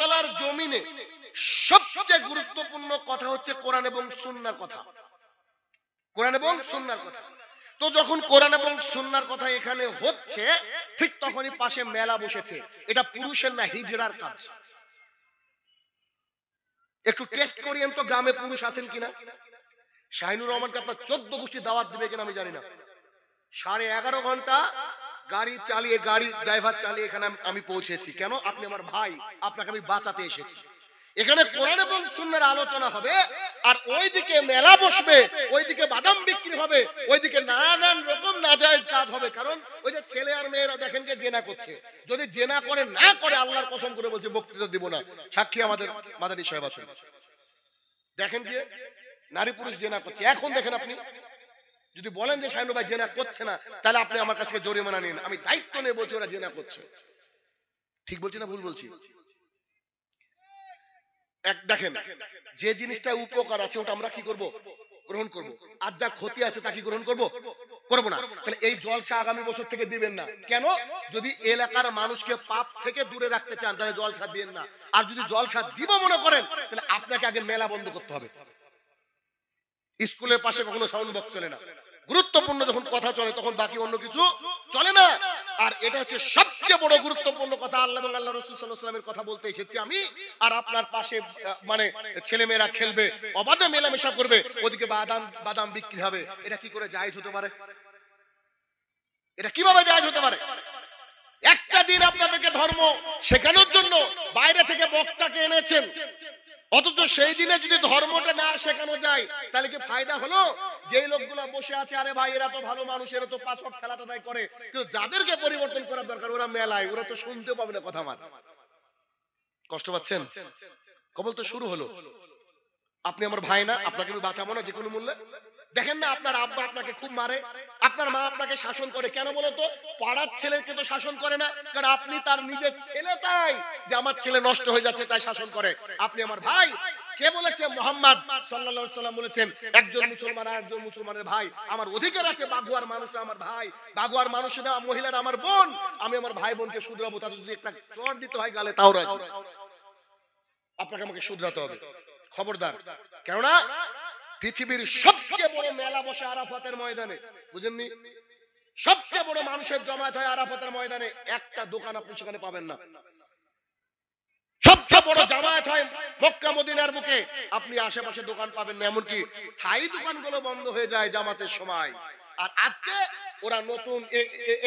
তাআলার জমিনে সবচেয়ে গুরুত্বপূর্ণ কথা হচ্ছে কোরআন এবং সুন্নাহর কথা। কোরআন এবং সুন্নাহর কথা। তো যখন কোরআন এবং সুন্নাহর কথা এখানে হচ্ছে, ঠিক তখনই পাশে মেলা বসেছে। এটা পুরুষের না হিজড়ার কাজ। একটু টেস্ট করিয়েন তো গ্রামে পুরুষ আছেন কিনা। শাহিনুর রহমানকে আপনার 14 গোষ্ঠী দাওয়াত দিবে কিনা আমি জানি না। 11.5 ঘন্টা গাড়ি চালিয়ে, গাড়ি ড্রাইভার চালিয়ে এখানে আমি পৌঁছেছি। কেন? আপনি আমার ভাই, আপনাকে আমি বাঁচাতে এসেছি। এখানে কোরআন এবং সুন্নাহর আলোচনা হবে, আর ওইদিকে মেলা বসবে, ওইদিকে বাদাম বিক্রি হবে, ওইদিকে নানান রকম নাজায়েজ কাজ হবে। কারণ ওই যে ছেলে আর মেয়েরা দেখেন কে জেনা করছে। যদি জেনা করে না করে, আল্লাহর কসম করে বলছে বক্তৃতা দিব না। সাক্ষী আমাদের মাদানী সাহেব আছেন। দেখেন কি নারী পুরুষ জেনা করছে। এখন দেখেন আপনি যদি বলেন যে শাহিনুর ভাই জেনা করছে না, তাহলে আপনি আমার কাছ থেকে জরিমানা নিন। আমি দায়িত্ব নিয়ে বলছি ওরা জেনা করছে। ঠিক বলছি না ভুল বলছি? দেখেন, যে জিনিসটা উপকার আছে ওটা আমরা কি করব? গ্রহণ করব। আর যা ক্ষতি আছে তা কি গ্রহণ করব? করব না। তাহলে এই জলসা আগামী বছর থেকে দিবেন না। কেন? যদি এলাকার মানুষকে পাপ থেকে দূরে রাখতে চান, তাহলে জলসা দিবেন না। আর যদি জলসা দিব মনে করেন, তাহলে আপনাকে আগে মেলা বন্ধ করতে হবে। স্কুলের পাশে কখনো সাউন্ড বক্স চলে না। গুরুত্বপূর্ণ যখন কথা চলে তখন বাকি অন্য কিছু চলে না। আর এটা হচ্ছে সবচেয়ে বড় গুরুত্বপূর্ণ কথা। আল্লাহ এবং আল্লাহ রাসূল সাল্লাল্লাহু আলাইহি ওয়াসাল্লামের কথা বলতে এসেছি আমি। আর আপনার পাশে মানে ছেলেমেয়েরা খেলবে, অবাধে মেলামেশা করবে, ওদিকে বাদাম বিক্রি হবে। এটা কি করে জায়েজ হতে পারে? এটা কিভাবে জায়েজ হতে পারে? একটা দিন আপনাদেরকে ধর্ম শেখানোর জন্য বাইরে থেকে বক্তাকে এনেছেন, অথচ সেই দিনে যদি ধর্মটা না শেখানো যায়, তাহলে কি ফায়দা হলো? যেই লোকগুলা বসে আছে, আরে ভাই এরা তো ভালো মানুষ, এরা তো 5 ওয়াক্ত সালাত আদায় করে, কিন্তু যাদেরকে পরিবর্তন করার দরকার ওরা মেলায়, ওরা তো শুনতে পাবে না কথা আমার। কষ্ট পাচ্ছেন? কবল তো শুরু হলো। আপনি আমার ভাই না, আপনাকে আমি বাঁচাবো না যে কোনো মূল্যে? দেখেন না আপনার আব্বা আপনাকে খুব মারে, আপনার মা আপনাকে শাসন করে। কেন বলো তো? পাড়ার ছেলেকে তো শাসন করে না, কারণ আপনি তার নিজের ছেলে, তাই যে আমার ছেলে নষ্ট হয়ে যাচ্ছে তাই শাসন করে। আপনি আমার ভাই। কে বলেছে? মুহাম্মদ সাল্লাল্লাহু আলাইহি সাল্লাম বলেছেন, একজন মুসলমান আর একজন মুসলমানের ভাই। আমার অধিকার আছে বাগুয়ার মানুষরা আমার ভাই, বাগুয়ার মানুষরা মহিলারা আমার বোন। আমি আমার ভাই বোনকে শুধরাবো, তাদের যদি একটা চড় দিতে হয় গালে তাও রাজি। আপনাকে আমাকে শুধরাতে হবে, খবরদার। কেননা পৃথিবীর সবচেয়ে বড় মেলা বসে আরাফাতের ময়দানে, বুঝেননি? সবচেয়ে বড় মানুষের জমায়েত হয় আরাফাতের ময়দানে। একটা দোকান আপনি সেখানে পাবেন না। সবচেয়ে বড় জামায়াত হয় মক্কা মদিনার বুকে, আপনি আশেপাশে দোকান পাবেন না। এমনকি স্থায়ী দোকানগুলো বন্ধ হয়ে যায় জামাতের সময়। আর আজকে ওরা নতুন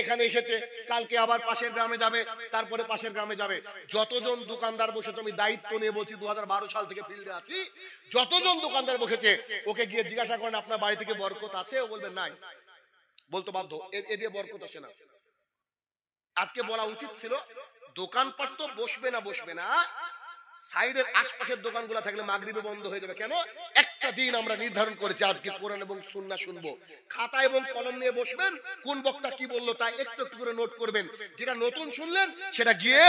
এখানে এসেছে, কালকে আবার পাশের গ্রামে যাবে, তারপরে পাশের গ্রামে যাবে। যতজন দোকানদার বসেছে, আমি দায়িত্ব নিয়ে বলছি 2012 সাল থেকে ফিল্ডে আছি, যতজন দোকানদার বসেছে ওকে গিয়ে জিজ্ঞাসা করেন আপনার বাড়ি থেকে বরকত আছে? ও বলবে নাই। বলতো বাধ্য, এ দিয়ে বরকত আসে না। আজকে বলা উচিত ছিল দোকানপাট তো বসবে না, সাইডের আশপাশের দোকানগুলো থাকলে মাগরিবে বন্ধ হয়ে যাবে। কেন? একটা দিন আমরা নির্ধারণ করেছি আজকে কোরআন এবং সুন্নাহ শুনবো। খাতা এবং কলম নিয়ে বসবেন, কোন বক্তা কি বললো তা একটু একটু করে নোট করবেন। যেটা নতুন শুনলেন সেটা গিয়ে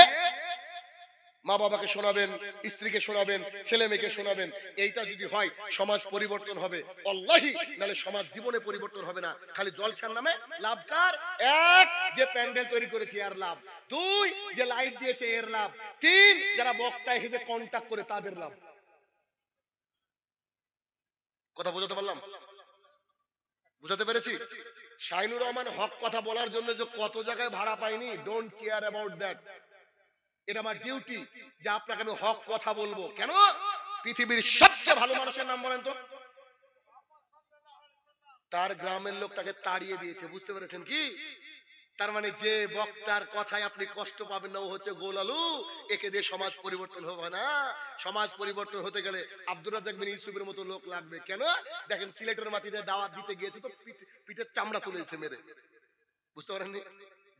মা বাবাকে শোনাবেন, স্ত্রীকে শোনাবেন, ছেলে মেয়েকে শোনাবেন। এইটা যদি হয় সমাজ পরিবর্তন হবে আল্লাহি, নালে সমাজ জীবনে পরিবর্তন হবে না। খালি জলসার নামে লাভ কার? এক, যে প্যান্ডেল তৈরি করেছে এর লাভ। দুই, যে লাইট দিয়েছে এর লাভ। তিন, যারা বক্তা এসেছে কন্টাক্ট করে তাদের লাভ। কথা বোঝাতে পারলাম? বুঝাতে পেরেছি? শাহিনুর রহমান হক কথা বলার জন্য যে কত জায়গায় ভাড়া পাইনি, ডোন্ট কেয়ার অ্যাবাউট দ্যাট। এটা আমার ডিউটি যে আপনাকে আমি হক কথা বলবো। কেন? পৃথিবীর সবচেয়ে ভালো মানুষের নাম বলেন তো? তার গ্রামের লোক তাকে তাড়িয়ে দিয়েছে। বুঝতে পেরেছেন কি? তার মানে যে বক্তার কথায় আপনি কষ্ট পাবেন না, ও হচ্ছে গোল আলু। একে দিয়ে সমাজ পরিবর্তন হবে না। সমাজ পরিবর্তন হতে গেলে আব্দুর রাজ্জাক বিন ইউসুফের মতো লোক লাগবে। কেন? দেখেন সিলেটের মাটিতে দাওয়াত দিতে গিয়েছে তো পিঠের চামড়া তুলেছে মেরে। বুঝতে পারেননি?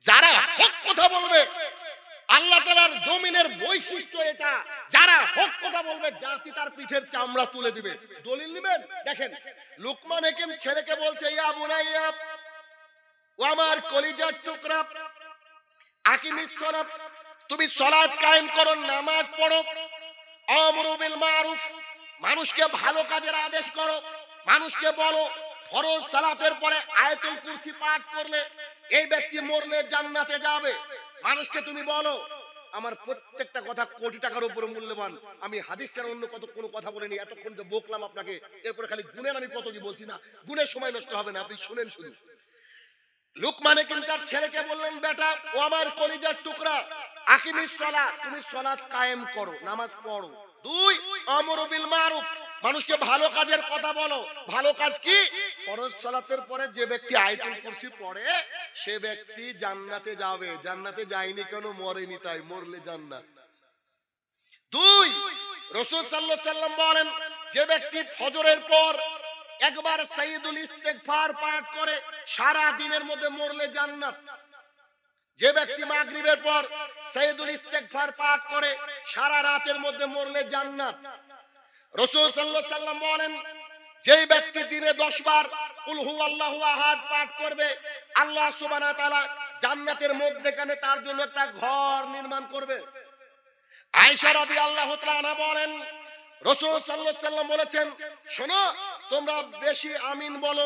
যারা হক কথা বলবে, আল্লাহ তাআলার জমিনের বৈশিষ্ট্য এটা, যারা হক কথা বলবে জাতি তার পিঠের চামড়া তুলে দিবে। দলিল নেবেন? দেখেন লুকমান হাকিম ছেলেকে বলছে, ইয়া বুনাইয়া, ও আমার কলিজার টুকরা, আকিমিস সালাত, তুমি সালাত কায়েম করো, নামাজ পড়ো, আমরু বিল মারুফ, মানুষকে ভালো কাজের আদেশ করো, মানুষকে বলো ফরজ সালাতের পরে আয়াতুল কুরসি পাঠ করলে এই ব্যক্তি মরলে জান্নাতে যাবে। মানুষকে তুমি বলো আমার প্রত্যেকটা কথা কোটি টাকার উপরে মূল্যবান। আমি হাদিস ছাড়া অন্য কোনো কথা বলিনি, এতক্ষণ যে বকলাম আপনাকে, এরপরে খালি গুণের আমি কত কি বলছি না, গুণের সময় নষ্ট হবে না, আপনি শুনেন শুধু। লুকমান হাকিম তার ছেলেকে বললেন, বেটা ও আমার কলিজার টুকরা, আকিমিস সালাত, তুমি সালাত কায়েম করো, নামাজ পড়ো। দুই, আমরু বিল মারুফ, মানুষকে ভালো কাজের কথা বলো। ভালো কাজ কি? ফরজ সালাতের পরে যে ব্যক্তি আয়াতুল কুরসি পড়ে সে ব্যক্তি জান্নাতে যাবে। জান্নাতে যায়নি কেন? মরেনি তাই, মরলে জান্নাত। দুই, রাসূল সাল্লাল্লাহু আলাইহি সাল্লাম বলেন, যে ব্যক্তি ফজরের পর একবার সাইয়্যিদুল ইস্তিগফার পাঠ করে সারা দিনের মধ্যে মরলে জান্নাত। যে ব্যক্তি মাগরিবের পর সাইয়্যিদুল ইস্তিগফার পাঠ করে সারা রাতের মধ্যে মরলে জান্নাত। রাসূল সাল্লাল্লাহু আলাইহি সাল্লাম বলেন, যেই ব্যক্তি দিনে 10 বার কুল হুয়াল্লাহু আহাদ পাঠ করবে, আল্লাহ সুবহানাহু ওয়া তাআলা জান্নাতের মধ্যখানে তার জন্য একটা ঘর নির্মাণ করবে। আয়েশা রাদিয়াল্লাহু তাআলা আনহা বলেন, রাসূল সাল্লাল্লাহু আলাইহি সাল্লাম বলেছেন, শোনো, তোমরা বেশি আমিন বলো,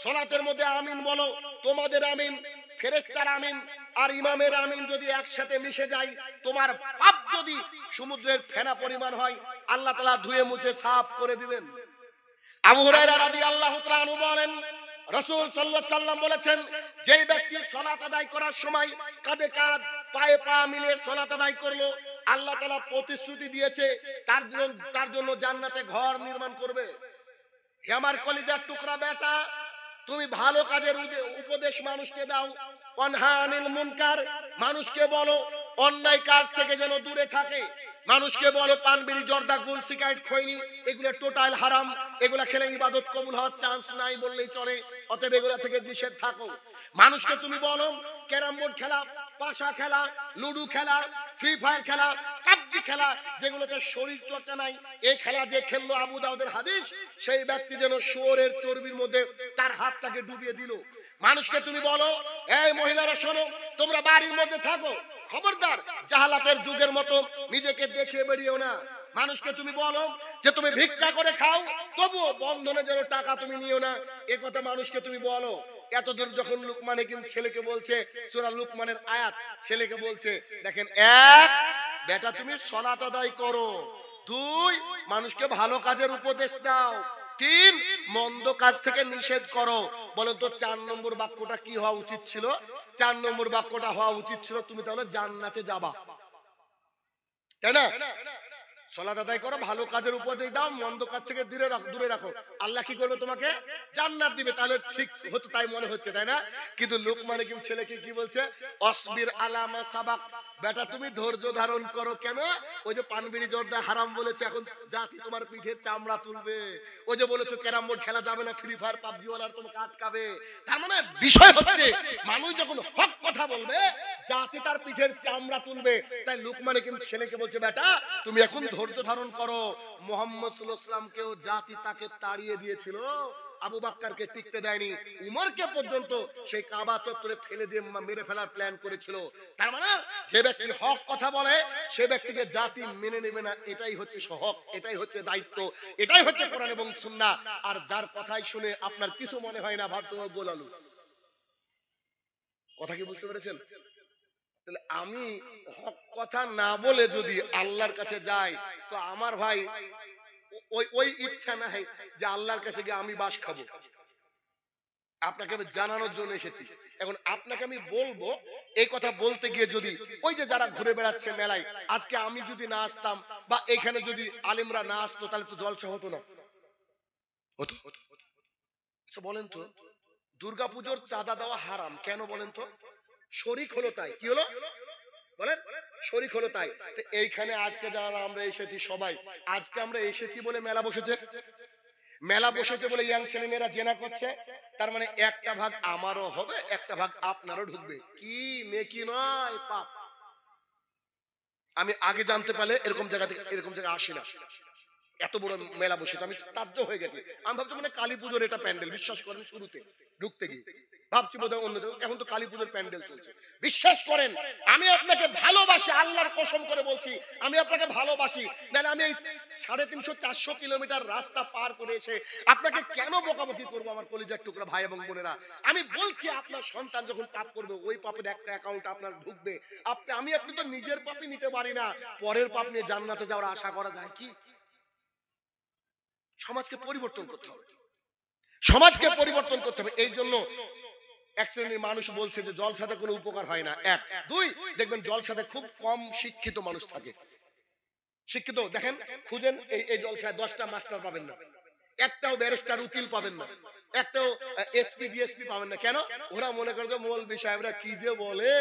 সালাতের মধ্যে আমিন বলো। তোমাদের আমিন, ফেরেশতার আমিন আর ইমামের আমিন যদি একসাথে মিশে যায়, তোমার পাপ যদি সমুদ্রের ফেনা পরিমাণ হয়, আল্লাহ তাআলা ধুয়ে মুছে সাফ করে দিবেন। আবু হুরায়রা রাদিয়াল্লাহু তাআলা আনহু বলেন, রাসূল সাল্লাল্লাহু আলাইহি সাল্লাম বলেছেন, যেই ব্যক্তি সালাত আদায় করার সময় কাঁধে কাঁধ পায়ে পা মিলিয়ে সালাত আদায় করলো, আল্লাহ তাআলা প্রতিশ্রুতি দিয়েছে তার জন্য জান্নাতে ঘর নির্মাণ করবে। হে আমার কলিজার টুকরা বেটা, তুমি ভালো কাজের উপদেশ মানুষকে দাও। অনহানিল মুনকার, মানুষকে বলো অন্যায় কাজ থেকে যেন দূরে থাকে। মানুষকে বলো পান বিড়ি জর্দা গুল সিগারেট খৈনি এগুলো টোটাল হারাম, এগুলা খেলে ইবাদত কবুল হওয়ার চান্স নাই বললেই চলে, অতএব এগুলা থেকে নিষেধ থাকো। মানুষকে তুমি বলো ক্যারাম বোর্ড খেলা, পাশা খেলা, লুডু খেলা, ফ্রি ফায়ার খেলা, পাবজি খেলা, যেগুলোতে শরীর চর্চা নাই, এই খেলা যে খেললো, আবু দাউদের হাদিস, সেই ব্যক্তি যেন শুয়োরের চর্বির মধ্যে তার হাতটাকে ডুবিয়ে দিল। মানুষকে তুমি বলো, এই মহিলারা শোনো, তোমরা বাড়ির মধ্যে থাকো, খবরদার জাহালাতের যুগের মতো নিজেকে দেখিয়ে বেরিয়েও না। মানুষকে তুমি বলো যে তুমি ভিক্ষা করে খাও, তবুও বন্ধনে যেন টাকা তুমি নিও না, এ কথা মানুষকে তুমি বলো। এতদূর যখন লুকমান হাকিম ছেলেকে বলছে, সূরা লুকমানের আয়াত, ছেলেকে বলছে, দেখেন, এক, বেটা তুমি সালাত আদায় করো। দুই, মানুষকে ভালো কাজের উপদেশ দাও। তিন, মন্দ কাজ থেকে নিষেধ করো। বলেন তো 4 নম্বর বাক্যটা কি হওয়া উচিত ছিল? 4 নম্বর বাক্যটা হওয়া উচিত ছিল, তুমি তাহলে জান্নাতে যাবা, তাই না? সালাত আদায় করো, ভালো কাজের উপদেশ দাও, মন্দ কাজ থেকে দূরে রাখো, আল্লাহ কি করবে? তোমাকে জান্নাত দিবে। তাহলে ঠিক হতো তাই মনে হচ্ছে, তাই না? কিন্তু লোকমান হাকিম ছেলেকে কি বলছে? অসবির আলা মা সাবাক, বেটা তুমি ধৈর্য ধারণ করো। কেন? ওই যে পান বিড়ি জর্দা হারাম বলেছে, এখন জাতি তোমার পিঠের চামড়া তুলবে। ওই যে বলেছো ক্যারাম বোর্ড খেলা যাবে না, ফ্রি ফায়ার পাবজি ওয়ালার তোমাকে আটকাবে। তার মানে বিষয় হচ্ছে, মানুষ যখন হক কথা বলবে, জাতি তার পিঠের চামড়া তুলবে। তাই লোকমান হাকিম ছেলেকে বলছে, বেটা তুমি এখন ধৈর্য ধারণ করো। মুহাম্মদ সাল্লাল্লাহু আলাইহি ওয়াসাল্লামকেও জাতি তাকে তাড়িয়ে দিয়েছিল, আবু বকরকে টিকতে দেয়নি, উমরকে পর্যন্ত সেই কাবা চত্বরে ফেলে দিয়ে মেরে ফেলার প্ল্যান করেছিল। তার মানে যে ব্যক্তি হক কথা বলে সে ব্যক্তিকে জাতি মেনে নেবে না, এটাই হচ্ছে হক, এটাই হচ্ছে দায়িত্ব, এটাই হচ্ছে কোরআন এবং সুন্নাহ। আর যার কথাই শুনে আপনার কিছু মনে হয় না, ভাবতে হবে গোলালু। কথা কি বুঝতে পেরেছেন? তাহলে আমি হক কথা না বলে যদি আল্লাহর কাছে যাই, তো আমার ভাই ওই ইচ্ছা নাই যে আল্লাহর কাছে গিয়ে আমি বাস খাবো। আপনাকে আমি জানানোর জন্য এসেছি। এখন আপনাকে আমি বলবো, এই কথা বলতে গিয়ে যদি ওই যে যারা ঘুরে বেড়াচ্ছে মেলায়, আজকে আমি যদি না আসতাম বা এখানে যদি আলেমরা না আসতো, তাহলে তো জলসা হতো না, হতো? আচ্ছা বলেন তো, দুর্গাপুজোর চাঁদা দেওয়া হারাম কেন বলেন তো? শরিক হলো তাই। কি হলো বলেন? শরিক হলো তাই। তো এইখানে আজকে যারা আমরা এসেছি সবাই, আজকে আমরা এসেছি বলে মেলা বসেছে। মেলা বসেছে বলে ইয়াং ছেলেমেয়েরা জেনা করছে, তার মানে একটা ভাগ আমারও হবে, একটা ভাগ আপনারও ঢুকবে। কি নেকি নয়, পাপ। আমি আগে জানতে পারলে এরকম জায়গা থেকে এরকম জায়গায় আসি না। এত বড় মেলা বসেছে, আমি তাজ্জব হয়ে গেছি। আমি ভাবছি মানে কালী পুজোর এটা প্যান্ডেল, বিশ্বাস করেন শুরুতে ঢুকতে গিয়ে ভাবছি বোধহয় অন্য জায়গায়, এখন তো কালী পুজোর প্যান্ডেল চলছে। বিশ্বাস করেন আমি আপনাকে ভালোবাসি, আল্লাহর কসম করে বলছি আমি আপনাকে ভালোবাসি, নাহলে আমি এই 350-400 কিলোমিটার রাস্তা পার করে এসে আপনাকে কেন বকাবকি করবো আমার কলিজার টুকরা ভাই এবং বোনেরা। আমি বলছি আপনার সন্তান যখন পাপ করবে ওই পাপের একটা অ্যাকাউন্ট আপনার ঢুকবে, আপনি তো নিজের পাপই নিতে পারি না, পরের পাপ নিয়ে জান্নাতে যাওয়ার আশা করা যায় কি? সমাজকে পরিবর্তন করতে হবে, সমাজকে পরিবর্তন করতে হবে। এই জন্য এক শ্রেণীর মানুষ বলছে যে জলসাতে কোনো উপকার হয় না। এক দুই, দেখবেন জলসাতে খুব কম শিক্ষিত মানুষ থাকে। শিক্ষিত দেখেন খুঁজেন এই জলসায় 10টা মাস্টার পাবেন না, একটাও ব্যারিস্টার উকিল পাবেন না, একটাও এসপি ডিএসপি পাবেন না। কেন? ওরা মনে করে যে মৌলভী সাহেবরা কি যে বলে,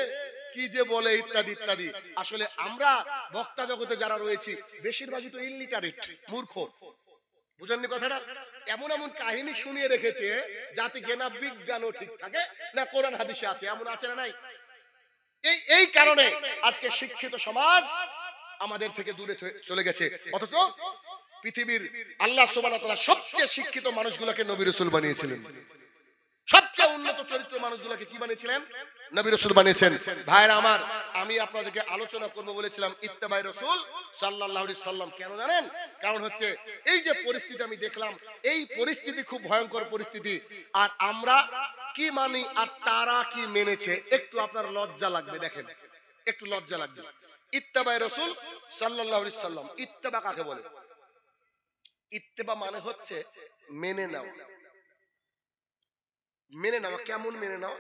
কি যে বলে ইত্যাদি ইত্যাদি। আসলে আমরা বক্তা জগতে যারা রয়েছি বেশিরভাগই তো ইলিটারেট, মূর্খ। বুঝেননি কথাটা? এমন এমন কাহিনী শুনিয়ে রেখেছে জাতিকে না বিজ্ঞানও ঠিক থাকে না কোরআন হাদিসে আছে, এমন আছে না নাই? এই কারণে আজকে শিক্ষিত সমাজ আমাদের থেকে দূরে চলে গেছে। অথচ পৃথিবীর আল্লাহ সুবহানাহু ওয়া তাআলা সবচেয়ে শিক্ষিত মানুষগুলোকে নবী রাসূল বানিয়েছিলেন, সবচেয়ে উন্নত চরিত্র মানুষগুলোকে কি বানিয়েছিলেন? নবী রাসূল বানিয়েছেন। ভাইরা আমার, আমি আপনাদেরকে আলোচনা করব বলেছিলাম ইত্তেবায়ে রাসূল সাল্লাল্লাহু আলাইহি সাল্লাম। কেন জানেন? কারণ হচ্ছে এই যে পরিস্থিতি আমি দেখলাম, এই পরিস্থিতি খুব ভয়ঙ্কর পরিস্থিতি। আর আমরা কি মানি আর তারা কি মেনেছে, একটু আপনার লজ্জা লাগবে। দেখেন একটু লজ্জা লাগবে। ইত্তেবায়ে রাসূল সাল্লাল্লাহু আলাইহি সাল্লাম, ইত্তেবা কাকে বলে? ইত্তেবা মানে হচ্ছে মেনে নেওয়া। মেনে নেওয়া কেমন মেনে নেওয়া?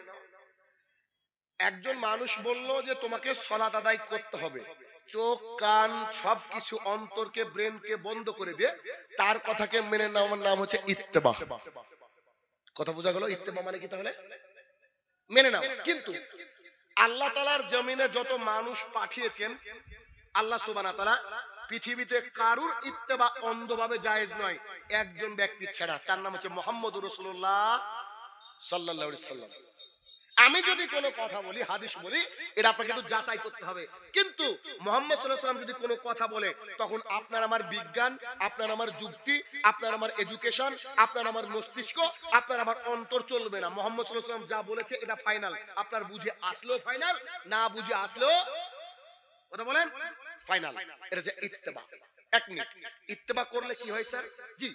একজন মানুষ বলল যে তোমাকে সালাত আদায় করতে হবে, চোখ কান সবকিছু অন্তরকে ব্রেনকে বন্ধ করে দিয়ে তার কথাকে মেনে নেওয়ার নাম হচ্ছে ইত্তেবা। কথা বোঝা গেল? ইত্তেবা মানে কি তাহলে? মেনে নাও। কিন্তু আল্লাহ তাআলার জমিনে যত মানুষ পাঠিয়েছেন আল্লাহ সুবহানাহু ওয়া তাআলা, পৃথিবীতে কারুর ইত্তেবা অন্ধভাবে জায়েজ নয়, একজন ব্যক্তি ছাড়া, তার নাম হচ্ছে মুহাম্মদুর রাসূলুল্লাহ সাল্লাল্লাহু আলাইহি সাল্লাম। আমি যদি কোনো কথা বলি, হাদিস বলি, এটা আপনাকে একটু যাচাই করতে হবে। কিন্তু মুহাম্মদ সাল্লাল্লাহু আলাইহি ওয়াসাল্লাম যদি কোনো কথা বলে, তখন আপনার আমার বিজ্ঞান, আপনার আমার যুক্তি, আপনার আমার এডুকেশন, আপনার আমার মস্তিষ্ক, আপনার আমার অন্তর চলবে না। মুহাম্মদ সাল্লাল্লাহু আলাইহি ওয়াসাল্লাম যা বলেছে এটা ফাইনাল। আপনার বুঝে আসলেও ফাইনাল, না বুঝে আসলেও, কথা বলেন, ফাইনাল। এটা যে ইত্তেবা। এক মিনিট, ইত্তেবা করলে কি হয় স্যার? জি,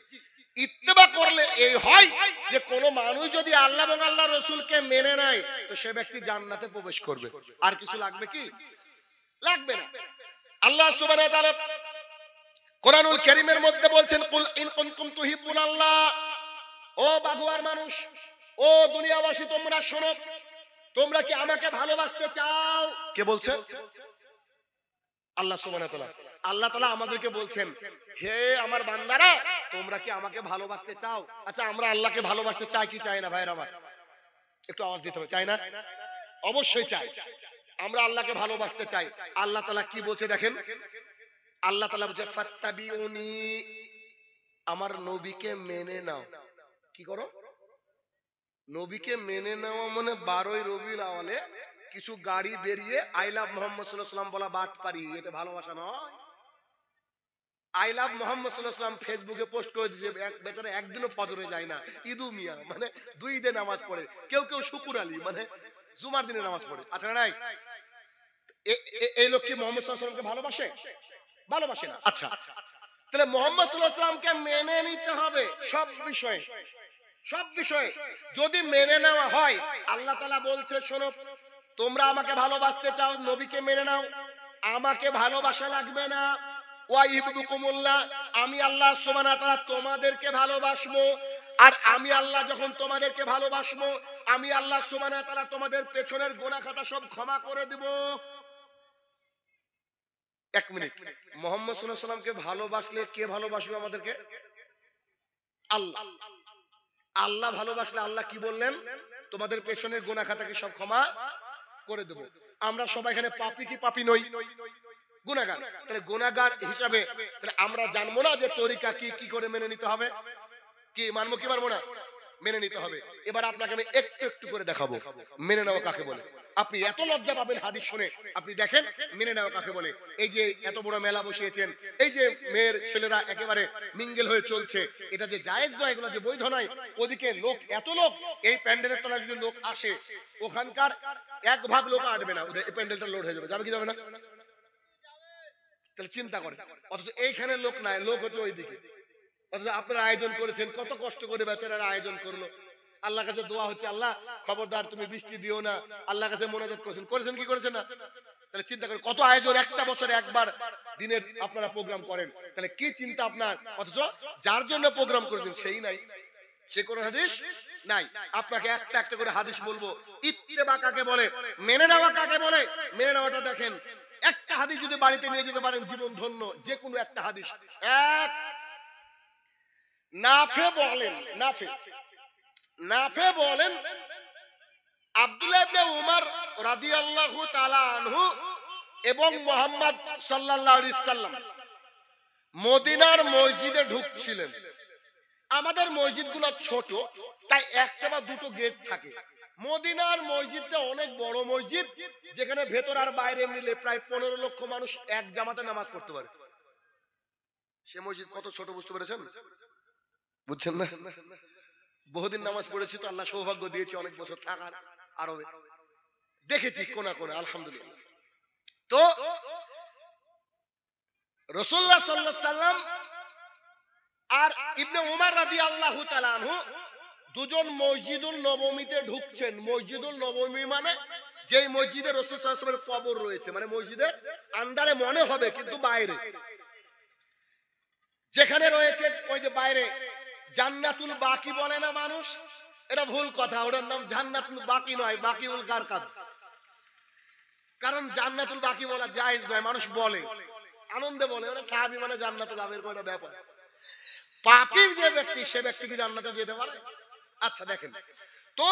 ইত্তেবা করলে এই হয় যে কোন মানুষ যদি আল্লাহ এবং আল্লাহর রাসূলকে মেনে নেয় তো সে ব্যক্তি জান্নাতে প্রবেশ করবে। আর কিছু লাগবে কি? লাগবে না। আল্লাহ সুবহানাহু ওয়া তাআলা কোরআনুল কারীমের মধ্যে বলছেন, কুল ইন কুনতুম তুহিব্বুনাল্লাহ, ও বাগুয়ার মানুষ, ও দুনিয়াবাসী তোমরা শোনো, তোমরা কি আমাকে ভালোবাসতে চাও? কে বলছে? আল্লাহ সুবহানাহু ওয়া তাআলা। আল্লাহ তাআলা আমাদেরকে বলছেন, হে আমার বান্দারা, তোমরা কি আমাকে ভালোবাসতে চাও? আচ্ছা, আমরা আল্লাহকে ভালোবাসতে চাই কি চাই না ভাইরা আমার? একটু আওয়াজ দিতে হবে, চাই না? অবশ্যই চাই। আমরা আল্লাহকে ভালোবাসতে চাই। আল্লাহ তাআলা কি বলছে দেখেন, আল্লাহ তাআলা বলছে ফাত্তাবিউনি, আমার নবীকে মেনে নাও। কি করো? নবীকে মেনে নেওয়া মানে 12ই রবিউল আওয়ালে কিছু গাড়ি বেরিয়ে আই লাভ মুহাম্মদ সাল্লাল্লাহু আলাইহি ওয়াসাল্লাম বলা বাটপারি, এটা ভালোবাসা নয়। আই লাভ মুহাম্মদ সাল্লাল্লাহু আলাইহি ওয়াসাল্লাম ফেসবুকে পোস্ট করে দিয়েছে, বেচারা একদিনও ফজরে যায় না, ইদু মিয়া মানে 2 ঈদে নামাজ পড়ে, কেউ কেউ শুকুর আলী মানে জুমার দিনে নামাজ পড়ে। আচ্ছা না নাই? এই লোক কি মুহাম্মদ সাল্লাল্লাহু আলাইহি ওয়াসাল্লামকে ভালোবাসে? ভালোবাসে না। আচ্ছা, তাহলে মুহাম্মদ সাল্লাল্লাহু আলাইহি ওয়াসাল্লামকে মেনে নিতে হবে সব বিষয়ে, সব বিষয়ে। যদি মেনে নেওয়া হয়, আল্লাহ তাআলা বলছে শোনো, তোমরা আমাকে ভালোবাসতে চাও, নবীকে মেনে নাও, আমাকে ভালোবাসা লাগবে না। ওয়াইবুকুমুল্লাহ, আমি আল্লাহ সুবহানাহু ওয়া তাআলা তোমাদেরকে ভালোবাসবো। আর আমি আল্লাহ যখন তোমাদেরকে ভালোবাসবো, আমি আল্লাহ সুবহানাহু ওয়া তাআলা তোমাদের পেছনের গুনাহ খাতা সব ক্ষমা করে দেব। এক মিনিট, মুহাম্মদ সাল্লাল্লাহু আলাইহি ওয়াসাল্লামকে ভালোবাসলে কে ভালোবাসবে আমাদেরকে? আল্লাহ। আল্লাহ ভালোবাসলে আল্লাহ কি বললেন? তোমাদের পেছনের গুনাহ খাতাকে সব ক্ষমা করে দেব। আমরা সবাই এখানে পাপী কি পাপী নই? গুনাহগার। তাহলে গুনাহগার হিসাবে তাহলে আমরা জানবো না যে তরিকা কি কি করে মেনে নিতে হবে? কি মানবো কি মানবো না? মেনে নিতে হবে। এবার আপনাকে আমি একটু একটু করে দেখাবো মেনে নেওয়া কাকে বলে। আপনি এত লজ্জা পাবেন হাদিস শুনে, আপনি দেখেন মেনে নেওয়া কাকে বলে। এই যে এত বড় মেলা বসিয়েছেন, এই যে মেয়ের ছেলেরা একেবারে মিঙ্গেল হয়ে চলছে, এটা যে জায়েজ নয়, এগুলো যে বৈধ নয়। ওদিকে লোক, এত লোক, এই প্যান্ডেলের তলায় যদি লোক আসে, ওখানকার 1 ভাগ লোক আটবে না, ওদের এই প্যান্ডেলটা লোড হয়ে যাবে। যাবে কি যাবে না? তাহলে চিন্তা করেন। অথচ এইখানে লোক নাই, লোক হচ্ছে ওইদিকে। অথচ আপনারা আয়োজন করেছেন, কত কষ্ট করে বেচারারা আয়োজন করলো। আল্লাহর কাছে দোয়া হচ্ছে, আল্লাহ খবরদার তুমি বৃষ্টি দিও না। আল্লাহর কাছে মোনাজাত করেছেন কি করেছেন না? তাহলে চিন্তা করেন কত আয়োজন, একটা বছরে একবার দিনের আপনারা প্রোগ্রাম করেন, তাহলে কি চিন্তা আপনার। অথচ যার জন্য প্রোগ্রাম করেছেন সেই নাই, সে কোন হাদিস নাই। আপনাকে একটা একটা করে হাদিস বলবো। ইত্তেবা কাকে বলে, মেনে নেওয়া কাকে বলে, মেনে নেওয়াটা দেখেন। একটা হাদিস যদি বাড়িতে নিয়ে যেতে পারেন জীবন ধন্য। যে কোনো একটা হাদিস। এক, নাফে বলেন, নাফে বলেন আব্দুল্লাহ ইবনে উমর রাদিয়াল্লাহু তাআলা আনহু এবং মুহাম্মদ সাল্লাল্লাহু আলাইহি সাল্লাম মদিনার মসজিদে ঢুকছিলেন। আমাদের মসজিদগুলো ছোট, তাই একটা বা দুটো গেট থাকে। মদিনার মসজিদটা অনেক বড় মসজিদ, যেখানে ভেতর আর বাইরে মিলে প্রায় 15 লক্ষ মানুষ এক জামাতে নামাজ পড়তে পারে। সে মসজিদ কত ছোট, বুঝতে পেরেছেন? বুঝছেন না? বহুদিন নামাজ পড়েছি তো, আল্লাহ সৌভাগ্য দিয়েছে অনেক বছর থাকার আরবে, দেখেছি কোনা কোনা, আলহামদুলিল্লাহ। তো রাসূলুল্লাহ সাল্লাল্লাহু আলাইহি সাল্লাম আর ইবনে উমর রাদিয়াল্লাহু তাআলা আনহু দুজন মসজিদুল নববীতে ঢুকছেন। মসজিদুল নববী মানে যেই মসজিদে রাসূল সাল্লাল্লাহু আলাইহি ওয়াসাল্লামের কবর রয়েছে, মানে মসজিদের আন্ডারে মনে হবে কিন্তু বাইরে, যেখানে রয়েছে ওই যে বাইরে জান্নাতুল বাকি বলে না মানুষ, এটা ভুল কথা, ওটার নাম জান্নাতুল বাকি নয়, বাকিউল গারকাদ। কারণ জান্নাতুল বাকি বলা জায়েজ নয়, মানুষ বলে আনন্দে বলে, ওরা সাহাবী মানে জান্নাতে যাবে এরকম একটা ব্যাপার। পাপী যে ব্যক্তি, সে ব্যক্তি কি জান্নাতে যেতে পারে? আচ্ছা দেখেন তো,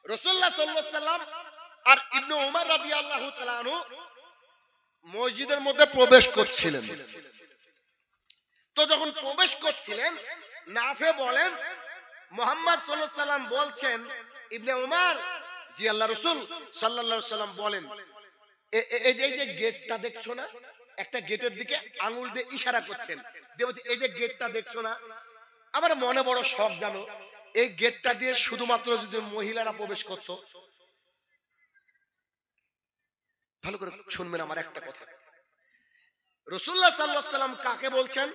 রাসূলুল্লাহ সাল্লাল্লাহু আলাইহি সাল্লাম আর ইবনে উমর রাদিয়াল্লাহু তাআলা আনহু মসজিদের মধ্যে প্রবেশ করছিলেন। তো যখন প্রবেশ করছিলেন, নাফে বলেন মুহাম্মদ সাল্লাল্লাহু আলাইহি সাল্লাম বলছেন, ইবনে উমর, জি আল্লাহ রাসূল সাল্লাল্লাহু আলাইহি সাল্লাম বলেন, এই যে গেটটা দেখছো না, একটা গেটের দিকে আঙ্গুল দিয়ে ইশারা করছেন, দিয়ে বলছে এই যে গেটটা দেখছো না, আমার মনে বড় শখ জানো, এই গেটটা দিয়ে শুধুমাত্র যদি মহিলারা প্রবেশ করত। ভালো করে শুনবেন আমার একটা কথা। রাসূলুল্লাহ সাল্লাল্লাহু আলাইহি সাল্লাম কাকে বলছেন?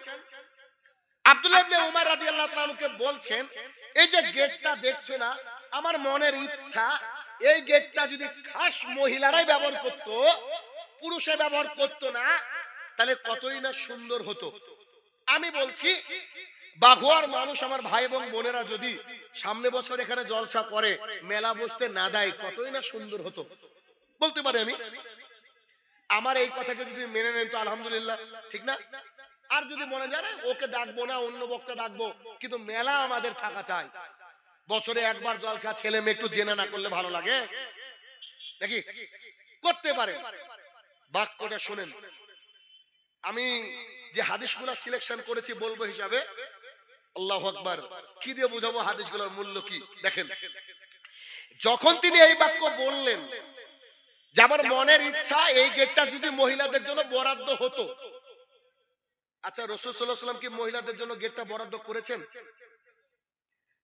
আব্দুল্লাহ ইবনে উমর রাদিয়াল্লাহু তাআলা আনহুকে বলছেন, এই যে গেটটা দেখছো না, আমার মনের ইচ্ছা এই গেটটা যদি খাস মহিলারাই ব্যবহার করত, পুরুষে ব্যবহার করত না, তাহলে কতই না সুন্দর হতো। আমি বলছি বাঘোয়ার মানুষ আমার ভাই এবং বোনেরা যদি সামনে বছর এখানে জলসা করে, মেলা বসতে না দেয়, কতই না সুন্দর হতো। বলতে পারি আমি। আমার এই কথাকে যদি মেনে নেন তো আলহামদুলিল্লাহ, ঠিক না? আর যদি মনে যায় না ওকে ডাকবো না, অন্য বক্তা ডাকবো, কিন্তু মেলা আমাদের থাকা চাই। বছরে একবার জলসা, ছেলে মেয়ে একটু জেনে না করলে ভালো লাগে নাকি? করতে পারে। বাক্যটা শোনেন, আমি যে হাদিসগুলো সিলেকশন করেছি বলবো হিসাবে, আল্লাহু আকবার, কি দিয়ে বুঝাবো হাদিসগুলোর মূল্য কি দেখেন। যখন তিনি এই বাক্য বললেন যে আমার মনের ইচ্ছা এই গেটটা যদি মহিলাদের জন্য বরাদ্দ হতো। আচ্ছা, রাসূল সাল্লাল্লাহু আলাইহি ওয়াসাল্লাম কি মহিলাদের জন্য গেটটা বরাদ্দ করেছেন?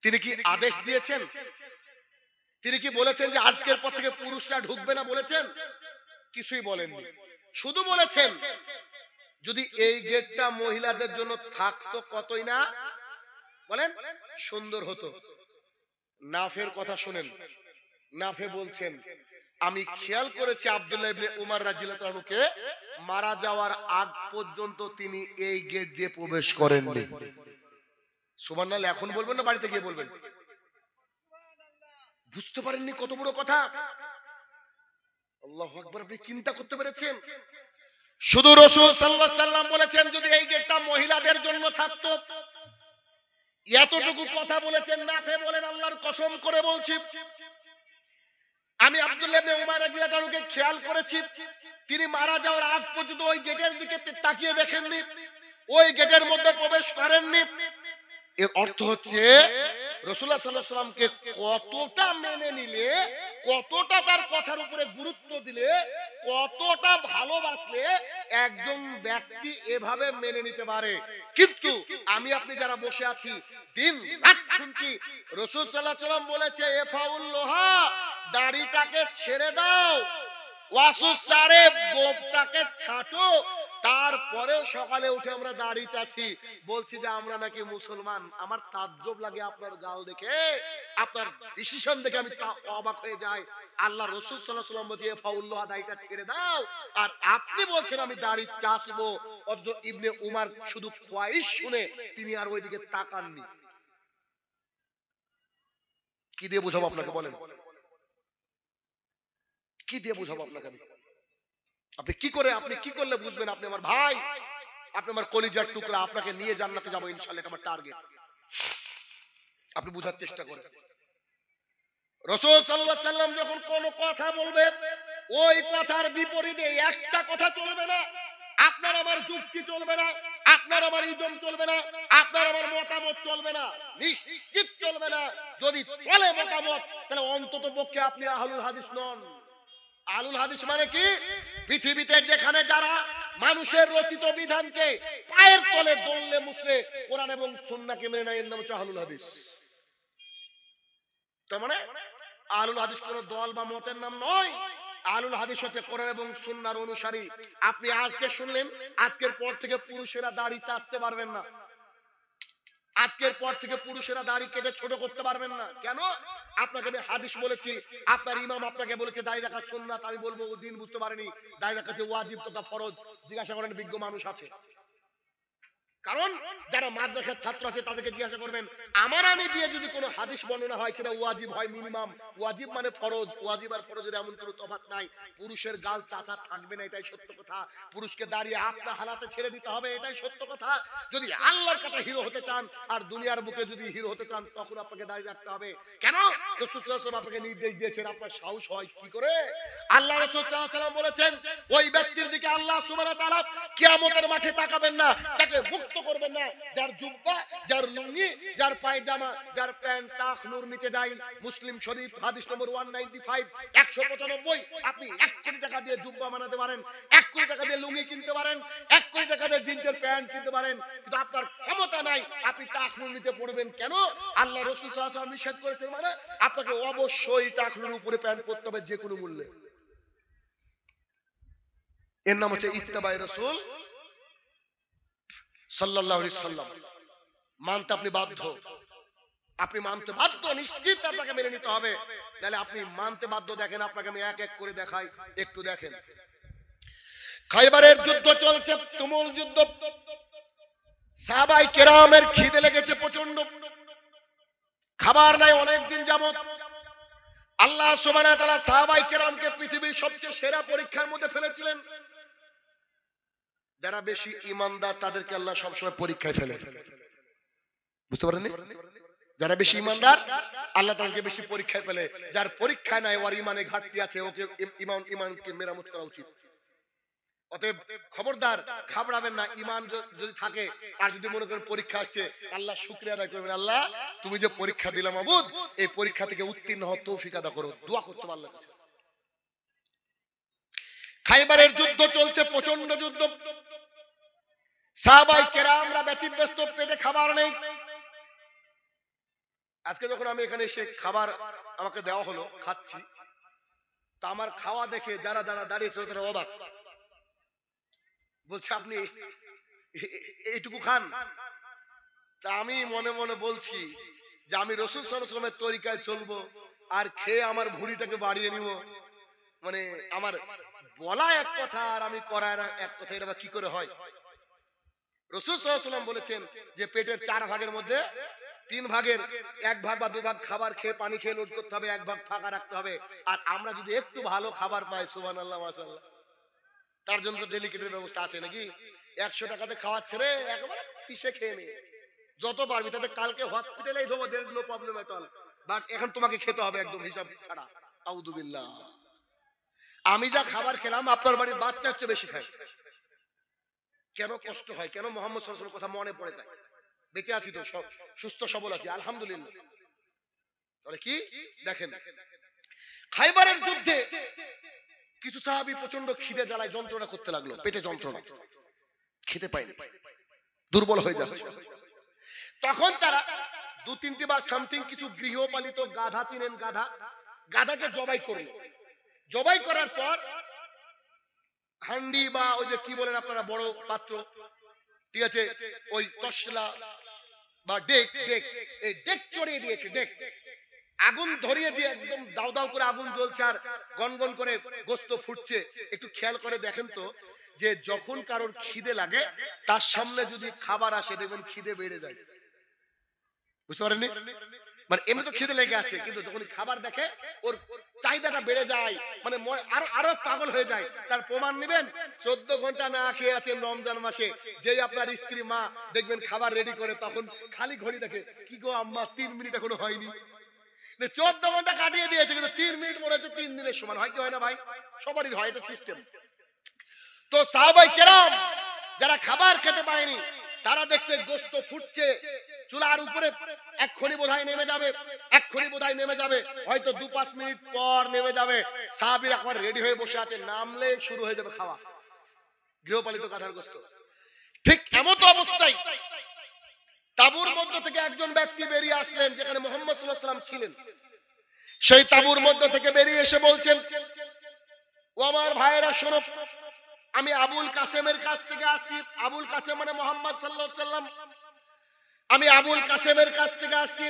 তিনি কি আদেশ দিয়েছেন? তিনি কি বলেছেন যে আজকের পর থেকে পুরুষরা ঢুকবে না বলেছেন? কিছুই বলেননি। শুধু বলেছেন যদি এই গেটটা মহিলাদের জন্য থাকতো, কতই না বলেন সুন্দর হতো। নাফের কথা শুনেন, নাফে বলছেন আমি খেয়াল করেছি আব্দুল্লাহ ইবনে উমর রাদিয়াল্লাহু তাআলা আনহুকে মারা যাওয়ার আগ পর্যন্ত তিনি এই গেট দিয়ে প্রবেশ করেননি। সুবহানাল্লাহ। এখন বলবেন না বাড়িতে গিয়ে বলবেন? বুঝতে পারেননি কত বড় কথা? আল্লাহু আকবার। আপনি চিন্তা করতে পেরেছেন? শুধু রাসূল সাল্লাল্লাহু আলাইহি সাল্লাম বলেছেন যদি এই গেটটা মহিলাদের জন্য থাকতো, এতটুকু কথা বলেছেন। নাফে বলেন আল্লাহর কসম করে বলছি, আমি আব্দুল্লাহ ইবনে উমর রাদিয়াল্লাহু তাআলা আনহুকে খেয়াল করেছি, তিনি মারা যাওয়ার আগ পর্যন্ত ওই গেটের দিকে তাকিয়ে দেখেননি, ওই গেটের মধ্যে প্রবেশ করেননি। এর অর্থ হচ্ছে রাসূলুল্লাহ সাল্লাল্লাহু আলাইহি সাল্লামকে কতটা মেনে নিলে, কতটা তার কথার উপরে গুরুত্ব দিলে, কতটা ভালোবাসলে একজন ব্যক্তি এভাবে মেনে নিতে পারে। কিন্তু আমি আপনি যারা বসে আছি দিন রাত শুনছি রাসূল সাল্লাল্লাহু আলাইহি সাল্লাম বলেছে এফাউল্লাহা, দাড়িটাকে ছেড়ে দাও, ওয়াসুস সারে, গোফটাকে ছাটো। তারপরেও সকালে উঠে আমরা দাড়ি চাচ্ছি, বলছি যে আমরা নাকি মুসলমান। আমার তাজ্জব লাগে আপনার গাল দেখে, আপনার ডিসিশন দেখে আমি অবাক হয়ে যাই। আল্লাহ রাসূল সাল্লাল্লাহু আলাইহি ওয়াসাল্লাম বলছে ফাউল্লাহ, দাড়িটা ছেড়ে দাও, আর আপনি বলছেন আমি দাড়ি চাচবো। অথচ ইবনে উমার শুধু খোয়াইশ শুনে তিনি আর ওইদিকে তাকাননি। কি দিয়ে বুঝাবো আপনাকে বলেন? কি দিয়ে বুঝাবো আপনাকে আমি? আপনি কি করলে বুঝবেন আপনি আমার ভাই, আপনি আমার কলিজার টুকরা, আপনাকে নিয়ে জান্নাতে যাবো ইনশাআল্লাহ, এটা আমার টার্গেট। আপনি বুঝার চেষ্টা করেন। রাসূল সাল্লাল্লাহু আলাইহি সাল্লাম যখন কোন কথা বলবে, ওই কথার বিপরীতে একটা কথা চলবে না। আপনার আমার যুক্তি চলবে না, আপনার আমার ইজম চলবে না, আপনার আমার মতামত চলবে না, নিশ্চিত চলবে না। যদি চলে মতামত, তাহলে অন্তত পক্ষে আপনি আহলুল হাদিস নন। আহলুল হাদিস মানে কি? পৃথিবীতে যেখানে যারা মানুষের রচিত বিধানকে পায়ের তলে দললে মুছলে কোরআন এবং সুন্নাহকে মেনে নেয়, এর নাম হচ্ছে আহলুল হাদিস। তার মানে আহলুল হাদিস কোন দল বা মতের নাম নয়। আহলুল হাদিস হচ্ছে কোরআন এবং সুন্নাহর অনুসারী। আপনি আজকে শুনলেন, আজকের পর থেকে পুরুষেরা দাড়ি চাচতে পারবেন না। আজকের পর থেকে পুরুষেরা দাড়ি কেটে ছোট করতে পারবেন না। কেন? আপনাকে আমি হাদিস বলেছি, আপনার ইমাম আপনাকে বলেছে দাড়ি রাখা সুন্নাত, আমি বলবো ও দিন বুঝতে পারেনি, দাড়ি রাখা যে ওয়াজিব তথা ফরজ। জিজ্ঞাসা করেন বিজ্ঞ মানুষ আছে। কারণ যারা মাদ্রাসার ছাত্র আছে তাদেরকে জিজ্ঞাসা করবেন, আমার আনি দিয়ে যদি কোনো হাদিস বর্ণনা হয় সেটা ওয়াজিব হয় মিনিমাম। ওয়াজিব মানে ফরজ, ওয়াজিব আর ফরজের এমন কোনো তফাৎ নাই। পুরুষের গাল চাচা থাকবে না, এটাই সত্য কথা। পুরুষকে দাঁড়িয়ে আপনার হালাতে ছেড়ে দিতে হবে, এটাই সত্য কথা। যদি আল্লাহর কাছে হিরো হতে চান আর দুনিয়ার বুকে যদি হিরো হতে চান, তখন আপনাকে দাঁড়িয়ে রাখতে হবে। কেন? রাসূল সাল্লাল্লাহু আলাইহি ওয়াসাল্লাম আপনাকে নির্দেশ দিয়েছেন, আপনার সাহস হয় কি করে? আল্লাহ রাসূল সাল্লাল্লাহু আলাইহি ওয়াসাল্লাম বলেছেন, ওই ব্যক্তির দিকে আল্লাহ সুবহানাহু ওয়া তাআলা কিয়ামতের মাঠে তাকাবেন না, তাকে মুক্ত করবেন না, যার জুব্বা, যার লুঙ্গি, যার পায়জামা, যার প্যান্ট টাকনুর নিচে যায়। মুসলিম শরীফ হাদিস নম্বর 195, 195। আপনি 1 কোটি টাকা দিয়ে জুব্বা বানাতে পারেন, 1 কোটি টাকা দিয়ে লুঙ্গি কিনতে পারেন, 1 কোটি টাকা দিয়ে জিন্সের প্যান্ট কিনতে পারেন, কিন্তু আপনার ক্ষমতা নাই, আপনি টাকনুর নিচে পড়বেন। কেন? আল্লাহ রাসূল সাল্লাল্লাহু আলাইহি ওয়াসাল্লাম নিষেধ করেছেন, মানে আপনাকে অবশ্যই টাকনুর উপরে প্যান্ট পরতে হবে যে কোনো মূল্যে। এর নাম হচ্ছে ইত্তেবায়ে রাসূল সাল্লাল্লাহু আলাইহি সাল্লাম। মানতে আপনি বাধ্য, আপনি মানতে বাধ্য, নিশ্চিত আপনাকে মেনে নিতে হবে, নাহলে আপনি মানতে বাধ্য। দেখেন আপনাকে আমি এক এক করে দেখাই, একটু দেখেন। খাইবারের যুদ্ধ চলছে, তুমুল যুদ্ধ। সাহাবায়ে কেরামের খিদে লেগেছে প্রচন্ড, খাবার নাই অনেক দিন যাবত। আল্লাহ সুবহানাহু ওয়া তাআলা সাহাবায়ে কেরামকে পৃথিবীর সবচেয়ে সেরা পরীক্ষার মধ্যে ফেলেছিলেন। যারা বেশি ঈমানদার তাদেরকে আল্লাহ সবসময় পরীক্ষায় ফেলে। বুঝতে পারেননি? যারা বেশি ঈমানদার আল্লাহ তাদেরকে বেশি পরীক্ষায় ফেলে। যার পরীক্ষা নাই, ওর ঈমানে ঘাটতি আছে, ওকে ঈমানকে মেরামত করা উচিত। অতএব খবরদার, ঘাবড়াবেন না। ঈমান যদি থাকে আর যদি মনে করেন পরীক্ষা আসছে, আল্লাহ শুকরিয়া আদায় করবেন, আল্লাহ তুমি যে পরীক্ষা দিলা মাবুদ, এই পরীক্ষা থেকে উত্তীর্ণ হওয়ার তৌফিক আদা করো। দোয়া করতে হবে আল্লাহর কাছে। খাইবারের যুদ্ধ চলছে, প্রচন্ড যুদ্ধ। সাহাবায়ে কেরামরা ব্যতিব্যস্ত, পেটে খাবার নেই। আজকে যখন আমি এখানে এসে খাবার আমাকে দেওয়া হলো, খাচ্ছি, তা আমার খাওয়া দেখে যারা যারা দাঁড়িয়েছিল তারা অবাক। বলছে আপনি এইটুকু খান? তা আমি মনে মনে বলছি যে আমি রাসূল সাল্লাল্লাহু আলাইহি ওয়াসাল্লামের তরিকায় চলবো আর খেয়ে আমার ভুঁড়িটাকে বাড়িয়ে নিব। মানে আমার বলা এক কথা আর আমি করার এক কথা, এটা কি করে হয়? রাসূল সাল্লাল্লাহু আলাইহি ওয়াসাল্লাম বলেছেন যে পেটের 4 ভাগের মধ্যে 3 ভাগের 1 ভাগ বা 2 ভাগ খাবার খেয়ে পানি খেয়ে লোড করতে হবে, 1 ভাগ ফাঁকা রাখতে হবে। আর আমরা যদি একটু ভালো খাবার পাই, সুবহানাল্লাহ মাশাআল্লাহ, তার জন্য তো ডেলিকেটের ব্যবস্থা আছে নাকি? 100 টাকাতে খাওয়াচ্ছে রে, একেবারে পিষে খেয়ে নে, যত পারবি। তাতে কালকে হসপিটালেই যাবো, there is no problem at all, but এখন তোমাকে খেতে হবে একদম হিসাব ছাড়া। আউযু বিল্লাহ। আমি যা খাবার খেলাম আপনার বাড়ির বাচ্চার চেয়ে বেশি খায়। কেন কষ্ট হয়? কেন? মুহাম্মদ সাল্লাল্লাহু আলাইহি ওয়াসাল্লামের কথা মনে পড়ে যায়। বেঁচে আছি তো, সুস্থ সবল আছি আলহামদুলিল্লাহ। তাহলে কি দেখেন, খাইবারের যুদ্ধে কিছু সাহাবী প্রচন্ড খিদে জ্বালায় যন্ত্রণা করতে লাগলো, পেটে যন্ত্রণা, খেতে পায়নি, দুর্বল হয়ে যাচ্ছে। তখন তারা 2-3টি বা সামথিং কিছু গৃহপালিত গাধা, চিনেন গাধা, গাধাকে জবাই করলো। জবাই করার পর হান্ডি বা ওই যে কি বলেন আপনারা বড় পাত্র, ঠিক আছে, ওই তসলা বা ডেক, এই ডেক চড়িয়ে দিয়েছে, ডেক আগুন ধরিয়ে দিয়ে একদম দাও দাও করে আগুন জ্বলছে আর গনগন করে গোস্ত ফুটছে। একটু খেয়াল করে দেখেন তো, যে যখন কারোর খিদে লাগে তার সামনে যদি খাবার আসে দেখবেন খিদে বেড়ে যায়, বুঝতে পারেননি? মানে এমনি তো খিদে লেগে আছে, কিন্তু যখন খাবার দেখে ওর চাহিদাটা বেড়ে যায়, মানে আরো পাগল হয়ে যায়। তার প্রমাণ নেবেন, 14 ঘন্টা না খেয়ে আছেন রমজান মাসে, যেই আপনার স্ত্রী মা দেখবেন খাবার রেডি করে, তখন খালি ঘড়ি দেখে, কি গো আম্মা 3 মিনিট এখনো হয়নি। 14 ঘন্টা কাটিয়ে দিয়েছে, কিন্তু 3 মিনিট মনে হচ্ছে 3 দিনের সমান। হয় কি হয় না ভাই? সবারই হয়, এটা সিস্টেম। তো সাহাবায়ে কেরাম যারা খাবার খেতে পায়নি, তারা দেখছে গোস্ত ফুটছে চুলার উপরে, এক্ষুনি বোধহয় নেমে যাবে, এক্ষুনি বোধহয় নেমে যাবে, হয়তো 2-5 মিনিট পর নেমে যাবে। সাহাবীরা একবার রেডি হয়ে বসে আছে, নামলে শুরু হয়ে যাবে খাওয়া গৃহপালিত গাধার গোস্ত। ঠিক এমন তো অবস্থায় তাঁবুর মধ্য থেকে একজন ব্যক্তি বেরিয়ে আসলেন, যেখানে মুহাম্মদ সাল্লাল্লাহু আলাইহি ওয়াসাল্লাম ছিলেন। সেই তাঁবুর মধ্য থেকে বেরিয়ে এসে বলছেন, ও আমার ভাইয়েরা শোনো, আমি আবুল কাসেমের কাছ থেকে আসছি। আবুল কাসেম মানে মুহাম্মদ সাল্লাল্লাহু আলাইহি ওয়াসাল্লাম। আমি আবুল কাসেমের কাছ থেকে আসছি।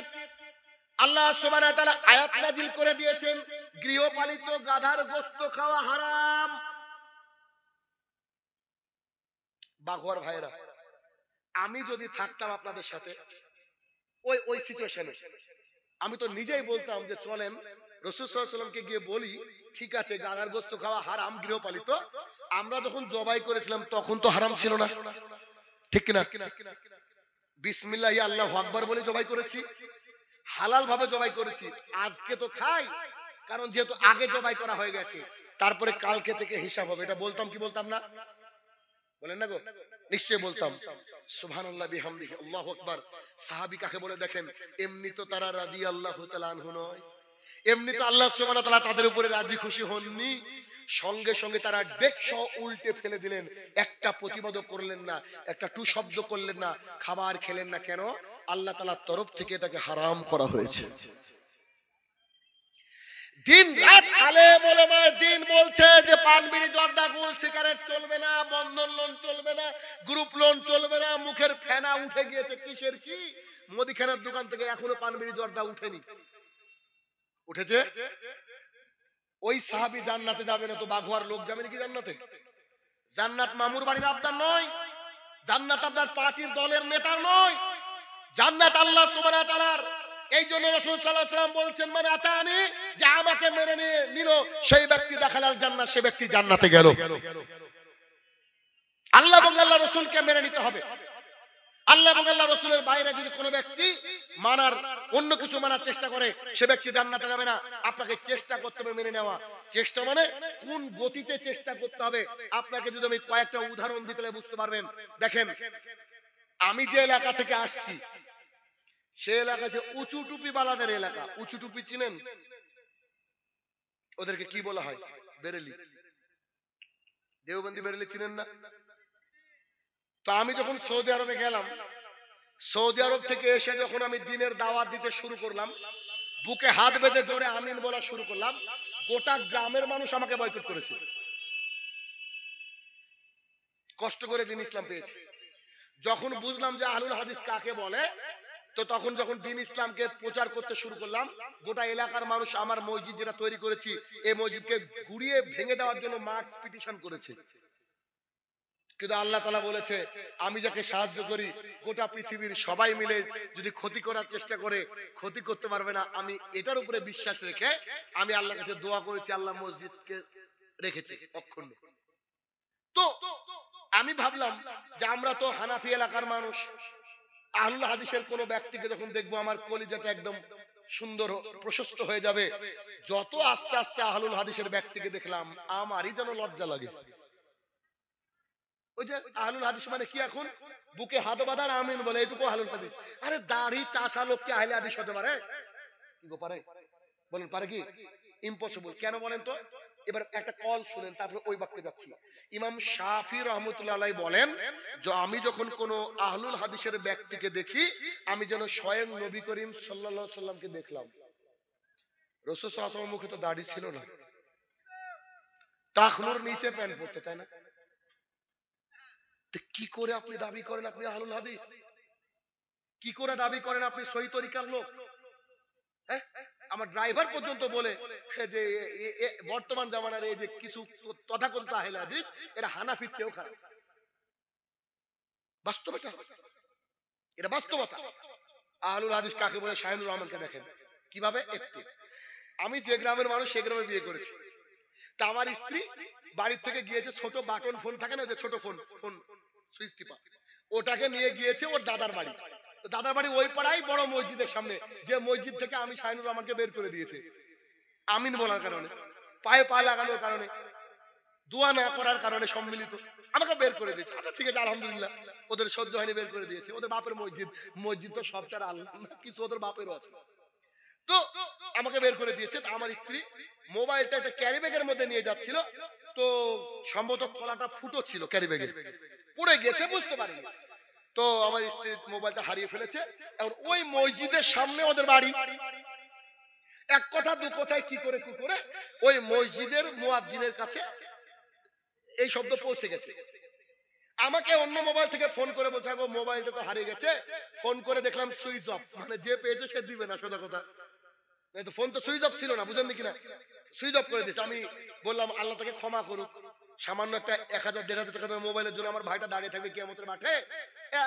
আল্লাহ সুবহানাহু ওয়া তাআলা আয়াত নাযিল করে দিয়েছেন, গৃহপালিত গাধার গোশত খাওয়া হারাম। বাঘর ভাইরা, আমি যদি থাকতাম আপনাদের সাথে ওই সিচুয়েশনে, আমি তো নিজেই বলতাম যে চলেন রাসূল সাল্লাল্লাহু আলাইহি ওয়াসাল্লামকে গিয়ে বলি, ঠিক আছে গাধার গোশত খাওয়া হারাম গৃহপালিত। আমরা যখন জবাই করেছিলাম তখন তো হারাম ছিল না, ঠিক কি না? বিসমিল্লাহি আল্লাহু আকবার বলে জবাই করেছি, হালাল ভাবে জবাই করেছি। আজকে তো খাই, কারণ যেহেতু আগে জবাই করা হয়ে গেছে, তারপরে কালকে থেকে হিসাব হবে। এটা বলতাম কি বলতাম না? বলেন না গো? নিশ্চয়ই বলতাম। সুবহানাল্লাহ বিহামদিহি, আল্লাহু আকবার। সাহাবী কাকে বলে দেখেন, এমনি তো তারা রাদিয়াল্লাহু তাআলা আনহু নয়, এমনি তো আল্লাহ সুবহানাহু ওয়া তাআলা তাদের উপরে রাজি খুশি হননি। সঙ্গে সঙ্গে তারা ডেকসহ উল্টে ফেলে দিলেন, একটা প্রতিবাদও করলেন না, একটা টু শব্দ করলেন না, খাবার খেলেন না। কেন? আল্লাহ তাআলার তরফ থেকে এটাকে হারাম করা হয়েছে। দিন রাত আলেম ওলামায়ে দ্বীন বলছে যে পান বিড়ি জর্দা গুল সিগারেট চলবে না, বন্ধন লোন চলবে না, গ্রুপ লোন চলবে না। মুখের ফেনা উঠে গিয়েছে, কিসের কি? মুদিখানার দোকান থেকে এখনো পান বিড়ি জর্দা উঠেনি। উঠেছে? ওই সাহাবী জান্নাতে যাবে না তো বাঘোয়ার লোক যাবে নাকি জান্নাতে? জান্নাত মামুর বাড়ির আবদার নয়, জান্নাত আপনার পার্টির দলের নেতার নয়, জান্নাত আল্লাহ সুবহানাহু ওয়া তাআলার। এই জন্য রাসূল সাল্লাল্লাহু আলাইহি ওয়াসাল্লাম বলছেন, মানে আতানি, যে আমাকে মেনে নিল সেই ব্যক্তি দেখালাল জান্নাত, সে ব্যক্তি জান্নাতে গেল। আল্লাহ এবং আল্লাহর রাসূলকে মেনে নিতে হবে। আল্লাহ এবং আল্লাহর রাসূলের বাইরে যদি কোনো ব্যক্তি মানার, অন্য কিছু মানার চেষ্টা করে, সে ব্যক্তি জান্নাতে যাবে না। আপনাকে চেষ্টা করতে হবে মেনে নেওয়া। চেষ্টা মানে কোন গতিতে চেষ্টা করতে হবে, আপনাকে যদি আমি কয়েকটা উদাহরণ দিতে বুঝতে পারবেন। দেখেন, আমি যে এলাকা থেকে আসছি, সে এলাকা যে উঁচু টুপি বালাদের এলাকা। উঁচু টুপি চিনেন? ওদেরকে কি বলা হয়? বেরেলি। দেওবন্দি বেরেলি চিনেন না? তো আমি যখন সৌদি আরবে গেলাম, সৌদি আরব থেকে এসে যখন আমি দিনের দাওয়াত দিতে শুরু করলাম, বুকে হাত বেঁধে জোরে আমিন বলা শুরু করলাম, গোটা গ্রামের মানুষ আমাকে বয়কট করেছে। কষ্ট করে দিন ইসলাম পেয়েছি। যখন বুঝলাম যে আহলুল হাদিস কাকে বলে, তো তখন যখন দিন ইসলামকে প্রচার করতে শুরু করলাম, গোটা এলাকার মানুষ আমার মসজিদ যেটা তৈরি করেছি, এই মসজিদকে ঘুরিয়ে ভেঙে দেওয়ার জন্য মার্চ পিটিশন করেছে। কিন্তু আল্লাহ তাআলা বলেছে, আমি যাকে সাহায্য করি, গোটা পৃথিবীর সবাই মিলে যদি ক্ষতি করার চেষ্টা করে, ক্ষতি করতে পারবে না। আমি এটার উপরে বিশ্বাস রেখে আমি আল্লাহর কাছে দোয়া করেছি, আল্লাহ মসজিদকে রেখেছে অক্ষুণ্ণ। তো আমি ভাবলাম যে আমরা তো হানাফি এলাকার মানুষ, আহলুল হাদিসের কোন ব্যক্তিকে যখন দেখবো আমার কলিজাটা একদম সুন্দর প্রশস্ত হয়ে যাবে। যত আস্তে আস্তে আহলুল হাদিসের ব্যক্তিকে দেখলাম, আমারই যেন লজ্জা লাগে। ওই যে আহলুল হাদিস মানে কি, এখন বুকে হাত বাঁধার আমিন বলে, এটুকু আহলুল হাদিস। আরে দাড়ি চাচা লোককে আহলে হাদিস হতে পারে? পারে? বলেন পারে কি? ইম্পসিবল। কেন বলেন তো? এবার একটা কল শুনেন, তারপরে ওই বাক্যে যাচ্ছি। ইমাম শাফি রহমতুল্লাহ আলাইহি বলেন, যে আমি যখন কোন আহলুল হাদিসের ব্যক্তিকে দেখি, আমি যেন স্বয়ং নবী করিম সাল্লাল্লাহু আলাইহি সাল্লামকে দেখলাম। রাসূল সাল্লাল্লাহু আলাইহি ওয়াসাল্লামের মুখে তো দাড়ি ছিল না, টাকনুর নিচে প্যান্ট পরতো, তাই না? তো কি করে আপনি দাবি করেন আপনি আহলুল হাদিস? কি করে দাবি করেন আপনি সহি তরিকার লোক? হ্যাঁ, আমার ড্রাইভার পর্যন্ত বলে যে বর্তমান জামানার এই যে কিছু তথাকথিত আহলে হাদিস, এরা হানাফির চেয়েও খারাপ। বাস্তব এটা, এটা বাস্তবতা। আহলুল হাদিস কাকে বলে? শাহিনুর রহমানকে দেখেন কিভাবে। একটু, আমি যে গ্রামের মানুষ সে গ্রামে বিয়ে করেছি। তা আমার স্ত্রী বাড়ির থেকে গিয়েছে, ছোট বাটন ফোন থাকে না, যে ছোট ফোন, ফোন সুইচ টিপা, ওটাকে নিয়ে গিয়েছে ওর দাদার বাড়ি। তো দাদার বাড়ি ওই পাড়াই, বড় মসজিদের সামনে, যে মসজিদ থেকে আমি শাহিনুর রহমানকে বের করে দিয়েছে আমিন বলার কারণে, পায়ে পা লাগানোর কারণে, দোয়া না করার কারণে, সম্মিলিত আমাকে বের করে দিয়েছে। আচ্ছা ঠিক আছে, আলহামদুলিল্লাহ, ওদের সহ্য হয়নি, বের করে দিয়েছে। ওদের বাপের মসজিদ, মসজিদ তো সবটার আল্লাহ না, কিছু ওদের বাপেরও আছে। তো আমাকে বের করে দিয়েছে। আমার স্ত্রী মোবাইলটা একটা ক্যারি ব্যাগের মধ্যে নিয়ে যাচ্ছিল, তো সম্ভবত তলাটা ফুটো ছিল ক্যারি ব্যাগের, পড়ে গেছে, বুঝতে পারিনি। তো আমার স্ত্রী মোবাইলটা হারিয়ে ফেলেছে। এখন ওই মসজিদের সামনে ওদের বাড়ি, এক কথা দু কথায় কি করে ওই মসজিদের মুয়াজ্জিনের কাছে এই শব্দ পৌঁছে গেছে। আমাকে অন্য মোবাইল থেকে ফোন করে বলছে, গো মোবাইলটা তো হারিয়ে গেছে। ফোন করে দেখলাম সুইচ অফ, মানে যে পেয়েছে সে দিবে না, সোজা কথা। তো ফোন তো সুইচ অফ ছিল না, বুঝেন কিনা, সুইচ অফ করে দিয়েছে। আমি বললাম আল্লাহ তাকে ক্ষমা করুক, সামান্য একটা 1000-1500 টাকা দামের মোবাইলের জন্য আমার ভাইটা দাঁড়িয়ে থাকবে কিয়ামতের মাঠে।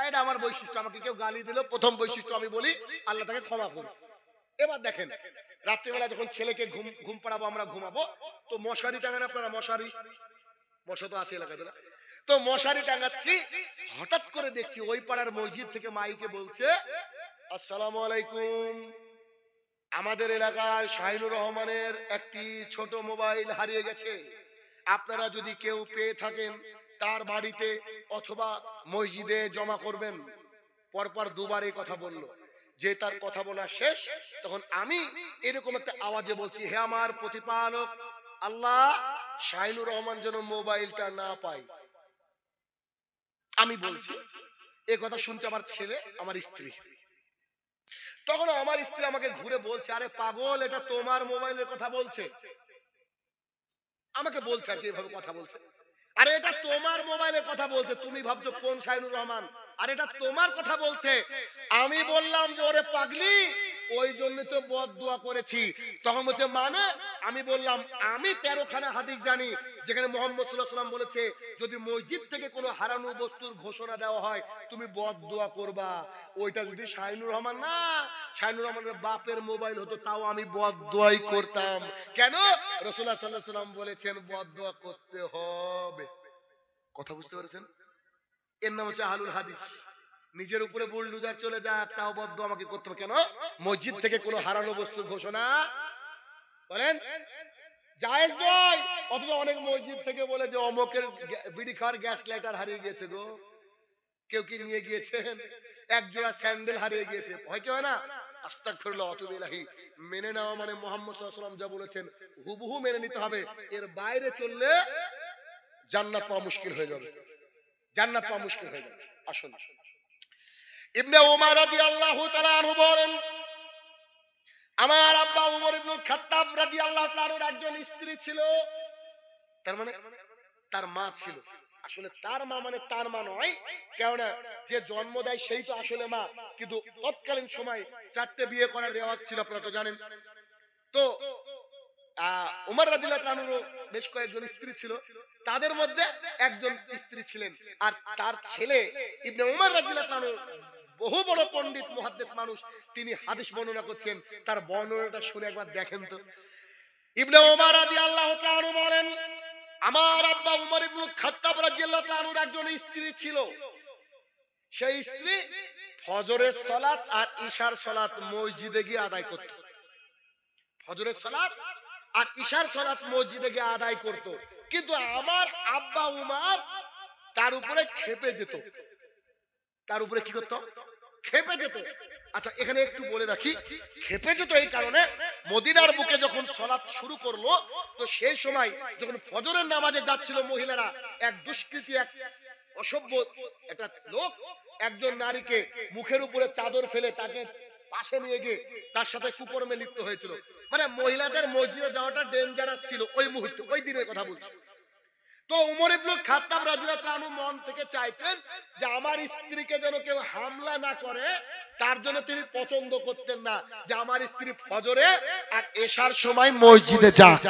এটা আমার বৈশিষ্ট্য, আমাকে কেউ গালি দিল, প্রথম বৈশিষ্ট্য আমি বলি আল্লাহ তাকে ক্ষমা করুক। এবার দেখেন, রাত্রিবেলা যখন ছেলেকে ঘুম পাড়াবো, আমরা ঘুমাবো, তো মশারি টাঙান আপনারা, মশারি, মশা তো আছে এলাকাতে না, তো মশারি টাঙাচ্ছি, হঠাৎ করে দেখছি ওই পাড়ার মসজিদ থেকে মাইকে বলছে, আসসালামু আলাইকুম, আমাদের এলাকায় শাহিনুর রহমানের একটি ছোট মোবাইল হারিয়ে গেছে, আপনারা যদি কেউ পেয়ে থাকেন তার বাড়িতে অথবা মসজিদে জমা করবেন। পরপর দুবার এই কথা বলল। যে তার কথা বলা শেষ, তখন আমি এরকম একটা আওয়াজে বলছি, হে আমার প্রতিপালক আল্লাহ, শাহিনুর রহমান যেন মোবাইলটা না পায়। আমি বলছি, এ কথা শুনছে আমার ছেলে, আমার স্ত্রী। তখন আমার স্ত্রী আমাকে ঘুরে বলছে, আরে পাগল, এটা তোমার মোবাইলের কথা বলছে। আমাকে বলছে আর কি, এভাবে কথা বলছে, আরে এটা তোমার মোবাইলের কথা বলছে, তুমি ভাবছো কোন শাহিনুর রহমান, আর এটা তোমার কথা বলছে। আমি বললাম যে ওরে পাগলি, ওই জন্য তো বদদুয়া করেছি। তখন বলছে মানে? আমি বললাম আমি 13 খানা হাদিস জানি যেখানে মুহাম্মদ সাল্লাল্লাহু আলাইহি ওয়াসাল্লাম বলেছে, যদি মসজিদ থেকে কোনো হারানো বস্তুর ঘোষণা দেওয়া হয় তুমি বদদুয়া করবা। ওইটা যদি শাহিনুর রহমান না, শাহিনুর রহমানের বাপের মোবাইল হতো, তাও আমি বদদুয়াই করতাম। কেন? রাসূলুল্লাহ সাল্লাল্লাহু আলাইহি ওয়াসাল্লাম বলেছেন বদদুয়া করতে হবে। কথা বুঝতে পেরেছেন? এর নাম হচ্ছে আহলুল হাদিস। নিজের উপরে বুলডোজার চলে যাক, তাও বদদুয়া আমাকে করতে হবে। কেন? মসজিদ থেকে কোনো হারানো বস্তুর ঘোষণা বলেন জায়েজ নয়। অথচ অনেক মসজিদ থেকে বলে যে অমকের বিড়ি খাওয়ার গ্যাস লাইটার হারিয়ে গিয়েছে গো, কেউ কি নিয়ে গিয়েছেন, এক জোড়া স্যান্ডেল হারিয়ে গিয়েছে, হয় কি হয় না? আস্তাগফিরুল্লাহ ওয়া আতুবু ইলাইহি। মেনে নেওয়া মানে মুহাম্মদ সাল্লাল্লাহু আলাইহি ওয়াসাল্লাম যা বলেছেন হুবহু মেনে নিতে হবে। এর বাইরে চললে জান্নাত পাওয়া মুশকিল হয়ে যাবে, জান্নাত পাওয়া মুশকিল হয়ে যাবে। আসুন, ইবনে উমর রাদিয়াল্লাহু তাআলা আনহু বলেন, আমার আব্বা উমর ইবনুল খাত্তাব রাদিয়াল্লাহু তাআলার একজন স্ত্রী ছিল, তার মানে তার মা ছিল। আসলে তার মা মানে তার মা নয়, কেননা যে জন্ম দেয় সেই তো আসলে মা। কিন্তু তৎকালীন সময় 4টে বিয়ে করার রেওয়াজ ছিল, আপনারা তো জানেন। তো উমর রাদিয়াল্লাহু তাআলার বেশ কয়েকজন স্ত্রী ছিল, তাদের মধ্যে একজন স্ত্রী ছিলেন, আর তার ছেলে ইবনে উমর রাদিয়াল্লাহু তাআলা বহু বড় পণ্ডিত মুহাদ্দিস মানুষ, তিনি হাদিস বর্ণনা করছেন। তার বর্ণনাটা শুনে একবার দেখেন তো। ইবনে উমর রাদিয়াল্লাহু তাআলা বলেন, আমার আব্বা উমর ইবনুল খাত্তাব রাদিয়াল্লাহু তাআলার একজন স্ত্রী ছিল। সেই স্ত্রী ফজরের সালাত আর ইশার সালাত মসজিদে গিয়ে আদায় করত। ফজরের সালাত আর ইশার সালাত মসজিদে গিয়ে আদায় করত। কিন্তু আমার আব্বা উমর তার উপরে ক্ষেপে যেত। তার উপরে কি করত? ক্ষেপে যেত। আচ্ছা এখানে একটু বলে রাখি, খেপেছে তো এই কারণে, মদিনার বুকে যখন সালাত শুরু করলো, তো সেই সময় যখন ফজরের নামাজে যাচ্ছিল মহিলারা, এক দুষ্কৃতী, এক অসভ্য একটা লোক একজন নারীকে মুখের উপরে চাদর ফেলে তাকে পাশে নিয়ে গিয়ে তার সাথে কুকর্মে লিপ্ত হয়েছিল। মানে মহিলাদের মসজিদে যাওয়াটা ডেঞ্জারাস ছিল ওই মুহূর্তে, ওই দিনের কথা বলছি। তো উমর ইবনে খাত্তাব রাদিয়াল্লাহু আনহু মন থেকে চাইতেন যে আমার স্ত্রীকে যেন কেউ হামলা না করে, তার জন্য তিনি পছন্দ করতেন না যে আমার স্ত্রী ফজরে আর এশার সময় মসজিদে যাক,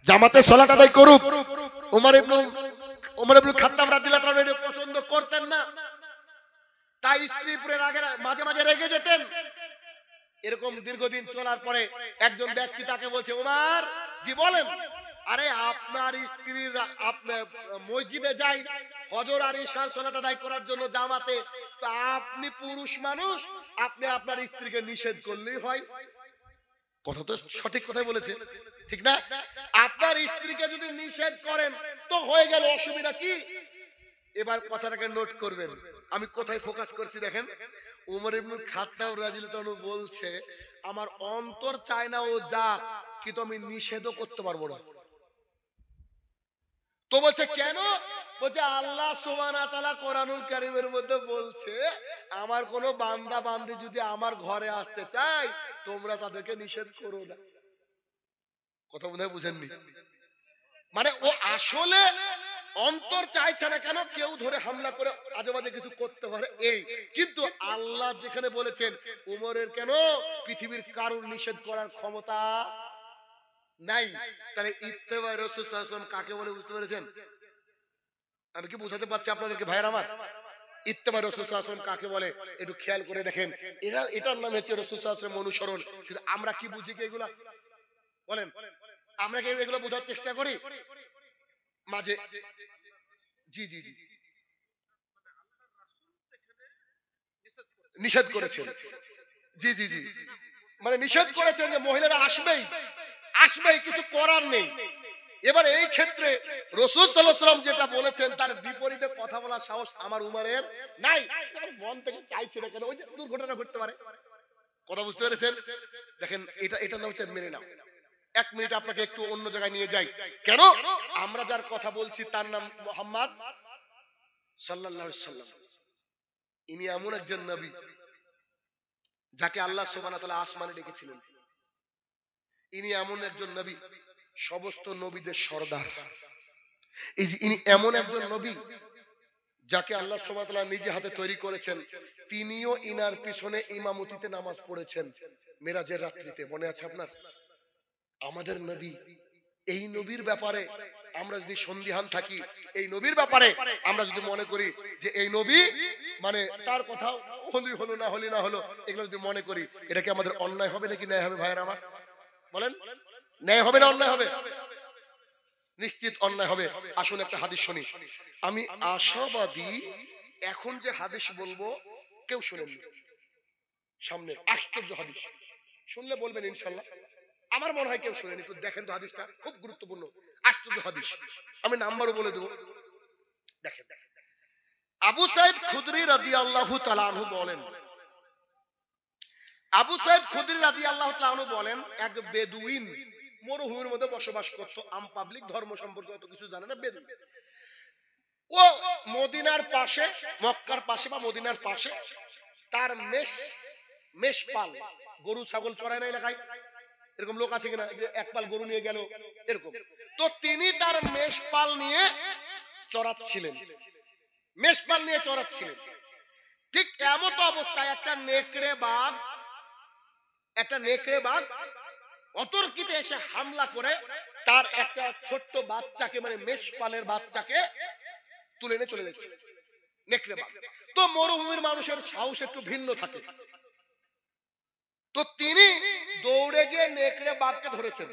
জামাতে সালাত আদায় করুক। উমর ইবনে খাত্তাব রাদিয়াল্লাহু আনহু এটা পছন্দ করতেন না, তাই স্ত্রী পুরে মাঝে মাঝে রেগে যেতেন। এরকম দীর্ঘদিন চলার পরে একজন ব্যক্তি তাকে বলছে, উমর জি বলেন, আরে আপনার স্ত্রীর আপনার মসজিদে যাই ফজর আর ইশার সালাত আদায় করার জন্য জামাতে, তো আপনি পুরুষ মানুষ, আপনি আপনার স্ত্রীকে নিষেধ করলেই হয়। কথা তো সঠিক কথাই বলেছে, ঠিক না? আপনার স্ত্রীকে যদি নিষেধ করেন তো হয়ে গেল, অসুবিধা কি? এবার কথাটাকে নোট করবেন, আমি কোথায় ফোকাস করছি দেখেন। উমর ইবনে খাত্তাব রাদিয়াল্লাহু আনহু বলছে আমার অন্তর চায় না ও যাক, কিন্তু আমি নিষেধও করতে পারবো না। তো বলছে কেন? বলছে আল্লাহ সুবহানাহু ওয়া তাআলা কোরআনুল কারীমের মধ্যে বলছে আমার কোন বান্দা বান্দি যদি আমার ঘরে আসতে চায় তোমরা তাদেরকে নিষেধ করো না। কথা মনে হয় বুঝেননি? মানে ও আসলে অন্তর চাইছে না, কেন কেউ ধরে হামলা করে আজেবাজে কিছু করতে পারে এই, কিন্তু আল্লাহ যেখানে বলেছেন উমরের কেন পৃথিবীর কারুর নিষেধ করার ক্ষমতা নাই, তাহলে ইত্তেবা রাসূল সাল্লাল্লাহু আলাইহি ওয়াসাল্লাম কাকে বলে বুঝতে পেরেছেন? আমি কি বোঝাতে পারছি আপনাদেরকে ভাইয়ের আমার? ইত্তেবা রাসূল সাল্লাল্লাহু আলাইহি ওয়াসাল্লাম কাকে বলে একটু খেয়াল করে দেখেন। এটার নাম হচ্ছে রাসূল সাল্লাল্লাহু আলাইহি ওয়াসাল্লাম অনুসরণ। কিন্তু আমরা কি বুঝি কি এগুলা? বলেন, আমরা কি এগুলো বোঝার চেষ্টা করি মাঝে? জি জি জি, নিষেধ করেছেন। জি জি জি, মানে নিষেধ করেছেন যে মহিলারা আসবেই, আসবেই, কিছু করার নেই। এবার এই ক্ষেত্রে রাসূল সাল্লাল্লাহু আলাইহি ওয়াসাল্লাম যেটা বলেছেন তার বিপরীতে কথা বলার সাহস আমার উমরের নাই। আমার মন থেকে চাইছে না, কেন ওই যে দুর্ঘটনা ঘটতে পারে। কথা বুঝতে পেরেছেন? দেখেন এটা নাম হচ্ছে মেনে নাও। 1 মিনিট আপনাকে একটু অন্য জায়গায় নিয়ে যাই। কেন? আমরা যার কথা বলছি তার নাম মুহাম্মদ সাল্লাল্লাহু আলাইহি ওয়াসাল্লাম। ইনি এমন একজন নবী যাকে আল্লাহ সুবহানাহু ওয়া তাআলা আসমানে ডেকেছিলেন। ইনি এমন একজন নবী সমস্ত নবীদের সরদার। এই যে ইনি এমন একজন নবী যাকে আল্লাহ সুবহানাহু ওয়া তাআলা নিজে হাতে তৈরি করেছেন, তিনিও ইনার পিছনে ইমামতিতে নামাজ পড়েছেন মেরাজের রাত্রিতে। মনে আছে আপনার? আমাদের নবী, এই নবীর ব্যাপারে আমরা যদি সন্দিহান থাকি, এই নবীর ব্যাপারে আমরা যদি মনে করি যে এই নবী মানে তার কথা হলি হলো না হলি না হলো, এগুলো যদি মনে করি, এটা কি আমাদের অন্যায় হবে নাকি ন্যায় হবে ভাইয়ের আমার? বলেন, ন্যায় হবে না অন্যায় হবে? নিশ্চিত অন্যায় হবে। আসুন একটা হাদিস শুনি। আমি আশাবাদী এখন যে হাদিস বলবো কেউ শুনেননি, সামনে আশ্চর্য হাদিস, শুনলে বলবেন ইনশাআল্লাহ। আমার মনে হয় কেউ শুনেনি। একটু দেখেন তো হাদিসটা, খুব গুরুত্বপূর্ণ আশ্চর্য হাদিস, আমি নাম্বারও বলে দেব। দেখেন, আবু সাইদ খুদরি রাদিয়াল্লাহু তাআলা আনহু বলেন, আবু সাইদ খুদরি রাদিয়াল্লাহু তাআলা আনহু বলেন, এক বেদুইন মরুভূমির মধ্যে বসবাস করত, আম পাবলিক ধর্ম সম্পর্কে অত কিছু জানে না, বেদুইন। ও মদিনার পাশে, মক্কার পাশে বা মদিনার পাশে তার মেষপাল, গরু ছাগল চড়ায় না এলাকায়, এরকম লোক আছে কিনা যে এক পাল গরু নিয়ে গেল এরকম। তো তিনি তার মেষপাল নিয়ে চড়াচ্ছিলেন, মেষপাল নিয়ে চড়াচ্ছিলেন। ঠিক এমন অবস্থায় একটা নেকড়ে বাঘ অতর্কিতে এসে হামলা করে তার একটা ছোট্ট বাচ্চাকে, মানে মেষপালের বাচ্চাকে তুলে নিয়ে চলে যাচ্ছে নেকড়ে বাঘ। তো মরুভূমির মানুষের সাহস একটু ভিন্ন থাকে, তো তিনি দৌড়ে গিয়ে নেকড়ে বাঘকে ধরেছেন।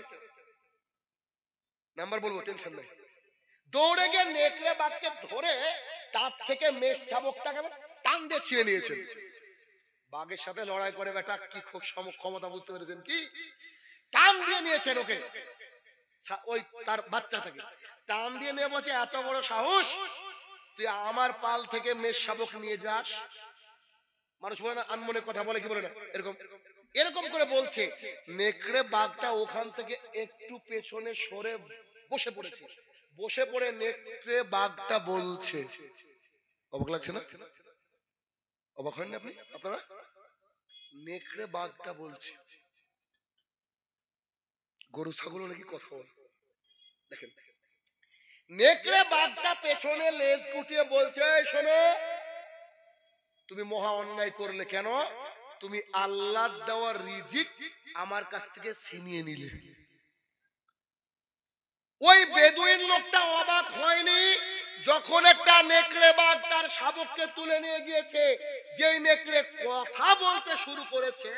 নাম্বার বলবো, টেনশন নাই। দৌড়ে গিয়ে নেকড়ে বাঘকে ধরে তার থেকে মেষ শাবকটাকে টান দিয়ে ছিঁড়ে নিয়েছেন। বাঘের সাথে লড়াই করে বেটা কি খুব ক্ষমতা, বুঝতে পেরেছেন? কি টান দিয়ে নিয়েছেন ওকে, ওই তার বাচ্চাটাকে টান দিয়ে নিয়ে বলছে এত বড় সাহস তুই আমার পাল থেকে মেষ শাবক নিয়ে যাস? মানুষ বলে না আনমনে কথা বলে, কি বলে না, এরকম এরকম করে বলছে। নেকড়ে বাঘটা ওখান থেকে একটু পেছনে সরে বসে পড়েছে। বসে পড়ে নেকড়ে বাঘটা বলছে, অবাক লাগছে না? অবাক হননি আপনি আপনারা? নেকড়ে বাঘটা বলছে, গরু ছাগল নাকি কথা বলে। দেখেন, নেকড়ে বাঘটা পেছনে লেজ গুটিয়ে বলছে, শোনো, তুমি মহা অন্যায় করলে। কেন? তুমি আল্লাহর দেওয়া রিজিক আমার কাছ থেকে ছিনিয়ে নিলে। ওই বেদুইন লোকটা অবাক হয়নি যখন একটা নেকড়ে বাঘ তার শাবককে তুলে নিয়ে গিয়েছে। যেই নেকড়ে কথা বলতে শুরু করেছে,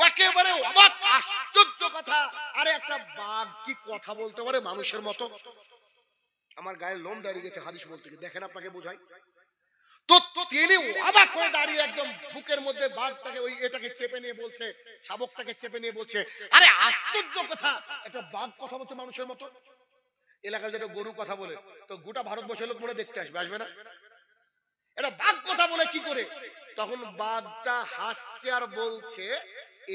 একেবারে অবাক, আশ্চর্য কথা। আরে একটা বাঘ কি কথা বলতে পারে মানুষের মতো? আমার গায়ে লোম দাঁড়িয়ে গেছে হাদিস বলতে গিয়ে। দেখেন আপনাকে বোঝাই। তো তিনি অবাক হয়ে দাঁড়িয়ে একদম বুকের মধ্যে বাঘটাকে ওই এটাকে চেপে নিয়ে বলছে, শাবকটাকে চেপে নিয়ে বলছে, আরে আশ্চর্য কথা, একটা বাঘ কথা বলছে মানুষের মতো। এলাকায় যেটা গরু কথা বলে তো গোটা ভারতবর্ষের লোক মনে দেখতে আসবে, আসবে না? এটা বাঘ কথা বলে কি করে? তখন বাঘটা হাসছে আর বলছে,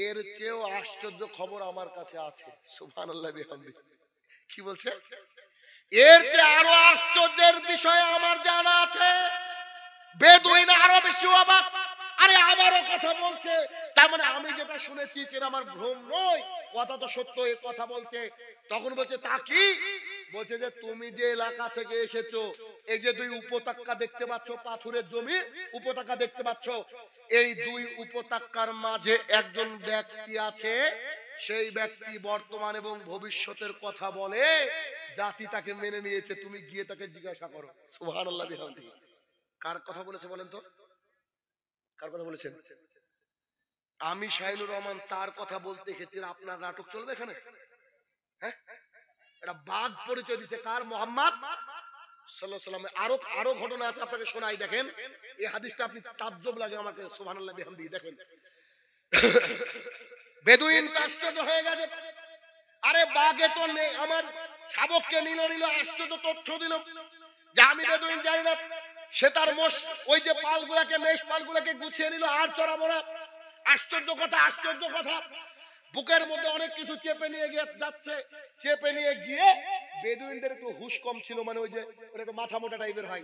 এর চেয়েও আশ্চর্য খবর আমার কাছে আছে। সুবহানাল্লাহ বিহামদিহি। কি বলছে? এর চেয়ে আরো আশ্চর্যের বিষয় আমার জানা আছে। বেদুইন আরো বেশি অবাক। আরে আমারও কথা বলছে, তার মানে আমি যেটা শুনেছি সেটা আমার ভ্রম নয়, কথা তো সত্য। এই কথা বলছে। তখন বলছে, তা কি? বলছে যে তুমি যে এলাকা থেকে এসেছো, এই যে দুই উপত্যকা দেখতে পাচ্ছ, পাথরের জমি উপত্যকা দেখতে পাচ্ছ, এই দুই উপত্যকার মাঝে একজন ব্যক্তি আছে। সেই ব্যক্তি বর্তমান এবং ভবিষ্যতের কথা বলে। জাতি তাকে মেনে নিয়েছে, তুমি গিয়ে তাকে জিজ্ঞাসা করো। সুবহানাল্লাহ বিহামদিহি। কার কথা বলেছে বলেন তো? কার কথা বলেছেন? আমি শাহিনুর রহমান তার কথা বলতে এসেছি। আপনার নাটক চলবে এখানে? হ্যাঁ, এটা বাঘ পরিচয় দিছে কার? মুহাম্মদ সাল্লাল্লাহু আলাইহি সাল্লাম। আরো আরো ঘটনা আছে, আপনাকে শোনাই। দেখেন, এই হাদিসটা আপনি তাজ্জব লাগে আমাকে। সুবহানাল্লাহ বিহামদিহি। দেখেন, বেদুইন আশ্চর্য হয়ে গেছে। আরে বাঘে তো আমার শাবককে নিল, আশ্চর্য তথ্য দিল যে আমি বেদুইন জানি না। সে তার ওই যে পালগুলাকে, মেষ পালগুলাকে গুছিয়ে নিল, আর চড়াবো না। আশ্চর্য কথা, আশ্চর্য কথা। বুকের মধ্যে অনেক কিছু চেপে নিয়ে যাচ্ছে। চেপে নিয়ে গিয়ে বেদুইনদের একটু হুশ কম ছিল, মানে ওই যে ওরা একটু মাথা মোটা টাইপের হয়।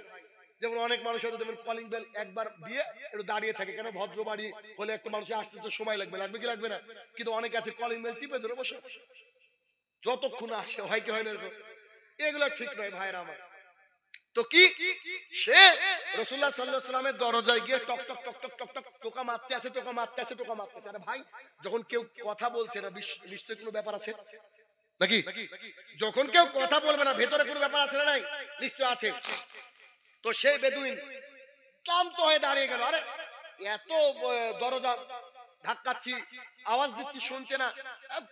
যেমন অনেক মানুষ হয়তো দেখবেন কলিং বেল একবার দিয়ে একটু দাঁড়িয়ে থাকে। কেন? ভদ্র বাড়ি হলে একটা মানুষের আসতে তো সময় লাগবে, লাগবে কি লাগবে না? কিন্তু অনেকে আছে কলিং বেল টিপে ধরে বসে আছে, যতক্ষণ আসে। হয় কি হয় না এরকম? এগুলো ঠিক নয় ভাইরা আমার। তো কি, সে রাসূলুল্লাহ সাল্লাল্লাহু আলাইহি ওয়াসাল্লামের দরজায় গিয়ে টক টক টক টক টক টক টোকা মারতে আছে, টোকা মারতে আছে, টোকা মারতে আছে। আরে ভাই, যখন কেউ কথা বলছে না, নিশ্চয়ই কোনো ব্যাপার আছে নাকি? যখন কেউ কথা বলবে না, ভেতরে কোনো ব্যাপার আছে না? নাই, নিশ্চয় আছে। তো সেই বেদুইন ক্লান্ত হয়ে দাঁড়িয়ে গেল। আরে এত দরজা ধাক্কাচ্ছি, আওয়াজ দিচ্ছি, শুনছে না।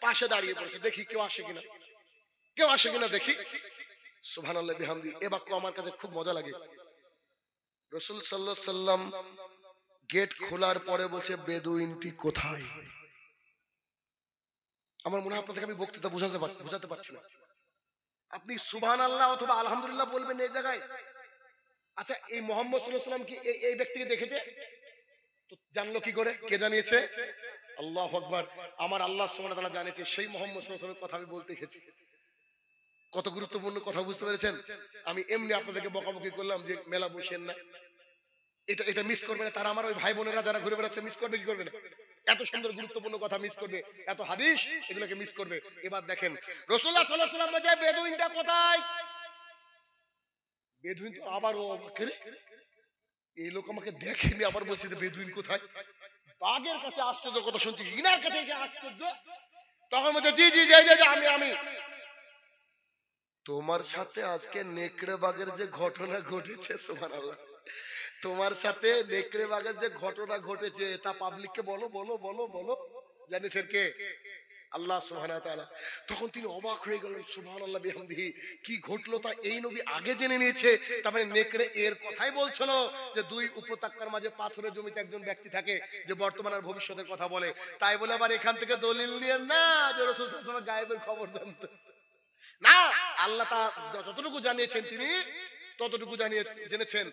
পাশে দাঁড়িয়ে পড়েছে, দেখি কেউ আসে কিনা, কেউ আসে কিনা দেখি। সুবহানাল্লাহ বিহামদিহি। এ বাক্য আমার কাছে খুব মজা লাগে। রাসূল সাল্লাল্লাহু আলাইহি সাল্লাম গেট খোলার পরে বলছে, বেদুইনটি কোথায়? আমার মনে হয় আপনাদেরকে আমি বক্তৃতা বুঝাতে পারছি না। আপনি সুবহানাল্লাহ অথবা আলহামদুলিল্লাহ বলবেন এই জায়গায়। আচ্ছা, এই মুহাম্মদ সাল্লাল্লাহু আলাইহি সাল্লাম কি এই ব্যক্তিকে দেখেছে? তো জানলো কি করে? কে জানিয়েছে? আল্লাহু আকবার। আমার আল্লাহ সুবহানাহু ওয়া তাআলা জানিয়েছে। সেই মুহাম্মদ সাল্লাল্লাহু আলাইহি ওয়াসাল্লামের কথা আমি বলতে এসেছি। কত গুরুত্বপূর্ণ কথা, বুঝতে পেরেছেন? আমি এমনি আপনাদেরকে বকাবকি করলাম যে মেলা বসেন না, এটা এটা মিস করবে না। তারা আমার ওই ভাই বোনেরা যারা ঘুরে বেড়াচ্ছে মিস করবে কি করবে না? এত সুন্দর গুরুত্বপূর্ণ কথা মিস করবে, এত হাদিস এগুলোকে মিস করবে। এবার দেখেন, রাসূলুল্লাহ সাল্লাল্লাহু আলাইহি ওয়াসাল্লাম বলে, বেদুইনটা কোথায়? বেদুইন তো আবার ও অবাক, রে এই লোক আমাকে দেখেনি, আবার বলছে যে বেদুইন কোথায়? বাঘের কাছে আশ্চর্য কথা শুনছি, ইনার কাছে এটা আশ্চর্য। তখন বলছে, জি জি জি জি, আমি তোমার সাথে আজকে নেকড়ে বাঘের যে ঘটনা ঘটেছে, সুবহানাল্লাহ, তোমার সাথে নেকড়ে বাঘের যে ঘটনা ঘটেছে তা পাবলিককে বলো বলো বলো বলো। জানিয়েছেন কে? আল্লাহ সুবহানাহু ওয়া তাআলা। তখন তিনি অবাক হয়ে গেলেন, সুবহানাল্লাহ বিহামদিহি। কি ঘটলো তা এই নবী আগে জেনে নিয়েছে। তার মানে নেকড়ে এর কথাই বলছিল যে দুই উপত্যকার মাঝে পাথরের জমিতে একজন ব্যক্তি থাকে যে বর্তমান আর ভবিষ্যতের কথা বলে। তাই বলে আবার এখান থেকে দলিল নিয়েন না যে রাসূল সাল্লাল্লাহু আলাইহি ওয়াসাল্লাম গায়েবের খবর জানতেন। না, আল্লাহ তা যতটুকু জানিয়েছেন তিনি ততটুকু জেনেছেন।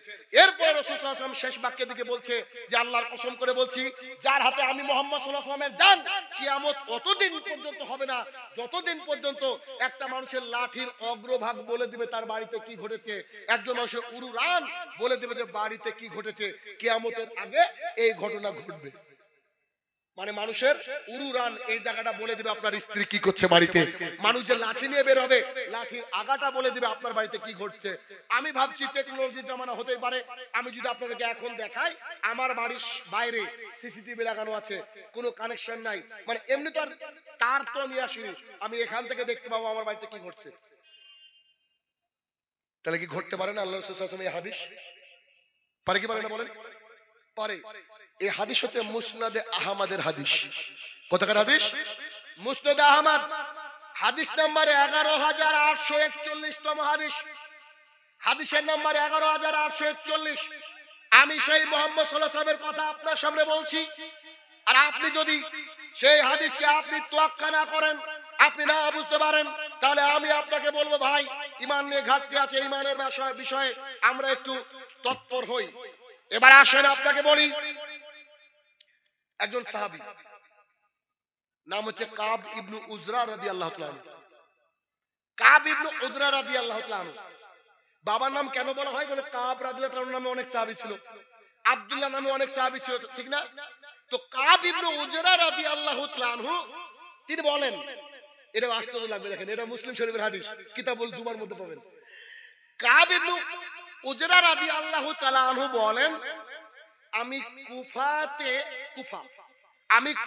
এরপর রাসূল সাল্লাল্লাহু আলাইহি ওয়াসাল্লাম শেষ বাক্যের দিকে বলছে যে আল্লাহর কসম করে বলছি যার হাতে আমি মুহাম্মদ সাল্লাল্লাহু আলাইহি ওয়াসাল্লামের জান, কিয়ামত অতদিন পর্যন্ত হবে না যতদিন পর্যন্ত একটা মানুষের লাঠির অগ্রভাগ বলে দিবে তার বাড়িতে কি ঘটেছে, একজন মানুষের উরুরান বলে দিবে যে বাড়িতে কি ঘটেছে, কিয়ামতের আগে এই ঘটনা ঘটবে। মানে মানুষের উরুরান এই জায়গাটা বলে দিবে আপনার স্ত্রী কি করছে বাড়িতে। মানুষ যে লাঠি নিয়ে বের হবে লাঠির আগাটা বলে দিবে আপনার বাড়িতে কি ঘটছে। আমি ভাবছি টেকনোলজির জামানা হতেই পারে, আমি যদি আপনাদেরকে এখন দেখাই আমার বাড়ির বাইরে সিসিটিভি লাগানো আছে, কোনো কানেকশন নাই, মানে এমনি তো আর তার তো নিয়ে আসিনি, আমি এখান থেকে দেখতে পাবো আমার বাড়িতে কি ঘটছে। তাহলে কি ঘটতে পারে না? আল্লাহ রাসূল সাল্লাল্লাহু আলাইহি ওয়াসাল্লাম এই হাদিস পারে কি পারে না বলেন? পারে। এই হাদিস হচ্ছে মুসনাদে আহমদের হাদিস। কোথাকার হাদিস? মুসনাদে আহমদ, হাদিস নাম্বার 11841 তম হাদিস, হাদিসের নাম্বার 11841। আমি সেই মুহাম্মদ সাল্লাল্লাহু আলাইহি ওয়াসাল্লামের কথা আপনার সামনে বলছি, আর আপনি যদি সেই হাদিসকে আপনি তোয়াক্কা না করেন, আপনি না বুঝতে পারেন, তাহলে আমি আপনাকে বলবো ভাই ঈমান নিয়ে ঘাটতি আছে, ঈমানের বিষয়ে আমরা একটু তৎপর হই। এবার আসেন আপনাকে বলি, একজন সাহাবী নাম হচ্ছে কাব ইবনে উজরা রাদিয়াল্লাহু তাআলা আনহু। কাব ইবনে উজরা রাদিয়াল্লাহু তাআলা আনহু, বাবার নাম কেন বলা হয়? বলে কাব রাদিয়াল্লাহু তাআলা নামে অনেক সাহাবী ছিল, আব্দুল্লাহ নামে অনেক সাহাবী ছিল, ঠিক না? তো কাব ইবনে উজরা রাদিয়াল্লাহু তাআলা আনহু তিনি বলেন, এটা আশ্চর্য লাগবে, দেখেন এটা মুসলিম শরীফের হাদিস, কিতাবুল জুমার মধ্যে পাবেন। কাব ইবনে উজরা রাদিয়াল্লাহু তাআলা আনহু বলেন, আমি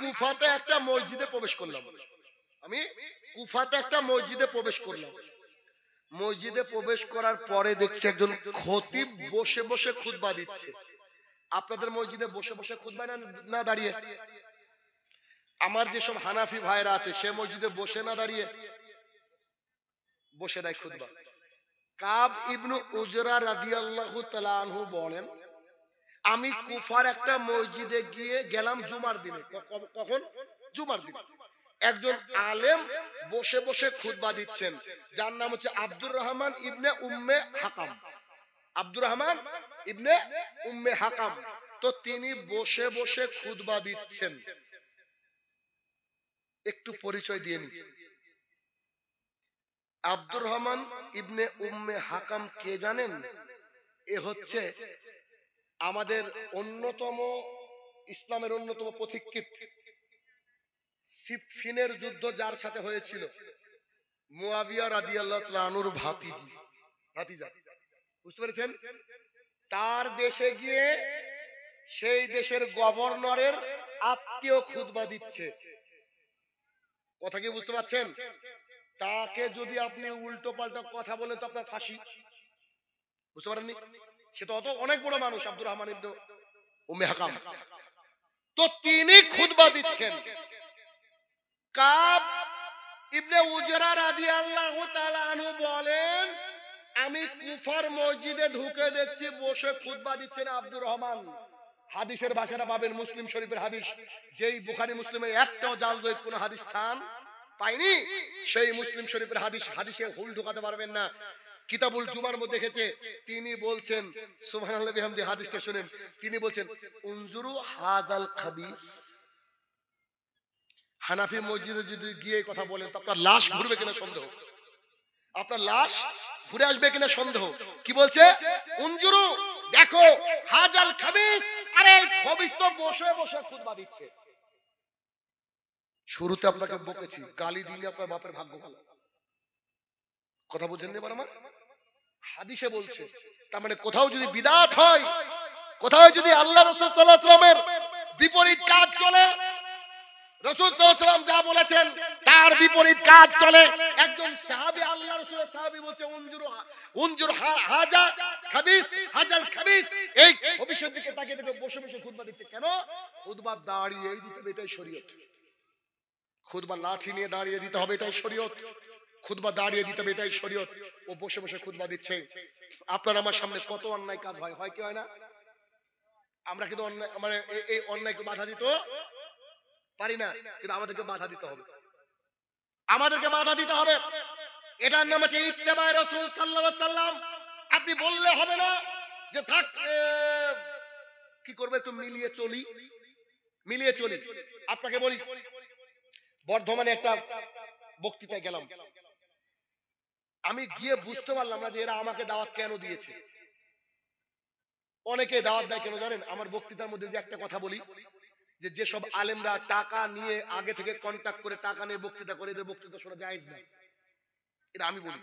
কুফাতে একটা মসজিদে প্রবেশ করলাম। আমি কুফাতে একটা মসজিদে প্রবেশ করলাম। মসজিদে প্রবেশ করার পরে দেখছি একজন খতিব বসে বসে খুতবা দিচ্ছে। আপনাদের মসজিদে বসে বসে খুতবা না দাঁড়িয়ে? আমার যেসব হানাফি ভাইরা আছে সে মসজিদে বসে না দাঁড়িয়ে? বসে দেয় খুতবা। কাব ইবনে উজরা রাদিয়াল্লাহু তাআলা আনহু বলেন, আমি কুফার একটা মসজিদে গেলাম জুমার দিনে। কখন? জুমার দিনে। একজন আলেম বসে বসে খুতবা দিচ্ছেন, যার নাম হচ্ছে আব্দুর রহমান ইবনে উম্মে হাকাম। আব্দুর রহমান ইবনে উম্মে হাকাম। তো তিনি বসে বসে খুতবা দিচ্ছেন। একটু পরিচয় দিয়ে নি। আব্দুর রহমান ইবনে উম্মে হাকাম কে জানেন? এ হচ্ছে আমাদের অন্যতম, ইসলামের অন্যতম পথিকৃৎ। সিফফিনের যুদ্ধ যার সাথে হয়েছিল মুয়াবিয়া রাদিয়াল্লাহু তাআলা আনহুর ভাতিজা, বুঝতে পেরেছেন? তার দেশে গিয়ে সেই দেশের গভর্নরের আত্মীয় খুতবা দিচ্ছে। কথা কি বুঝতে পারছেন? তাকে যদি আপনি উল্টো পাল্টা কথা বলেন তো আপনার ফাঁসি। বুঝতে পারেননি? সে তো অনেক বড় মানুষ আব্দুর রহমান ইবনে উম্মে হাকাম। তো তিনি খুতবা দিচ্ছেন। কাব ইবনে উজরা রাদিয়াল্লাহু তাআলা আনহু বলেন, আমি কুফার মসজিদে ঢুকে দেখছি বসে খুতবা দিচ্ছেন আব্দুর রহমান। হাদিসের ভাষাটা পাবেন মুসলিম শরীফের হাদিস, যেই বুখারী মুসলিমের একটাও জাল জয়ীফ কোন হাদিস স্থান পাইনি, সেই মুসলিম শরীফের হাদিসে হুল ঢোকাতে পারবেন না। কিতাবুল জুমার মধ্যে দেখেছে, তিনি বলছেন সুবহানাল্লাহি বিহামদি, হাদিসটা শুনেন, তিনি বলছেন উনজুরু হাদাল খাবিস। হানাফি মসজিদে যদি গিয়ে কথা বলেন তো আপনার লাশ ঘুরবে কিনা সন্দেহ, আপনার লাশ ঘুরে আসবে কিনা সন্দেহ। কি বলছে? উনজুরু, দেখো, হাজাল খাবিস, আরে খবিস তো বসে বসে খুতবা দিচ্ছে। শুরুতে আপনাকে বকেছি, গালি দিলে আপনার বাপের ভাগ্য ভালো। কথা বুঝেননি এবার আমার? হাদিসে বলছে, তার মানে কোথাও যদি বিদআত হয়, কোথাও যদি আল্লাহ রাসূল সাল্লাল্লাহু আলাইহি ওয়াসাল্লামের বিপরীত কাজ চলে, রাসূল সাল্লাল্লাহু আলাইহি ওয়াসাল্লাম যা বলেছেন তার বিপরীত কাজ চলে, একজন সাহাবী, আল্লাহ রাসূলের সাহাবী বলছে উনজুর হাজা খাবিস, হাজাল খাবিস, এই ভবিষ্যৎ দিকে তাকিয়ে দেখে বসে বসে খুতবা দিচ্ছে। কেন? খুতবা দাঁড়িয়ে দিতে হবে, এটাই শরীয়ত। খুতবা লাঠি নিয়ে দাঁড়িয়ে দিতে হবে, এটাই শরীয়ত। খুতবা দাঁড়িয়ে দিতে হবে, এটাই শরীয়ত। ও বসে বসে খুতবা দিচ্ছে। আপনার আমার সামনে কত অন্যায় কাজ হয় কি হয় না? আমরা কিন্তু অন্যায়, মানে এই অন্যায়কে বাধা দিতে পারি না, কিন্তু আমাদেরকে বাধা দিতে হবে, আমাদেরকে বাধা দিতে হবে। এটার নাম হচ্ছে ইত্তেবায়ে রাসূল সাল্লাল্লাহু আলাইহি ওয়াসাল্লাম। আপনি বললে হবে না যে থাক কি করবে, একটু মিলিয়ে চলি। আপনাকে বলি, বর্ধমানে একটা বক্তৃতায় গেলাম, আমি গিয়ে বুঝতে পারলাম না যে এরা আমাকে দাওয়াত কেন দিয়েছে। অনেকে দাওয়াত দেয় কেন জানেন? আমার বক্তৃতার মধ্যে যে একটা কথা বলি, যে যেসব আলেমরা টাকা নিয়ে আগে থেকে কন্টাক্ট করে টাকা নিয়ে বক্তৃতা করে, এদের বক্তৃতা শোনা জায়েজ নাই। এটা আমি বলি।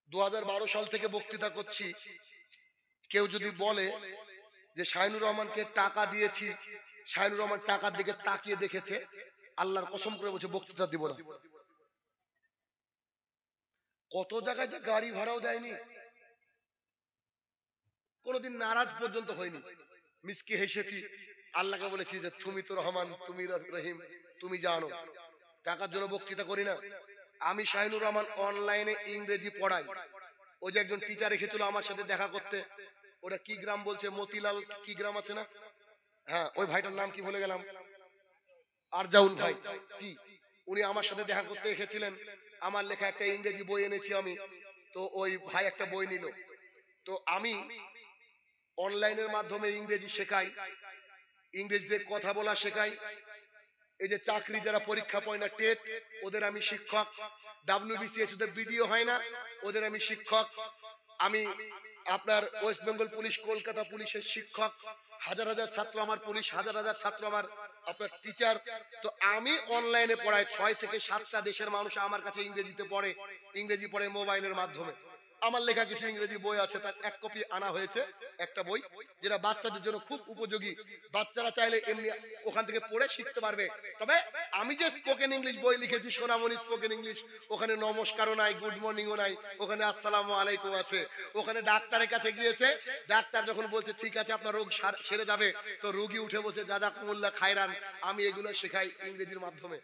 2012 সাল থেকে বক্তৃতা করছি, কেউ যদি বলে যে শাহিনুর রহমানকে টাকা দিয়েছি, শাহিনুর রহমান টাকার দিকে তাকিয়ে দেখেছে, আল্লাহর কসম করে বলছে বক্তৃতা দিব না। কত জায়গায় যে গাড়ি ভাড়াও দেয়নি, কোনদিন নারাজ পর্যন্ত হয়নি, মিসকি হেসেছি, আল্লাহকে বলেছি যে তুমি তো রহমান, তুমি রহিম, তুমি জানো। টাকার জন্য বক্তৃতা করি না। আমি শাহিনুর রহমান অনলাইনে ইংরেজি পড়াই। ওই যে একজন টিচার রেখেছিল আমার সাথে দেখা করতে, ওটা কি গ্রাম বলছে, মতিলাল কি গ্রাম আছে না, হ্যাঁ ওই ভাইটার নাম কি বলে গেলাম, আরজাউল ভাই, জি, উনি আমার সাথে দেখা করতে এসেছিলেন। আমার লেখা একটা ইংরেজি বই এনেছি আমি, তো ওই ভাই একটা বই নিল। তো আমি অনলাইনের মাধ্যমে ইংরেজি শেখাই, ইংরেজিতে কথা বলা শেখাই। এই যে চাকরি যারা পরীক্ষা পয় না, টেট, ওদের আমি শিক্ষক। WBCS ওদের ভিডিও হয় না, ওদের আমি শিক্ষক। আমি আপনার ওয়েস্ট বেঙ্গল পুলিশ, কলকাতা পুলিশের শিক্ষক। হাজার হাজার ছাত্র আমার পুলিশ, হাজার হাজার ছাত্র আমার আপনার টিচার। তো আমি অনলাইনে পড়াই, 6 থেকে 7টা দেশের মানুষ আমার কাছে ইংরেজিতে পড়ে, ইংরেজি পড়ে মোবাইলের মাধ্যমে। আমার লেখা কিছু ইংরেজি বই আছে, তার এক কপি আনা হয়েছে, একটা বই যেটা বাচ্চাদের জন্য খুব উপযোগী। বাচ্চারা চাইলে এমনি ওখান থেকে পড়ে শিখতে পারবে। তবে আমি যে স্পোকেন ইংলিশ বই লিখেছি, সোনামণি স্পোকেন ইংলিশ, ওখানে নমস্কারও নাই, গুড মর্নিংও নাই, ওখানে আসসালামু আলাইকুম আছে। ওখানে ডাক্তারের কাছে গিয়েছে, ডাক্তার যখন বলছে ঠিক আছে আপনার রোগ সেরে যাবে, তো রোগী উঠে বলছে জাযাকুমুল্লাহ খায়রান। আমি এগুলো শেখাই ইংরেজির মাধ্যমে।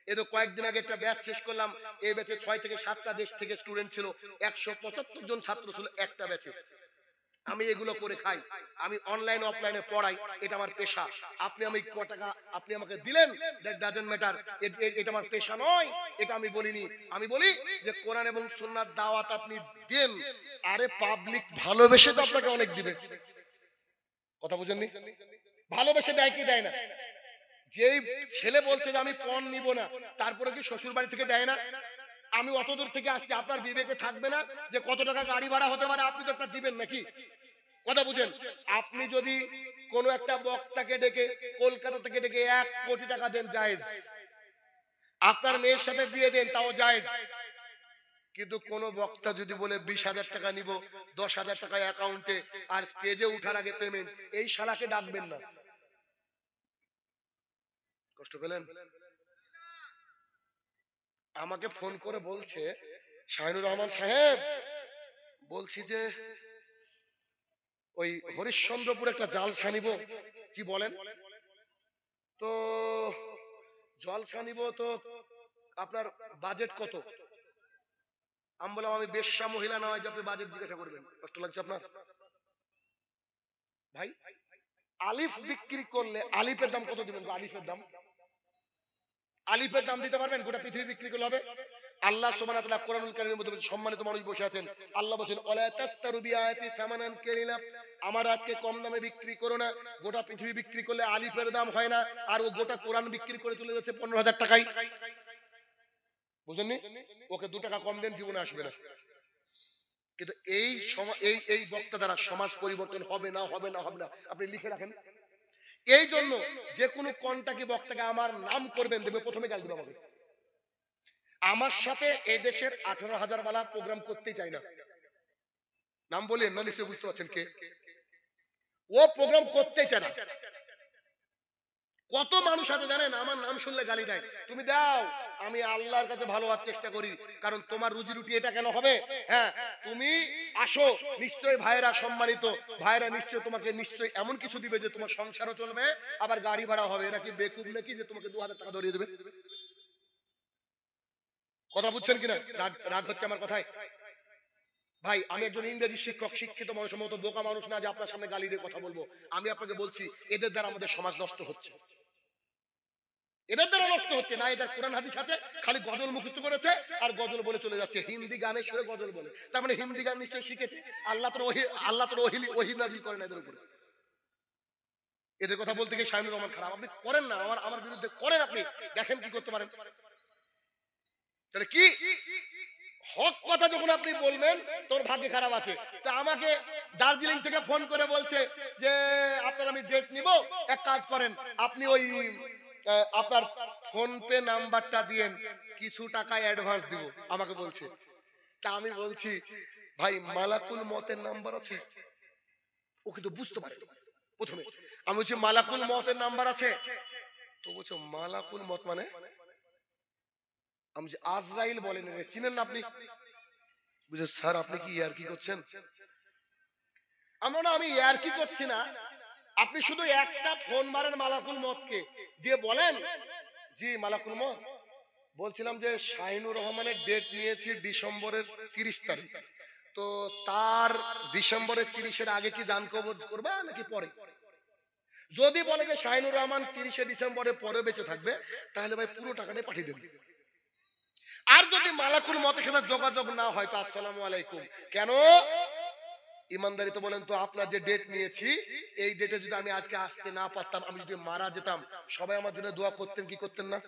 এই তো কয়েকদিন আগে একটা ব্যাচ শেষ করলাম, এই ব্যাচে 6 থেকে 7টা দেশ থেকে স্টুডেন্ট ছিল, 175 জন ছাত্র ছিল একটা ব্যাচে। আমি এগুলো করে খাই, আমি অনলাইন অফলাইনে পড়াই, এটা আমার পেশা। আপনি আমি ক টাকা আপনি আমাকে দিলেন, দ্যাট ডাজন্ট ম্যাটার, এটা আমার পেশা নয়, এটা আমি বলিনি। আমি বলি যে কোরআন এবং সুন্নাহর দাওয়াত আপনি দেন, আরে পাবলিক ভালোবেসে তো আপনাকে অনেক দিবে। কথা বুঝেননি? ভালোবেসে দেয় কি দেয় না? যেই ছেলে বলছে যে আমি পণ নিব না, তারপরে কি শ্বশুর বাড়ি থেকে দেয় না? আমি অত দূর থেকে আসছি, আপনার বিবেকে থাকবে না যে কত টাকা গাড়ি ভাড়া হতে পারে, আপনি তো একটা দিবেন নাকি? কথা বুঝেন? আপনি যদি কোন একটা বক্তাকে ডেকে কলকাতা থেকে ডেকে 1 কোটি টাকা দেন, জায়েজ। আপনার মেয়ের সাথে বিয়ে দেন, তাও জায়েজ। কিন্তু কোন বক্তা যদি বলে 20,000 টাকা নিব, 10,000 টাকা অ্যাকাউন্টে, আর স্টেজে উঠার আগে পেমেন্ট, এই শালাকে ডাকবেন না। কষ্ট পেলেন? আমাকে ফোন করে বলছে শাহিনুর রহমান সাহেব, বলছি যে ওই হরিশ্চন্দ্রপুর একটা জালসা নিব। কি বলেন? তো জলসা নিব, তো আপনার বাজেট কত? আমি বললাম আমি বেশ্যা মহিলা নয় যে আপনি বাজেট জিজ্ঞাসা করবেন। কষ্ট লাগছে আপনার? ভাই, আলিফ বিক্রি করলে আলিফের দাম কত দিবেন? আলিফের দাম, আলিফের দাম দিতে পারবেন? গোটা পৃথিবী বিক্রি করলে হবে? আল্লাহ সুবহানাহু ওয়া তাআলা কোরআনুল কারীমের মধ্যে বলেছেন, সম্মানিত মানুষ বসে আছেন, আল্লাহ বলেন ওয়ালা তাসতারু বিআয়াতি সামানান কালিলা, আমার আজকে কম দামে বিক্রি করো না। গোটা পৃথিবী বিক্রি করলে আলিফের দাম হয় না, আর ও গোটা কোরআন বিক্রি করে চলে যাচ্ছে 15,000 টাকায়। বুঝেননি? ওকে 2 টাকা কম দেন, জীবনে আসবে না। কিন্তু এই বক্তা দ্বারা সমাজ পরিবর্তন হবে না, হবে না, হবে না। আপনি লিখে রাখেন। এই জন্য যে কোনো কন্টাকি বক্তাকে আমার নাম করবেন, দেবে প্রথমে গাল দিবে আমাকে। আমার সাথে এই দেশের 18,000 বালা প্রোগ্রাম করতে চাই না। নাম বলেন না, নিশ্চয়ই বুঝতে পারছেন কে। ও প্রোগ্রাম করতে চায় না। কত মানুষ আছে জানেন, আমার নাম শুনলে গালি দেয়। তুমি দাও, আমি আল্লাহর কাছে ভালো হওয়ার চেষ্টা করি, কারণ তোমার রুজি রুটি এটা কেন হবে? হ্যাঁ, তুমি আসো, নিশ্চয়ই ভাইরা সম্মানিত, ভাইরা নিশ্চয়ই তোমাকে নিশ্চয়ই এমন কিছু দিবে যে তোমার সংসারও চলবে, আবার গাড়ি ভাড়া হবে। এরা কি বেকুব নাকি যে তোমাকে 2,000 টাকা ধরিয়ে দেবে? কথা বুঝছেন কিনা? রাগ হচ্ছে আমার কথায়? ভাই, আমি একজন ইংরেজি শিক্ষক, শিক্ষিত মানুষের মতো বোকা মানুষ না যে আপনার সামনে গালি দিয়ে কথা বলবো। আমি আপনাকে বলছি এদের দ্বারা আমাদের সমাজ নষ্ট হচ্ছে। এদের দ্বারা নষ্ট হচ্ছে না, এদের কোরআন হাদিস আছে, খালি গজল মুখস্থ করেছে আর গজল বলে চলে যাচ্ছে, হিন্দি গানে সুরে গজল বলে। তার মানে হিন্দি গান নিশ্চয়ই শিখেছে। আল্লাহ তো ওহী নাজিল করেন এদের উপরে। এদের কথা বলতে গিয়ে শাহিনুর রহমান খারাপ। আপনি করেন না, আমার বিরুদ্ধে করেন, আপনি দেখেন কি করতে পারেন। তাহলে কি হক কথা যখন আপনি বলবেন তোর ভাগ্যে খারাপ আছে। তা আমাকে দার্জিলিং থেকে ফোন করে বলছে যে আপনার আমি ডেট নিব, এক কাজ করেন আপনি ওই আপনার ফোন পে নাম্বারটা দিয়েন, কিছু টাকা অ্যাডভান্স দিব, আমাকে বলছে। তা আমি বলছি ভাই মালাকুল মতের নাম্বার আছে? ও কিন্তু বুঝতে পারে প্রথমে। আমি বলছি মালাকুল মতের নাম্বার আছে? তো বলছে মালাকুল মত মানে? আমি যে আজরাইল বলেন, চিনেন না আপনি? বুঝে স্যার আপনি কি ইয়ার্কি করছেন? আমরা না, আমি ইয়ার্কি করছি না, আপনি শুধু একটা ফোন মারেন মালাকুল মতকে, দিয়ে বলেন জি মালাকুল মত, বলছিলাম যে শাহিনুর রহমানের ডেট নিয়েছি ডিসেম্বরের 30 তারিখ, তো তার ডিসেম্বরের 30-এর আগে কি জান কবজ করবা নাকি পরে? যদি বলে যে শাহিনুর রহমান 30শে ডিসেম্বরের পরে বেঁচে থাকবে, তাহলে ভাই পুরো টাকাটাই পাঠিয়ে দেন। আর যদি মালাকুল মতের সাথে যোগাযোগ না হয় তো আসসালামু আলাইকুম। কেন? ইমানদারি তো বলেন তো, আপনার যে ডেট নিয়েছি এই ডেটে যদি আমি আজকে আসতে না পারতাম, আমি যদি মারা যেতাম, সবাই আমার জন্য দোয়া করতেন কি করতেন না?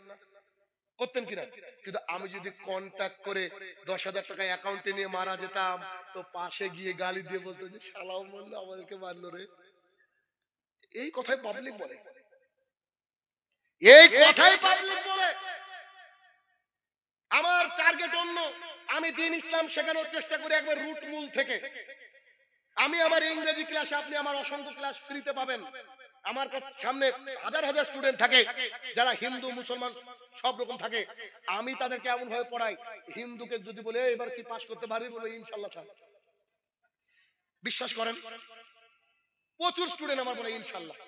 করতেন কিনা? কিন্তু আমি যদি কন্টাক্ট করে 10,000 টাকা অ্যাকাউন্টে নিয়ে মারা যেতাম, তো পাশে গিয়ে গালি দিয়ে বলতো যে শালাও মরলো, আমাদেরকে মারলো রে। এই কথাই পাবলিক বলে, এই কথাই পাবলিক বলে। আমার টার্গেট অন্য, আমি দ্বীন ইসলাম শেখানোর চেষ্টা করি একবার রুট মূল থেকে। আমি আমার ইংরেজি ক্লাসে, আপনি আমার অসংখ্য ক্লাস ফ্রিতে পাবেন। আমার কাছে সামনে হাজার হাজার স্টুডেন্ট থাকে যারা হিন্দু মুসলমান সব রকম থাকে। আমি তাদেরকে এমন ভাবে পড়াই, হিন্দুকে যদি বলে এবার কি পাস করতে পারবি, বলবে ইনশাআল্লাহ স্যার। বিশ্বাস করেন, প্রচুর স্টুডেন্ট আমার বলে ইনশাআল্লাহ।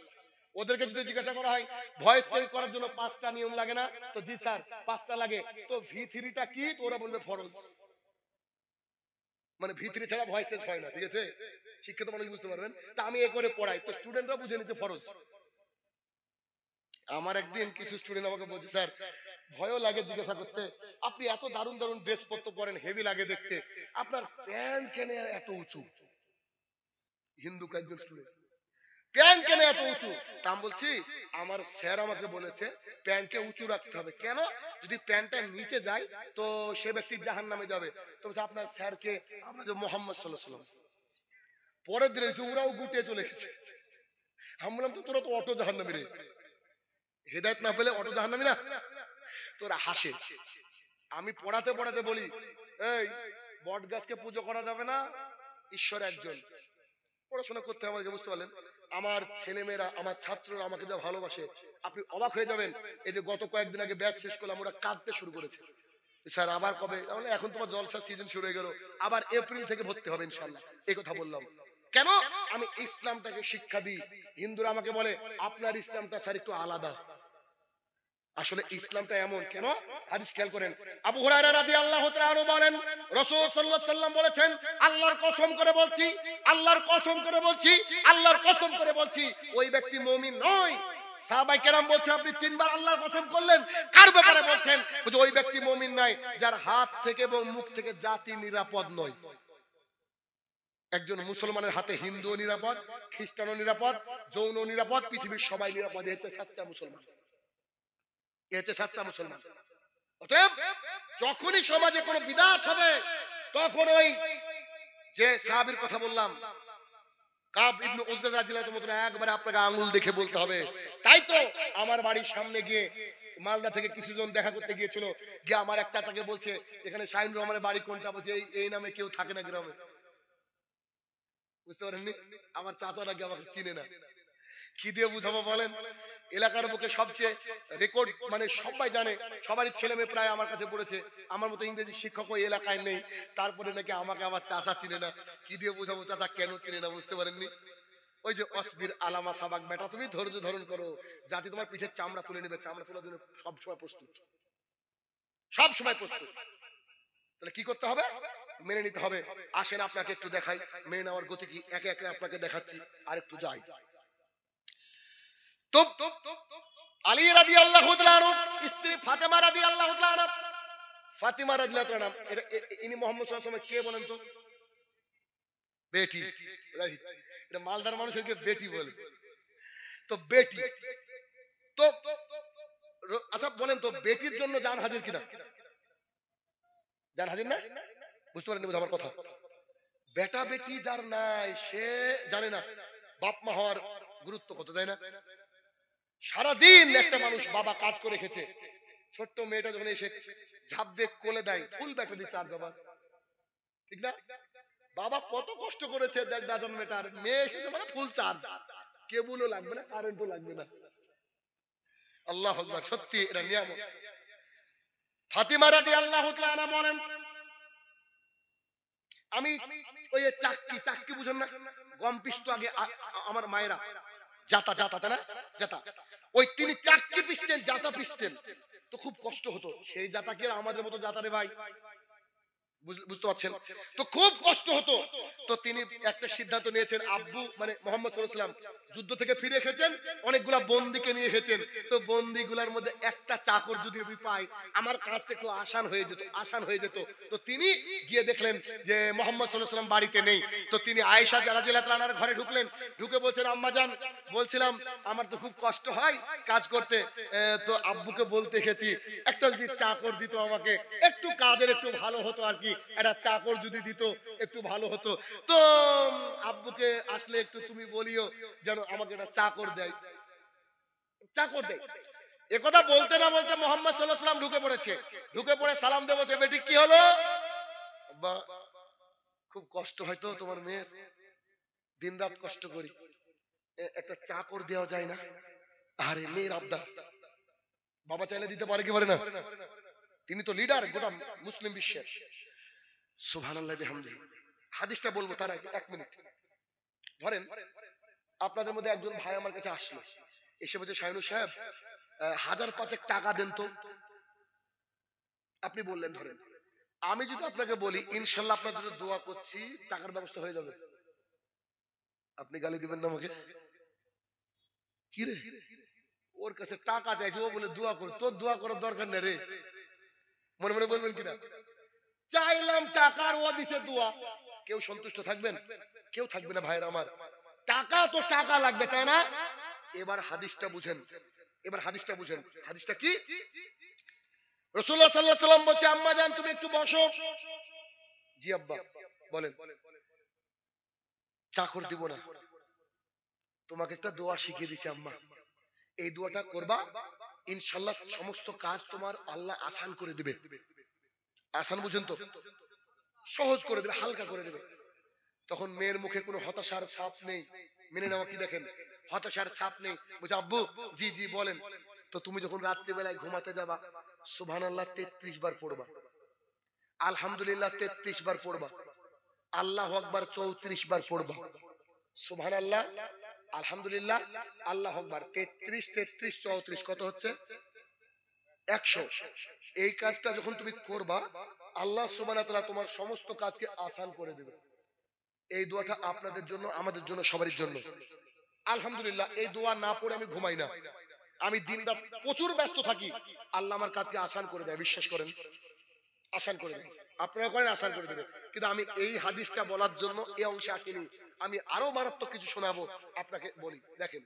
ওদেরকে যদি জিজ্ঞাসা করা হয় ভয়েস চেঞ্জ করার জন্য 5টা নিয়ম লাগে না, তো জি স্যার 5টা লাগে। তো V3টা কি? তো ওরা বলবে ফরজ। মানে V3 ছাড়া ভয়েস চেঞ্জ হয় না, ঠিক আছে? শিক্ষিত মানুষ বুঝতে পারবেন। তা আমি এ করে পড়াই, তো স্টুডেন্টরা বুঝে নিচ্ছে ফরজ। আমার একদিন কিছু স্টুডেন্ট আমাকে বলছে স্যার ভয়ও লাগে জিজ্ঞাসা করতে, আপনি এত দারুণ দারুণ ড্রেস পরতে পরেন, হেভি লাগে দেখতে, আপনার প্যান্ট কেন এত উঁচু? হিন্দু কয়েকজন স্টুডেন্ট, প্যান্ট কেন এত উঁচু? তা আমি বলছি আমার স্যার আমাকে বলেছে প্যান্টকে উঁচু রাখতে হবে। কেন? যদি প্যান্টটা নিচে যায় তো সে ব্যক্তি জাহান্নামে যাবে। তো বলছে আপনার স্যারকে, আমরা যে মোহাম্মদ সাল্লাল্লাহু আলাইহি ওয়াসাল্লাম, পরের দিন এসে ওরাও গুটিয়ে চলে গেছে। আমি বললাম তো তোরা তো অটো জাহান্নামী রে, হেদায়েত না পেলে অটো জাহান্নামী না? তোরা হাসে। আমি পড়াতে পড়াতে বলি এই বট গাছকে পুজো করা যাবে না, ঈশ্বর একজন। পড়াশোনা করতে আমাকে, বুঝতে পারলেন? আমার ছেলেমেয়েরা, আমার ছাত্ররা আমাকে যা ভালোবাসে, আপনি অবাক হয়ে যাবেন। এই যে গত কয়েকদিন আগে ব্যাচ শেষ করলাম, ওরা কাঁদতে শুরু করেছে, স্যার আবার কবে? তাহলে এখন তোমার জলসার সিজন শুরু হয়ে গেল, আবার এপ্রিল থেকে ভর্তি হবে ইনশাআল্লাহ। এই কথা বললাম কেন? আমি ইসলামটাকে শিক্ষা দিই। হিন্দুরা আমাকে বলে আপনার ইসলামটা স্যার একটু আলাদা। আসলে ইসলামটা এমন কেন? হাদিস খেয়াল করেন, আবু হুরায়রা রাদিয়াল্লাহু তাআলা আনহু বলেন রাসূল সাল্লাল্লাহু আলাইহি সাল্লাম বলেছেন, আল্লাহর কসম করে বলছি, আল্লাহর কসম করে বলছি, আল্লাহর কসম করে বলছি, ওই ব্যক্তি মুমিন নয়। সাহাবায়ে কেরাম বলছেন আপনি 3 বার আল্লাহর কসম করলেন, কার ব্যাপারে বলছেন? বলছে ওই ব্যক্তি মুমিন নয় যার হাত থেকে এবং মুখ থেকে জাতি নিরাপদ নয়। একজন মুসলমানের হাতে হিন্দুও নিরাপদ, খ্রিস্টানও নিরাপদ, যৌনও নিরাপদ, পৃথিবীর সবাই নিরাপদ। এই হচ্ছে সাচ্চা মুসলমান, এই হচ্ছে সাচ্চা মুসলমান। অতএব যখনই সমাজে কোনো বিদআত হবে, তখন ওই যে সাহাবীর কথা বললাম কাব ইবনে উজরা রাদিয়াল্লাহু তাআলা, একবারে আপনাকে আঙ্গুল দেখে বলতে হবে। তাই তো আমার বাড়ির সামনে গিয়ে মালদা থেকে কিছুজন দেখা করতে গিয়েছিল, গিয়ে আমার এক চাচাকে বলছে এখানে শাহিনুর রহমানের বাড়ি কোনটা? বলছে এই নামে কেউ থাকে না গ্রামে। বুঝতে পারেননি? আমার চাচারা কি আমাকে চিনে না? কি দিয়ে বুঝাবো বলেন? এলাকার বুকে সবচেয়ে রেকর্ড, মানে সবাই জানে, সবারই ছেলে মেয়ে প্রায় আমার কাছে পড়েছে, আমার মতো ইংরেজি শিক্ষক ওই এলাকায় নেই, তারপরে নাকি আমাকে আমার চাচা চিনে না। কি দিয়ে বুঝাবো চাচা কেন চিনে না? বুঝতে পারেননি? ওই যে অসবির আলামা সাবাক, বেটা তুমি ধৈর্য ধারণ করো, জাতি তোমার পিঠের চামড়া তুলে নেবে, চামড়া তোলার জন্য সব সময় প্রস্তুত, সব সময় প্রস্তুত। তাহলে কি করতে হবে? মেনে নিতে হবে। আসেন আপনাকে একটু দেখাই মেনে নেওয়ার গতি কি, একে একে আপনাকে দেখাচ্ছি, আর একটু যাই। তো আলী রাদিয়াল্লাহু তাআলা আনহু স্ত্রী ফাতেমা রাদিয়াল্লাহু তাআলা আনহা, ফাতিমা রাদিয়াল্লাহু তাআলা ইনি মুহাম্মদ সাল্লাল্লাহু আলাইহি ওয়াসাল্লাম কে বলেন তো? বেটি, রাইট। এটা মালদার মানুষকে বেটি বলে। তো বেটি, তো আচ্ছা বলেন তো বেটির জন্য জান হাজির কিনা? জান হাজির না? বুঝতে পারেন আমার কথা? বেটা বেটি যার নাই সে জানে না বাপ মা হওয়ার গুরুত্ব কত, তাই না? সারাদিন একটা মানুষ বাবা কাজ করে খেছে, ছোট্ট মেয়েটা যখন এসে ঝাঁপ দিয়ে কোলে দেয়, ফুল ব্যাটারি চার্জ আবার, ঠিক না? বাবা কত কষ্ট করেছে, দেখ ডাজন মেটার মেয়ে এসেছে মানে ফুল চার্জ, কেবলও লাগবে না, কারেন্টও লাগবে না। আল্লাহু আকবার, সত্যি এটা নিয়ামত। ফাতিমা রাদিয়াল্লাহু তাআলা বলেন, আমি ওই চাক্কি বুঝেন না, গম পিষতো আগে আমার মায়েরা, জাতা জাতা, তাই না? জাতা, ওই তিনি চাক্কি পিষতেন, জাতা পিষতেন, তো খুব কষ্ট হতো। সেই জাতা কি আমাদের মতো জাতা রে ভাই? বুঝতে পারছেন? তো খুব কষ্ট হতো। তো তিনি একটা সিদ্ধান্ত নিয়েছেন, আব্বু মানে মুহাম্মদ সাল্লাল্লাহু আলাইহি ওয়াসাল্লাম যুদ্ধ থেকে ফিরে এসেছেন, অনেকগুলা বন্দীকে নিয়ে এসেছেন। তো বন্দীগুলার মধ্যে একটা চাকর যদি আমি পাই, আমার কাজটা একটু আসান হয়ে যেত। তো তিনি গিয়ে দেখলেন যে মুহাম্মদ সাল্লাল্লাহু আলাইহি ওয়াসাল্লাম বাড়িতে নেই। তো তিনি আয়েশা রাদিয়াল্লাহু তাআলার ঘরে ঢুকলেন, ঢুকে বলছেন, আম্মাজান বলছিলাম আমার তো খুব কষ্ট হয় কাজ করতে, তো আব্বুকে বলতে এসেছি একটা যদি চাকর দিত আমাকে, একটু কাজের একটু ভালো হতো আর কি, একটা চাকর যদি দিত একটু ভালো হতো। তো আব্বুকে আসলে একটু তুমি বলিও যেন আমাকে একটা চাকর দেয়। একথা বলতে না বলতে মুহাম্মদ সাল্লাল্লাহু আলাইহি ওয়াসাল্লাম ঢুকে পড়ে সালাম দিয়ে বলছে, বেটি কি হলো? আব্বা খুব কষ্ট হয় তো তোমার মেয়ের, দিনরাত কষ্ট করি, একটা চাকর দেওয়া যায় না? আরে মেয়ের আবদার, বাবা চাইলে দিতে পারে কি পারে না? তিনি তো লিডার গোটা মুসলিম বিশ্বের। সুবহানাল্লাহি বিহামদিহি। হাদিসটা বলবো তার আগে 1 মিনিট। ধরেন আপনাদের মধ্যে একজন ভাই আমার কাছে আসলো, এসে বলছে, শাহিনুর সাহেব 1000 টাকা দেন তো। আপনি বললেন ধরেন, আমি যদি আপনাকে বলি ইনশাআল্লাহ আপনার জন্য দোয়া করছি, টাকার ব্যবস্থা হয়ে যাবে, আপনি গালি দিবেন না আমাকে? কি রে, ওর কাছে টাকা চাইছে, ও বলে দোয়া কর, তোর দোয়া করার দরকার নেই রে, মনে মনে বলবেন কিনা? চাইলাম টাকার, ও দিছে দোয়া, কেউ সন্তুষ্ট থাকবেন? কেউ থাকবে না ভাইয়ের আমার। টাকা তো টাকা লাগবে, তাই না? এবার হাদিসটা বুঝেন, হাদিসটা কি? রাসূলুল্লাহ সাল্লাল্লাহু আলাইহি ওয়াসাল্লাম বলছে, আম্মা জান তুমি একটু বসো। জি আব্বা বলেন। চাকর দিব না, তোমাকে একটা দোয়া শিখিয়ে দিছি আম্মা, এই দোয়াটা করবা, ইনশাআল্লাহ সমস্ত কাজ তোমার আল্লাহ আসান করে দিবে। আসান বুঝেন তো? সহজ করে দেবে, হালকা করে দেবে। তখন মেয়ের মুখে কোনো হতাশার ছাপ নেই, মেনে নেওয়া কি দেখেন, হতাশার ছাপ নেই। বলছে, আব্বু জি জি বলেন। তো তুমি যখন রাত্রি বেলায় ঘুমাতে যাবা, সুবহানাল্লাহ 33 বার পড়বা, আলহামদুলিল্লাহ 33 বার পড়বা, আল্লাহু আকবার 34 বার পড়বা। সুবহানাল্লাহ, আলহামদুলিল্লাহ, আল্লাহু আকবার 33 33 34 কত হচ্ছে? 100। এই কাজটা যখন তুমি করবা, আল্লাহ সুবহানাহু ওয়া তাআলা তোমার সমস্ত কাজকে আসান করে দেবে। এই দোয়াটা আপনাদের জন্য, আমাদের জন্য, সবারই জন্য। আলহামদুলিল্লাহ, এই দোয়া না পড়ে আমি ঘুমাই না, আমি দিনরাত প্রচুর ব্যস্ত থাকি, আল্লাহ আমার কাজকে আসান করে দেয়, বিশ্বাস করেন, আসান করে দেয়। আপনারা করেন আসান করে দেবে। কিন্তু আমি এই হাদিসটা বলার জন্য এই অংশে আসিনি, আমি আরো মারাত্মক কিছু শোনাবো আপনাকে। বলি দেখেন,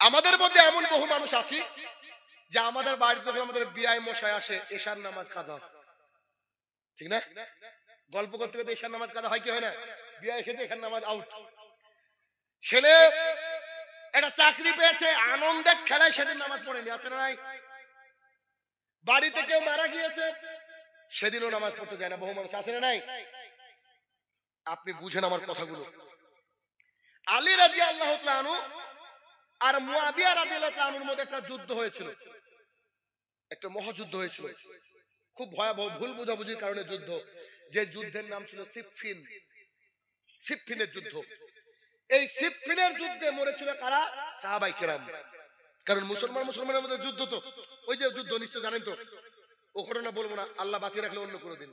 আমাদের মধ্যে এমন বহু মানুষ আছে যে আমাদের বাড়িতে যখন আমাদের বিআই মশাই আসে, এশার নামাজ কাজা, ঠিক না? গল্প করতে করতে এশার নামাজ কাজা হয় কি হয় না? বিআই খেতে এখানে নামাজ আউট। ছেলে একটা চাকরি পেয়েছে, আনন্দের খেলায় সেদিন নামাজ পড়েনি, আছে না নাই? বাড়িতে কেউ মারা গিয়েছে, সেদিনও নামাজ পড়তে যায় না, বহু মানুষ, আছে না নাই? আপনি বুঝেন আমার কথাগুলো। আলী রাদিয়াল্লাহু তাআলা আনহু আর মুয়াবিয়া রাদিয়াল্লাহু তাআলা আনহুর মধ্যে একটা যুদ্ধ হয়েছিল, একটা মহাযুদ্ধ হয়েছিল, খুব ভয়াবহ ভুল বোঝাবুঝির কারণে যুদ্ধ। যে যুদ্ধের নাম ছিল সিফফিনের যুদ্ধ। এই সিফফিনের যুদ্ধে মরেছিল কারা? সাহাবায়ে কেরাম। কারণ মুসলমানের মধ্যে যুদ্ধ, তো ওই যে যুদ্ধ নিশ্চয় জানেন তো, ও ঘটনা বলবো না, আল্লাহ বাঁচিয়ে রাখলে অন্য কোনো দিন।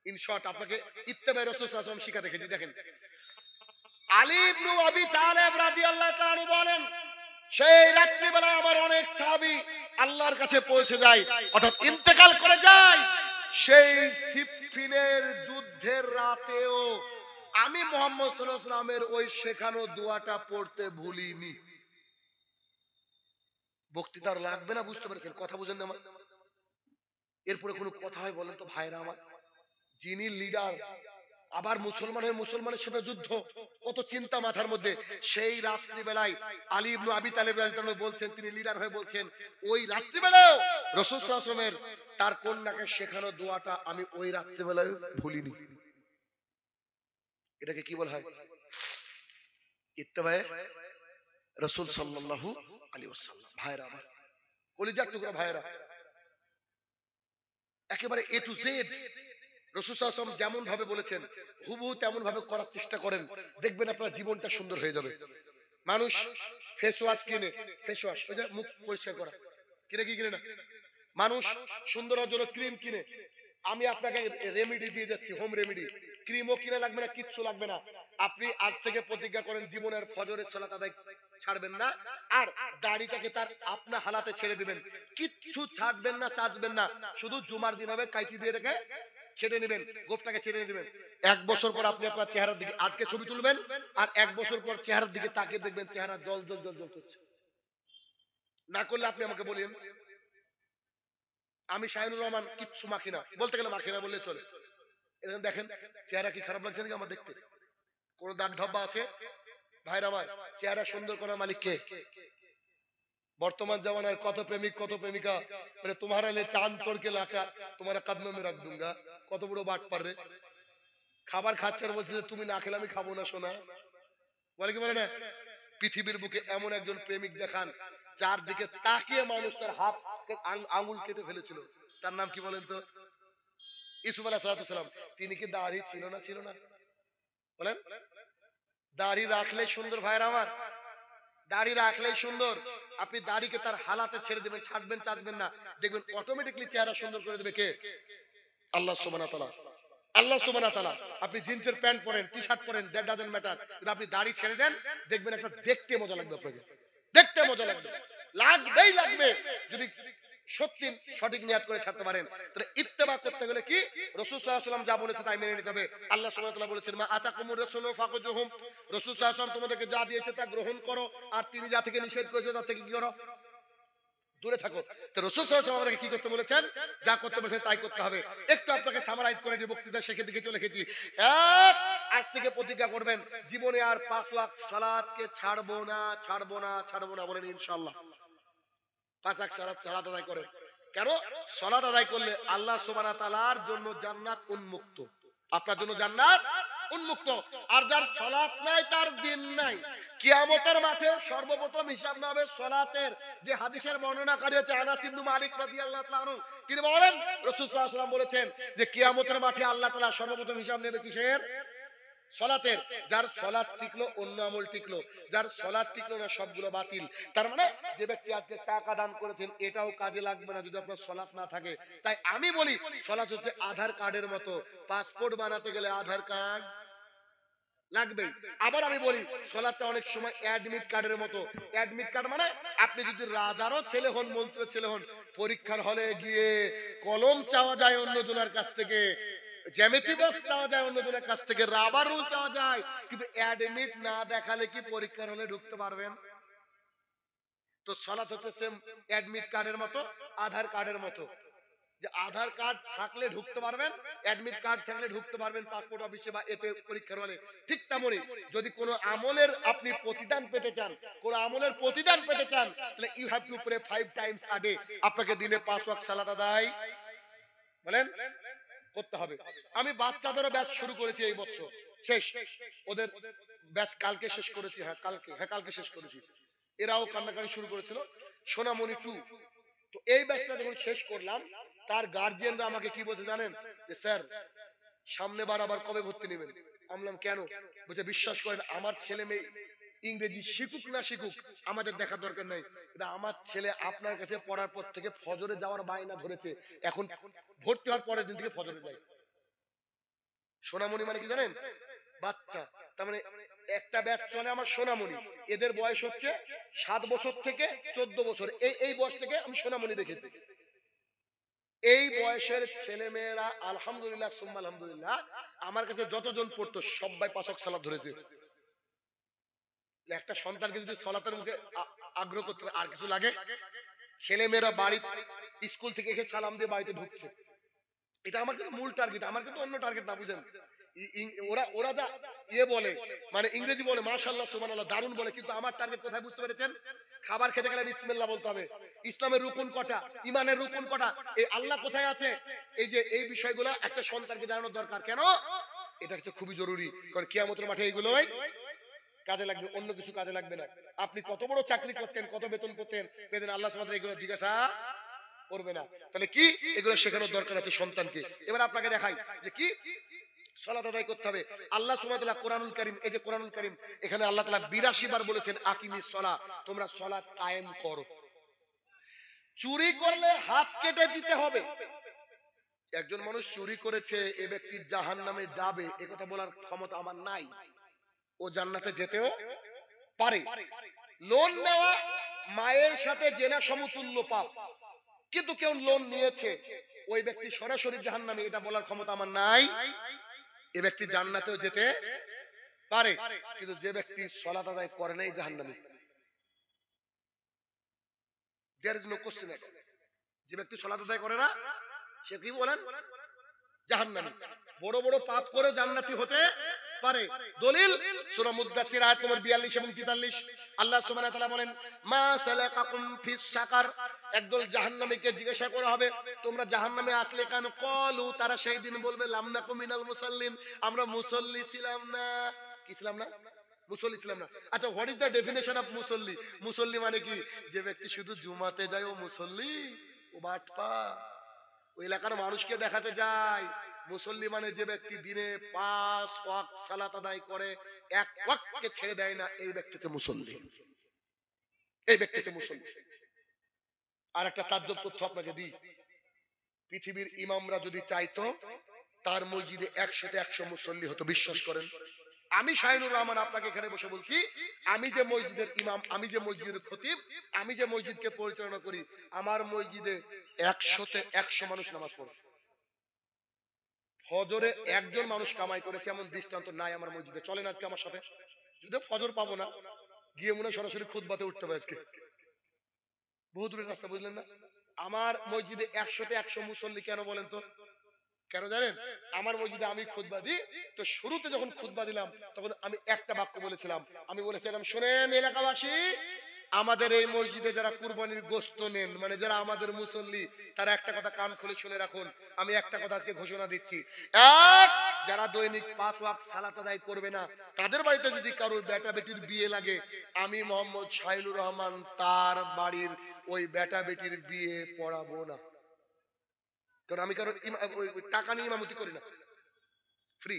ইন শর্ট আপনাকে ইত্তেবায়ে রাসূল সাল্লাল্লাহু আলাইহি ওয়াসাল্লাম শিক্ষা দেখেছি। দেখেন, আলী ইবনে আবি তালেব রাদিয়াল্লাহু তাআলা আনহু বলেন, সেই রাত্রিবেলা আমার অনেক সাহাবী আল্লাহর কাছে পৌঁছে যায়, অর্থাৎ ইন্তেকাল করে যায়। সেই সিফফিনের যুদ্ধের রাতেও আমি মুহাম্মদ সাল্লাল্লাহু আলাইহি ওয়াসাল্লামের ওই শেখানো দোয়াটা পড়তে ভুলিনি। বক্তৃতার লাগবে না, বুঝতে পেরেছেন? কথা বুঝেন না আমার? এরপরে কোনো কথা হয় বলেন তো ভাইরা আমার? যিনি লিডার, আবার মুসলমান হয়ে মুসলমানের সাথে যুদ্ধ, কত চিন্তা মাথার মধ্যে। সেই রাত্রি বেলায় আলী ইবনে আবি তালিব রাদিয়াল্লাহু আনহু বলছেন, তিনি লিডার হয়ে বলছেন, ওই রাত্রি বেলায় রাসূল সাল্লাল্লাহু আলাইহি ওয়াসাল্লামের তার কন্যাকে শেখানো দোয়াটা আমি ওই রাত্রি বেলায় ভুলিনি। এটাকে কি বলা হয়? ইত্তেবায়ে রাসূল সাল্লাল্লাহু আলাইহি ওয়াসাল্লাম। ভাইরা আমার, কলিজার টুকরা ভাইরা, একেবারে এ টু জেড রাসূল সাল্লাল্লাহু আলাইহি ওয়াসাল্লাম যেমন ভাবে বলেছেন হুবহু তেমন ভাবে করার চেষ্টা করেন, দেখবেন আপনার জীবনটা সুন্দর হয়ে যাবে। মানুষ ফেস ওয়াশ কিনে, ফেস ওয়াশ ওই যে মুখ পরিষ্কার করা, কিনে কি কিনে না? মানুষ সুন্দর হওয়ার জন্য ক্রিম কিনে। আমি আপনাকে রেমেডি দিয়ে যাচ্ছি, হোম রেমেডি। ক্রিমও কিনে লাগবে না, কিচ্ছু লাগবে না। আপনি আজ থেকে প্রতিজ্ঞা করেন জীবনের ফজরের সালাত আদায় ছাড়বেন না, আর দাড়িটাকে তার আপনা হালাতে ছেড়ে দিবেন। কিচ্ছু ছাড়বেন না, চাচবেন না। শুধু জুমার দিন হবে কাইচি দিয়ে রেখে ছেড়ে নেবেন, গোফটাকে ছেড়ে দিবেন। 1 বছর পর আপনি আপনার চেহারার দিকে আজকে ছবি তুলবেন, আর 1 বছর পর চেহারার দিকে তাকিয়ে দেখবেন চেহারা জল জল জল জল করছে। না করলে আপনি আমাকে বলেন। আমি শাহিনুর রহমান কিচ্ছু মাখি না, বলতে গেলে মাখি না বললে চলে। এখানে দেখেন চেহারা কি খারাপ লাগছে নাকি আমার দেখতে? কোন দাগ ধব্বা আছে? ভাইরা আমার, চেহারা সুন্দর করার মালিক কে? বর্তমান জামানার কত প্রেমিক কত প্রেমিকা মানে তোমারা লে চাঁদ তোড়কে লাকা তোমারা কদমে মে রাখ দুঙ্গা, কত বড় বাট পারে। খাবার খাচ্ছে আর বলছে যে তুমি না খেলে আমি খাবো না সোনা, বলে কি বলে না? পৃথিবীর বুকে এমন একজন প্রেমিক দেখান যার দিকে তাকিয়ে মানুষ তার হাত আঙ্গুল কেটে ফেলেছিল, তার নাম কি বলেন তো? ইউসুফ আলাইহিস সালাম। তিনি কি দাড়ি ছিল না? ছিল না? বলেন। দাড়ি রাখলেই সুন্দর ভাইরা আমার, দাড়ি রাখলেই সুন্দর। আপনি দাড়িকে তার হালাতে ছেড়ে দিবেন, ছাড়বেন চাচবেন না, দেখবেন অটোমেটিকলি চেহারা সুন্দর করে দেবে কে? আল্লাহ সুবহানাহু ওয়া তাআলা। আল্লাহ সুবহানাহু ওয়া তাআলা। আপনি জিন্সের প্যান্ট পরেন, টি শার্ট পরেন, দ্যাট ডাজন্ট ম্যাটার, কিন্তু আপনি দাড়ি ছেড়ে দেন, দেখবেন একটা দেখতে মজা লাগবে আপনাকে, দেখতে মজা লাগবে, লাগবেই লাগবে। যদি সত্যি সঠিক নিয়াত করে ছাড়তে পারেন, তাহলে ইত্তেবা করতে গেলে কি রাসূল সাল্লাল্লাহু আলাইহি ওয়াসাল্লাম যা বলেছে তাই মেনে নিতে হবে। আল্লাহ সুবহানাহু ওয়া তাআলা বলেছেন মা আতাকুমুর রাসূলু ফাখুযুহুম, রাসূল সাল্লাল্লাহু আলাইহি ওয়াসাল্লাম তোমাদেরকে যা দিয়েছে তা গ্রহণ করো, আর তিনি যা থেকে নিষেধ করেছে তা থেকে কি করো? দূরে থাকো। তো রাসূল সাল্লাল্লাহু আলাইহি ওয়াসাল্লাম আমাদেরকে কি করতে বলেছেন? যা করতে বলেছেন তাই করতে হবে। একটু আপনাকে সামারাইজ করে দিয়ে বক্তৃতা শেষের দিকে চলে এসেছি। এক, আজ থেকে প্রতিজ্ঞা করবেন জীবনে আর 5 ওয়াক্ত সালাতকে ছাড়বো না, ছাড়বো না, ছাড়বো না, বলেন ইনশাআল্লাহ। 5 ওয়াক্ত সালাত আদায় করেন। কেন? সালাত আদায় করলে আল্লাহ সুবহানাহু ওয়া তাআলার জন্য জান্নাত উন্মুক্ত, আপনার জন্য জান্নাত উন্মুক্ত। আর যার সালাত নাই তার দিন নাই। কিয়ামতের মাঠে সর্বপ্রথম হিসাব নেবে সালাতের। যে হাদিসের বর্ণনাকারী হচ্ছে আনাস ইবনে মালিক রাদিয়াল্লাহু তাআলা আনহু, তিনি বলেন রাসূল সাল্লাল্লাহু আলাইহি ওয়াসাল্লাম বলেছেন যে কিয়ামতের মাঠে আল্লাহ তাআলা সর্বপ্রথম হিসাব নেবে কিসের? সালাতের। যার সালাত টিকলো অন্য আমল টিকলো, যার সালাত টিকলো না সবগুলো বাতিল। তার মানে যে ব্যক্তি আজকে টাকা দান করেছেন এটাও কাজে লাগবে না যদি আপনার সালাত না থাকে। তাই আমি বলি সালাত হচ্ছে আধার কার্ডের মতো, পাসপোর্ট বানাতে গেলে আধার কার্ড লাগবে। আবার আমি বলি সালাতটা অনেক সময় অ্যাডমিট কার্ডের মতো। অ্যাডমিট কার্ড মানে আপনি যদি রাজারও ছেলে হন, মন্ত্রীর ছেলে হন, পরীক্ষার হলে গিয়ে কলম চাওয়া যায় অন্যজনের কাছ থেকে, জ্যামিতি বক্স চাওয়া যায় অন্যজনের কাছ থেকে, রাবার রুল চাওয়া যায়, কিন্তু অ্যাডমিট না দেখালে কি পরীক্ষার হলে ঢুকতে পারবেন? তো সালাত হচ্ছে সেম অ্যাডমিট কার্ডের মতো, আধার কার্ডের মতো। যে আধার কার্ড থাকলে ঢুকতে পারবেন, অ্যাডমিট কার্ড থাকলে ঢুকতে পারবেন পাসপোর্ট অফিসে বা এতে পরীক্ষার হলে। ঠিক তেমনই যদি কোনো আমলের আপনি প্রতিদান পেতে চান, কোন আমলের প্রতিদান পেতে চান, তাহলে you have to pray 5 times a day. আপনাকে দিনে 5 ওয়াক্ত সালাত আদায় বলেন করতে হবে। আমি বাচ্চাদেরও ব্যাচ শুরু করেছি এই বছর, শেষ ওদের ব্যাচ কালকে শেষ করেছি। কালকে শেষ করেছি। এরাও কান্নাকাটি শুরু করেছিল, সোনামণি 2। তো এই ব্যাচটা যখন শেষ করলাম, তার গার্জিয়ানরা আমাকে কি বলছে জানেন? যে স্যার সামনে বার আবার কবে ভর্তি নেবেন? আমি বললাম কেন? বলছে বিশ্বাস করেন আমার ছেলে মেয়ে ইংরেজি শিখুক না শিখুক আমাদের দেখার দরকার নাই, কিন্তু আমার ছেলে আপনার কাছে পড়ার পর থেকে ফজরে যাওয়ার বায়না ধরেছে, এখন ভর্তি হওয়ার পরের দিন থেকে ফজরে যায়। সোনামণি মানে কি জানেন? বাচ্চা। তার মানে একটা ব্যাচ চলে আমার সোনামণি, এদের বয়স হচ্ছে 7 বছর থেকে 14 বছর, এই বয়স থেকে আমি সোনামণি দেখেছি। এই বয়সের ছেলে মেয়েরা আলহামদুলিল্লাহ সুম্মা আলহামদুলিল্লাহ আমার কাছে যতজন পড়তো সবাই 5 ওয়াক্ত সালাত ধরেছে। একটা সন্তানকে যদি সালাতের মুখে আগ্রহ করতে আর কিছু লাগে? ছেলে মেয়েরা বাড়ি স্কুল থেকে এসে সালাম দিয়ে বাড়িতে ঢুকছে, এটা আমার কিন্তু মূল টার্গেট, আমার কিন্তু অন্য টার্গেট না, বুঝেন? ওরা ওরা যা বলে মানে ইংরেজি বলে মাশাআল্লাহ সুবহানাল্লাহ দারুণ বলে, কিন্তু আমার টার্গেট কোথায় বুঝতে পেরেছেন? খাবার খেতে গেলে বিসমিল্লাহ বলতে হবে, ইসলামের রুকুন কটা, ঈমানের রুকুন কটা, এই আল্লাহ কোথায় আছে, এই যে এই বিষয়গুলো একটা সন্তানকে জানানোর দরকার। কেন? এটা হচ্ছে খুবই জরুরি, কারণ কিয়ামতের মাঠে এইগুলোই কাজে লাগবে, অন্য কিছু কাজে লাগবে না। আপনি কত বড় চাকরি করতেন, কত বেতন পেতেন, আল্লাহ সুবহানাহু ওয়া তাআলা এগুলো জিজ্ঞাসা করবে না। তাহলে কি এগুলো শেখানোর দরকার আছে সন্তানকে। এবার আপনাকে দেখাই যে কি সালাত আদায় করতে হবে। আল্লাহ সুবহানাহু ওয়া তাআলা কোরআনুল কারীম, এই যে কোরআনুল কারীম, এখানে আল্লাহ তাআলা 82 বার বলেছেন আকিমিস সালাহ, তোমরা সালাত কায়েম করো। চুরি করলে হাত কেটে দিতে হবে। একজন মানুষ চুরি করেছে, এ ব্যক্তি জাহান্নামে যাবে, এ কথা বলার ক্ষমতা আমার নাই। ও জান্নাতে যেতেও পারে। লোন নেওয়া মায়ের সাথে জেনা সমতুল্য পাপ, কিন্তু কেউ লোন নিয়েছে, ওই ব্যক্তি সরাসরি জাহান্নামে, এটা বলার ক্ষমতা আমার নাই। এ ব্যক্তি জান্নাতেও যেতে পারে, কিন্তু যে ব্যক্তি সালাত আদায় করে নাই জাহান্নামী। There is no question. যে ব্যক্তি সালাত আদায় করে না সে কি বলেন? জাহান্নামী। বড় বড় পাপ করে জান্নাতি হতে পারে। দলিল সূরা মুদ্দাসির আয়াত নম্বর 42 এবং 43, আল্লাহ সুবহানাহু ওয়া তাআলা বলেন মা সালাকাকুম ফিস সাকার, একদল জাহান্নামীকে জিজ্ঞাসা করা হবে তোমরা জাহান্নামে আসলে কেন? ক্বালু, তারা সেই দিন বলবে লাম নাকু মিনাল মুসাল্লিন, আমরা মুসল্লি ছিলাম না। কি ছিলাম না? মুসল্লি ছিলাম না। আচ্ছা, what is the definition of মুসল্লি? মুসল্লি মানে কি? যে ব্যক্তি শুধু জুমাতে যায় ও মুসল্লি? ও বাটপা। ওই এলাকার মানুষকে দেখাতে যায়। মুসল্লি মানে যে ব্যক্তি দিনে 5 ওয়াক্ত সালাত আদায় করে, এক ওয়াক্তকে ছেড়ে দেয় না, এই ব্যক্তি হচ্ছে মুসল্লি। এই ব্যক্তি হচ্ছে মুসল্লি। আর একটা তাজ্জব তথ্য আপনাকে দিই, পৃথিবীর ইমামরা যদি চাইতো তার মসজিদে 100তে 100 মুসল্লি হতো, বিশ্বাস করেন? আমি শাহিনুর রহমান আপনাকে এখানে বসে বলছি, আমি যে মসজিদের ইমাম, আমি যে মসজিদের খতিব, আমি যে মসজিদকে পরিচালনা করি, আমার মসজিদে 100তে 100 মানুষ নামাজ পড়ে। ফজরে একজন মানুষ কামাই করেছে এমন দৃষ্টান্ত নাই আমার মসজিদে। চলেন আজকে আমার সাথে, যদি ফজর পাবো না, গিয়ে মনে সরাসরি খুতবাতে উঠতে হবে আজকে, বহু দূরের রাস্তা, বুঝলেন না? আমার মসজিদে 100তে 100 মুসল্লি কেন বলেন তো? কেন জানেন? আমার মসজিদে আমি খুতবা দিই, তো শুরুতে যখন খুতবা দিলাম তখন আমি একটা বাক্য বলেছিলাম, আমি বলেছিলাম শোনেন এলাকাবাসী, আমাদের এই মসজিদে যারা কুরবানির গোশত নেন, মানে যারা আমাদের মুসল্লি, তারা একটা কথা কান খুলে শুনে রাখুন, আমি একটা কথা আজকে ঘোষণা দিচ্ছি, এক, যারা দৈনিক 5 ওয়াক্ত সালাত আদায় করবে না, তাদের বাড়িতে যদি কারোর বেটা বেটির বিয়ে লাগে, আমি মোহাম্মদ শাহিনুর রহমান তার বাড়ির ওই বেটা বেটির বিয়ে পড়াবো না। কারণ আমি কারো টাকা নিয়ে ইমামতি করি না, ফ্রি।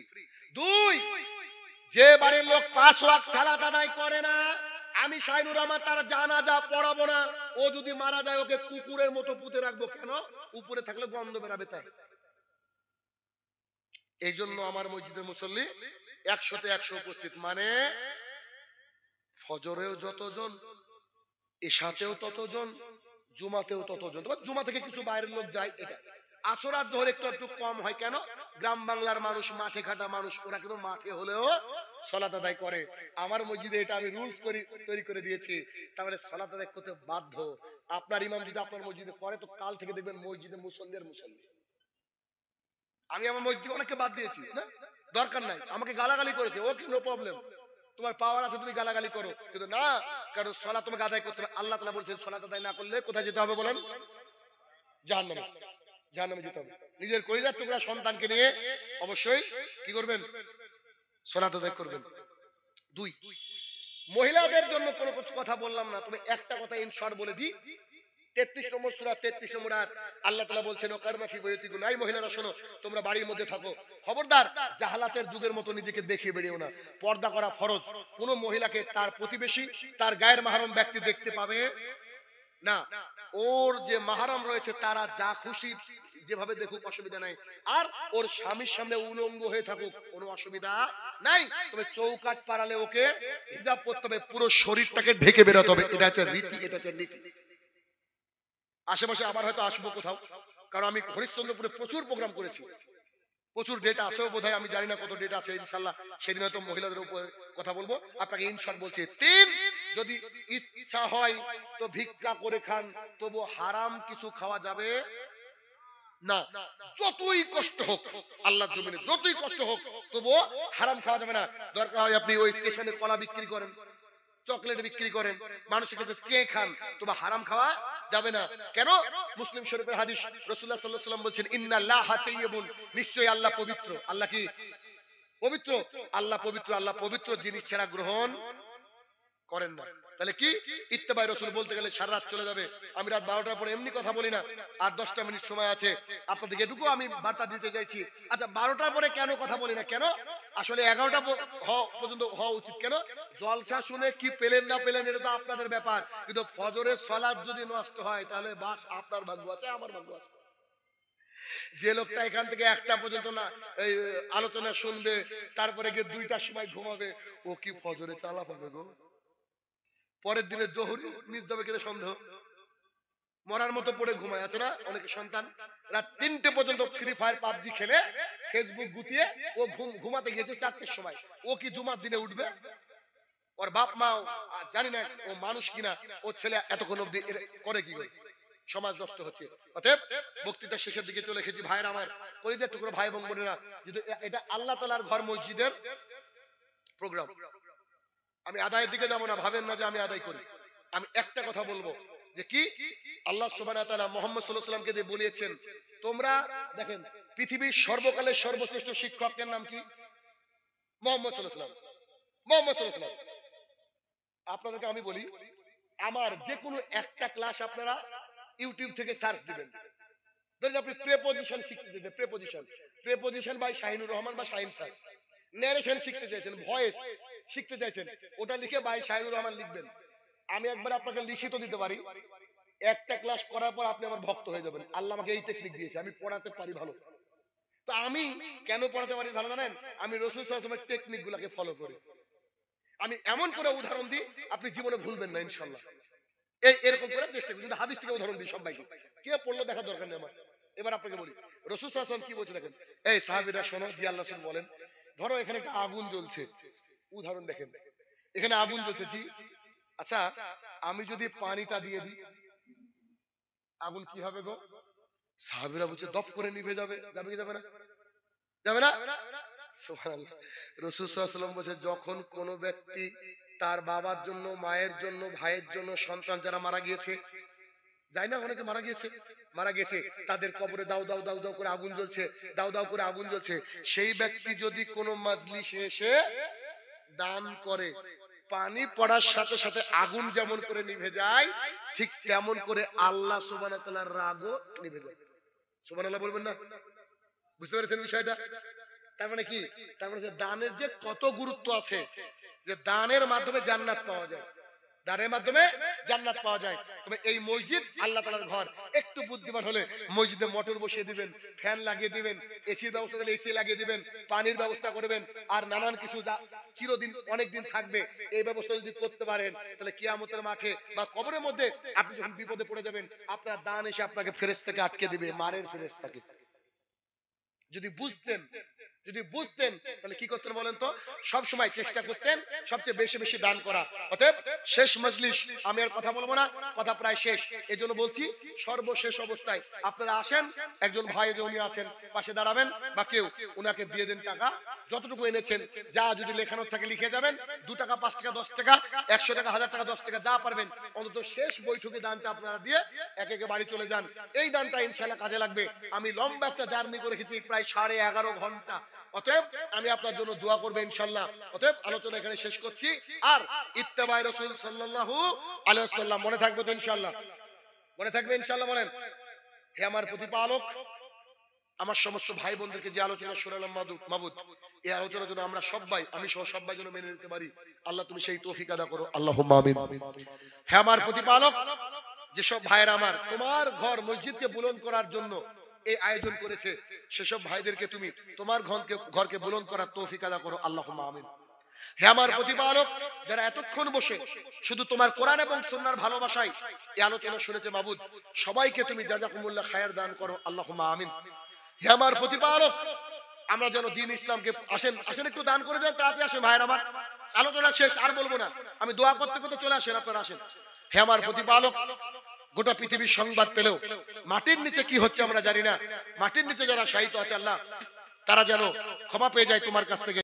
দুই, যে বাড়ির লোক 5 ওয়াক্ত সালাত আদায় করে না, আমি শাহিনুর রহমান তার জানাজা পড়াবো না। ও যদি মারা যায় ওকে কুকুরের মতো পুঁতে রাখবো। কেন? উপরে থাকলে গন্ধ বেরাবে তাই। এই জন্য আমার মসজিদের মুসল্লি 100তে 100 উপস্থিত, মানে ফজরেও যতজন, এশাতেও ততজন, জুমাতেও ততজন। জুমা থেকে কিছু বাইরের লোক যায়, এটা আসর আর জোহর একটু একটু কম হয়। কেন? গ্রাম বাংলার মানুষ, মাঠে খাটা মানুষ, ওরা কিন্তু মাঠে হলেও সালাত আদায় করে। আমার মসজিদে এটা আমি রুলস তৈরি করে দিয়েছি, তাহলে সালাত আদায় করতে বাধ্য। আপনার ইমাম যদি আপনার মসজিদে পড়ে, তো কাল থেকে দেখবেন মসজিদে মুসল্লি আর মুসল্লি। আমি আমার মসজিদে অনেককে বাদ দিয়েছি, না দরকার নাই, আমাকে গালাগালি করেছে, ওকে নো প্রবলেম, তোমার পাওয়ার আছে তুমি গালাগালি করো, কিন্তু না, কারণ সালাত তোমাকে আদায় করতে হবে। আল্লাহ তাআলা বলেছেন সালাত আদায় না করলে কোথায় যেতে হবে বলেন? জাহান্নামে। জাহান্নামে যেতে হবে। নিজের কলিজার টুকরা সন্তানকে নিয়ে অবশ্যই কি করবেন? সালাত আদায় করবেন। দুই, মহিলাদের জন্য কোনো কথা বললাম না, তবে একটা কথা ইন শর্ট বলে দিই। 33 নম্বর সূরা 33 নম্বর আয়াত, আল্লাহ তাআলা বলছেন ওয়াকারনা ফি বুয়ুতিকুম, এই মহিলারা শোনো, তোমরা বাড়ির মধ্যে থাকো। খবরদার জাহালাতের যুগের মতো নিজেকে দেখিয়ে বেরিও না। পর্দা করা ফরজ। কোন মহিলাকে তার প্রতিবেশী, তার গায়ের মাহরম ব্যক্তি দেখতে পাবে না। ওর যে মাহরম রয়েছে তারা যা খুশি যেভাবে দেখুক অসুবিধা নাই, আর ওর স্বামীর সামনে উলঙ্গ হয়ে থাকুক কোনো অসুবিধা নাই, তবে চৌকাট পাড়ালে ওকে হিজাব পরতে হবে, পুরো শরীরটাকে ঢেকে বেরোতে হবে। এটা হচ্ছে রীতি, এটা হচ্ছে নীতি। আশেপাশে আবার হয়তো আসবো কোথাও, কারণ আমি হরিশ্চন্দ্রপুরে প্রচুর প্রোগ্রাম করেছি, প্রচুর ডেট আছেও বোধহয়, আমি জানি না কত ডেট আছে, ইনশাল্লাহ সেদিন হয়তো মহিলাদের উপর কথা বলবো। আপনাকে ইনশাল বলছি, 3, যদি ইচ্ছা হয় তো ভিক্ষা করে খান, তবু হারাম কিছু খাওয়া যাবে না। যতই কষ্ট হোক আল্লাহর জমিনে, যতই কষ্ট হোক, তবুও হারাম খাওয়া যাবে না। দরকার হয় আপনি ওই স্টেশনে কলা বিক্রি করেন, চকলেট বিক্রি করেন, মানুষের কাছে চেয়ে খান, তবে হারাম খাওয়া যাবে না। কেন? মুসলিম শরীফের হাদিস, রাসূলুল্লাহ সাল্লাল্লাহু আলাইহি ওয়াসাল্লাম বলেছেন, ইন্নাল্লাহা তাইয়্যিবুন, নিশ্চয়ই আল্লাহ পবিত্র। আল্লাহ কি পবিত্র? আল্লাহ পবিত্র। আল্লাহ পবিত্র জিনিস ছাড়া গ্রহণ করেন না। তাহলে কি ইত্তেবাই রাসূল বলতে গেলে সারা রাত চলে যাবে। আমি রাত 12টার পরে এমনি কথা বলি না, আর 10টা মিনিট সময় আছে, আপনাদেরকে এটুকু আমি বার্তা দিতে চাইছি। আচ্ছা 12টার পরে কেন কথা বলি না? কেন? আসলে 11টা পর্যন্ত হওয়া উচিত। কেন? জলসা শুনে কি পেলেন না পেলেন এটা তো আপনাদের ব্যাপার, কিন্তু ফজরের সালাত যদি নষ্ট হয় তাহলে বাস আপনার ভাগ্য আছে, আমার ভাগ্য আছে। যে লোকটা এখান থেকে 1টা পর্যন্ত না এই আলোচনা শুনবে, তারপরে গিয়ে 2টার সময় ঘুমাবে, ও কি ফজরে চালা পাবে গো? পরের দিনে জোহর মিস যাবে কিনা সন্দেহ, মরার মতো পড়ে ঘুমায় আছে না অনেকে সন্তান, রাত 3টে পর্যন্ত ফ্রি ফায়ার পাবজি খেলে ফেসবুক গুতিয়ে ও ঘুমাতে গেছে 4টের সময়। ও কি জুমার দিনে উঠবে? ওর বাপ মা জানি না ও মানুষ কিনা, ও ছেলে এতক্ষণ অব্দি করে কি করে? সমাজ নষ্ট হচ্ছে। অতএব বক্তৃতা শেষের দিকে চলে এসেছি। ভাইয়ের আমার, কলিজার টুকরো ভাই এবং বোনেরা, যদি এটা আল্লাহ তাআলার ঘর মসজিদের প্রোগ্রাম, আমি আদায়ের দিকে যাব না, ভাবেন না যে আমি আদায় করি। আমি একটা কথা বলবো, যে কি আল্লাহ সুবহানাহু ওয়া তাআলা মুহাম্মদ সাল্লাল্লাহু আলাইহি ওয়াসাল্লামকে দিয়ে বলেছেন, তোমরা দেখেন পৃথিবীর সর্বকালের সর্বশ্রেষ্ঠ শিক্ষকের নাম কি? মুহাম্মদ সাল্লাল্লাহু আলাইহি ওয়াসাল্লাম। মুহাম্মদ সাল্লাল্লাহু আলাইহি ওয়াসাল্লাম। আপনাদেরকে আমি বলি, আমার যে কোনো একটা ক্লাস আপনারা ইউটিউব থেকে সার্চ দিবেন। ধরেন আপনি প্রেপোজিশন শিখতে চাইছেন, প্রেপোজিশন বাই শাহিনুর রহমান বা শাহিন স্যার। ন্যারেশন শিখতে চাইছেন, ভয়েস শিখতে চাইছেন, ওটা লিখে বাই শাহিনুর রহমান লিখবেন। আমি একবার আপনাকে লিখিত দিতে পারি, একটা ক্লাস করার পর আপনি আমার ভক্ত হয়ে যাবেন। আল্লাহ আমাকে এই টেকনিক দিয়েছে, আমি পড়াতে পারি ভালো। তো আমি কেন পড়াতে পারি ভালো জানেন? আমি রাসূল সাল্লাল্লাহু আলাইহি ওয়াসাল্লামের টেকনিক গুলাকে ফলো করি। আমি এমন করে উদাহরণ দিই আপনি জীবনে ভুলবেন না ইনশাআল্লাহ। এরকম করে চেষ্টা করি, কিন্তু হাদিস থেকে উদাহরণ দিই সবাইকে, কে পড়লো দেখার দরকার নেই আমার। এবার আপনাকে বলি রাসূল সাল্লাল্লাহু আলাইহি ওয়াসাল্লাম কি বলছে দেখেন। এই সাহাবীরা শোনো, জি আল্লাহ রাসূল বলেন, ধরো এখানে একটা আগুন জ্বলছে, উদাহরণ দেখেন, এখানে আগুন জ্বলছে, জি আচ্ছা আমি যদি পানিটা দিয়ে দিই আগুন কি হবে গো? সাহাবীরা বলছে দপ করে নিভে যাবে। যাবে কি যাবে না? যাবে না? সুবহানাল্লাহ। রাসূল সাল্লাল্লাহু আলাইহি ওয়াসাল্লাম বলেছে, যখন কোন ব্যক্তি তার বাবার জন্য, মায়ের জন্য, ভাইয়ের জন্য, সন্তান যারা মারা গিয়েছে, যাই না অনেকে মারা গেছে, তাদের কবরে দাও দাও দাও দাও করে আগুন জ্বলছে, দাও দাও করে আগুন জ্বলছে। সেই ব্যক্তি যদি কোনো মাজলিসে এসে দান করে, পানি পড়ার সাথে সাথে আগুন যেমন করে নিভে যায়, ঠিক তেমন করে আল্লাহ সুবহানাহু ওয়া তাআলার রাগও নিভে যায়। সুবহানাল্লাহ বলবেন না? বুঝতে পেরেছেন বিষয়টা? তার মানে কি? তার মানে যে দানের যে কত গুরুত্ব আছে, যে দানের মাধ্যমে জান্নাত পাওয়া যায়, দানের মাধ্যমে জান্নাত পাওয়া যায়। তবে এই মসজিদ আল্লাহ তাআলার ঘর, একটু বুদ্ধিমান হলে মসজিদে মোটর বসিয়ে দিবেন, ফ্যান লাগিয়ে দিবেন, এসির ব্যবস্থা করলে এসি লাগিয়ে দিবেন, পানির ব্যবস্থা করবেন, আর নানান কিছু যা চিরদিন অনেক দিন থাকবে, এই ব্যবস্থা যদি করতে পারেন, তাহলে কিয়ামতের মাঠে বা কবরের মধ্যে আপনি যখন বিপদে পড়ে যাবেন, আপনার দান এসে আপনাকে ফেরেশতাকে আটকে দিবে, মারের ফেরেশতাকে। যদি বুঝতেন তাহলে কি করতেন বলেন তো? সব সময় চেষ্টা করতেন সবচেয়ে বেশি বেশি দান করা। অতএব শেষ মজলিস, আমি আর কথা বলবো না, কথা প্রায় শেষ। এজন্য বলছি সর্বশেষ অবস্থায় আপনারা আসেন, একজন ভাই উনি আছেন পাশে দাঁড়াবেন, বা কেউ উনাকে দিয়ে দেন টাকা, যতটুকু এনেছেন, যা যদি লেখানো থাকে লিখে যাবেন, 2 টাকা, 5 টাকা, 10 টাকা, 100 টাকা, 1000 টাকা, 10 টাকা, যা পারবেন অন্তত শেষ বৈঠকে দানটা আপনারা দিয়ে একে একে বাড়ি চলে যান। এই দানটা ইনশাআল্লাহ কাজে লাগবে। আমি লম্বা একটা জার্নি করে রেখেছি, প্রায় 11.5 ঘন্টা। অতএব আমি আপনার জন্য দোয়া করব ইনশাআল্লাহ। অতএব আলোচনা এখানে শেষ করছি। আর ইত্তেবায়ে রাসূল সাল্লাল্লাহু আলাইহি ওয়াসাল্লাম মনে থাকবে তো ইনশাআল্লাহ? মনে থাকবে ইনশাআল্লাহ? বলেন। হে আমার প্রতিপালক, আমার সমস্ত ভাই বোনদেরকে যে আলোচনা শোনালাম মাবুদ, এই আলোচনার জন্য আমরা সবাই, আমি সহ সবাই যেন মেনে নিতে পারি, আল্লাহ তুমি সেই তৌফিক আদা করো, আল্লাহুম্মা আমিন। হে আমার প্রতিপালক, যেসব ভাইয়েরা আমার তোমার ঘর মসজিদকে বুলন্দ করার জন্য এই আয়োজন করেছে সেসব ভাইদেরকে তুমি তোমার ঘরকে বুলন্দ করার তৌফিক আদা করো, আল্লাহুম্মা আমিন। হে আমার প্রতিপালক, যারা এতক্ষণ বসে শুধু তোমার কোরআন এবং সুন্নাহর ভালোবাসায় এই আলোচনা শুনেছে মাবুদ, সবাইকে তুমি জাযাকুমুল্লাহ খায়র দান করো, আল্লাহুম্মা আমিন। হে আমার প্রতিপালক, আমরা যেন দ্বীন ইসলামকে আসেন একটু দান করে দেন, তাড়াতাড়ি আসেন ভাইয়ের আমার, আলোচনা শেষ, আর বলবো না, আমি দোয়া করতে করতে চলে আসেন, আপনারা আসেন। হে আমার প্রতিপালক, গোটা পৃথিবীর সংবাদ পেলেও মাটির নিচে কি হচ্ছে আমরা জানি না, মাটির নিচে যারা শায়িত আছে আল্লাহ, তারা যেন ক্ষমা পেয়ে যায় তোমার কাছ থেকে।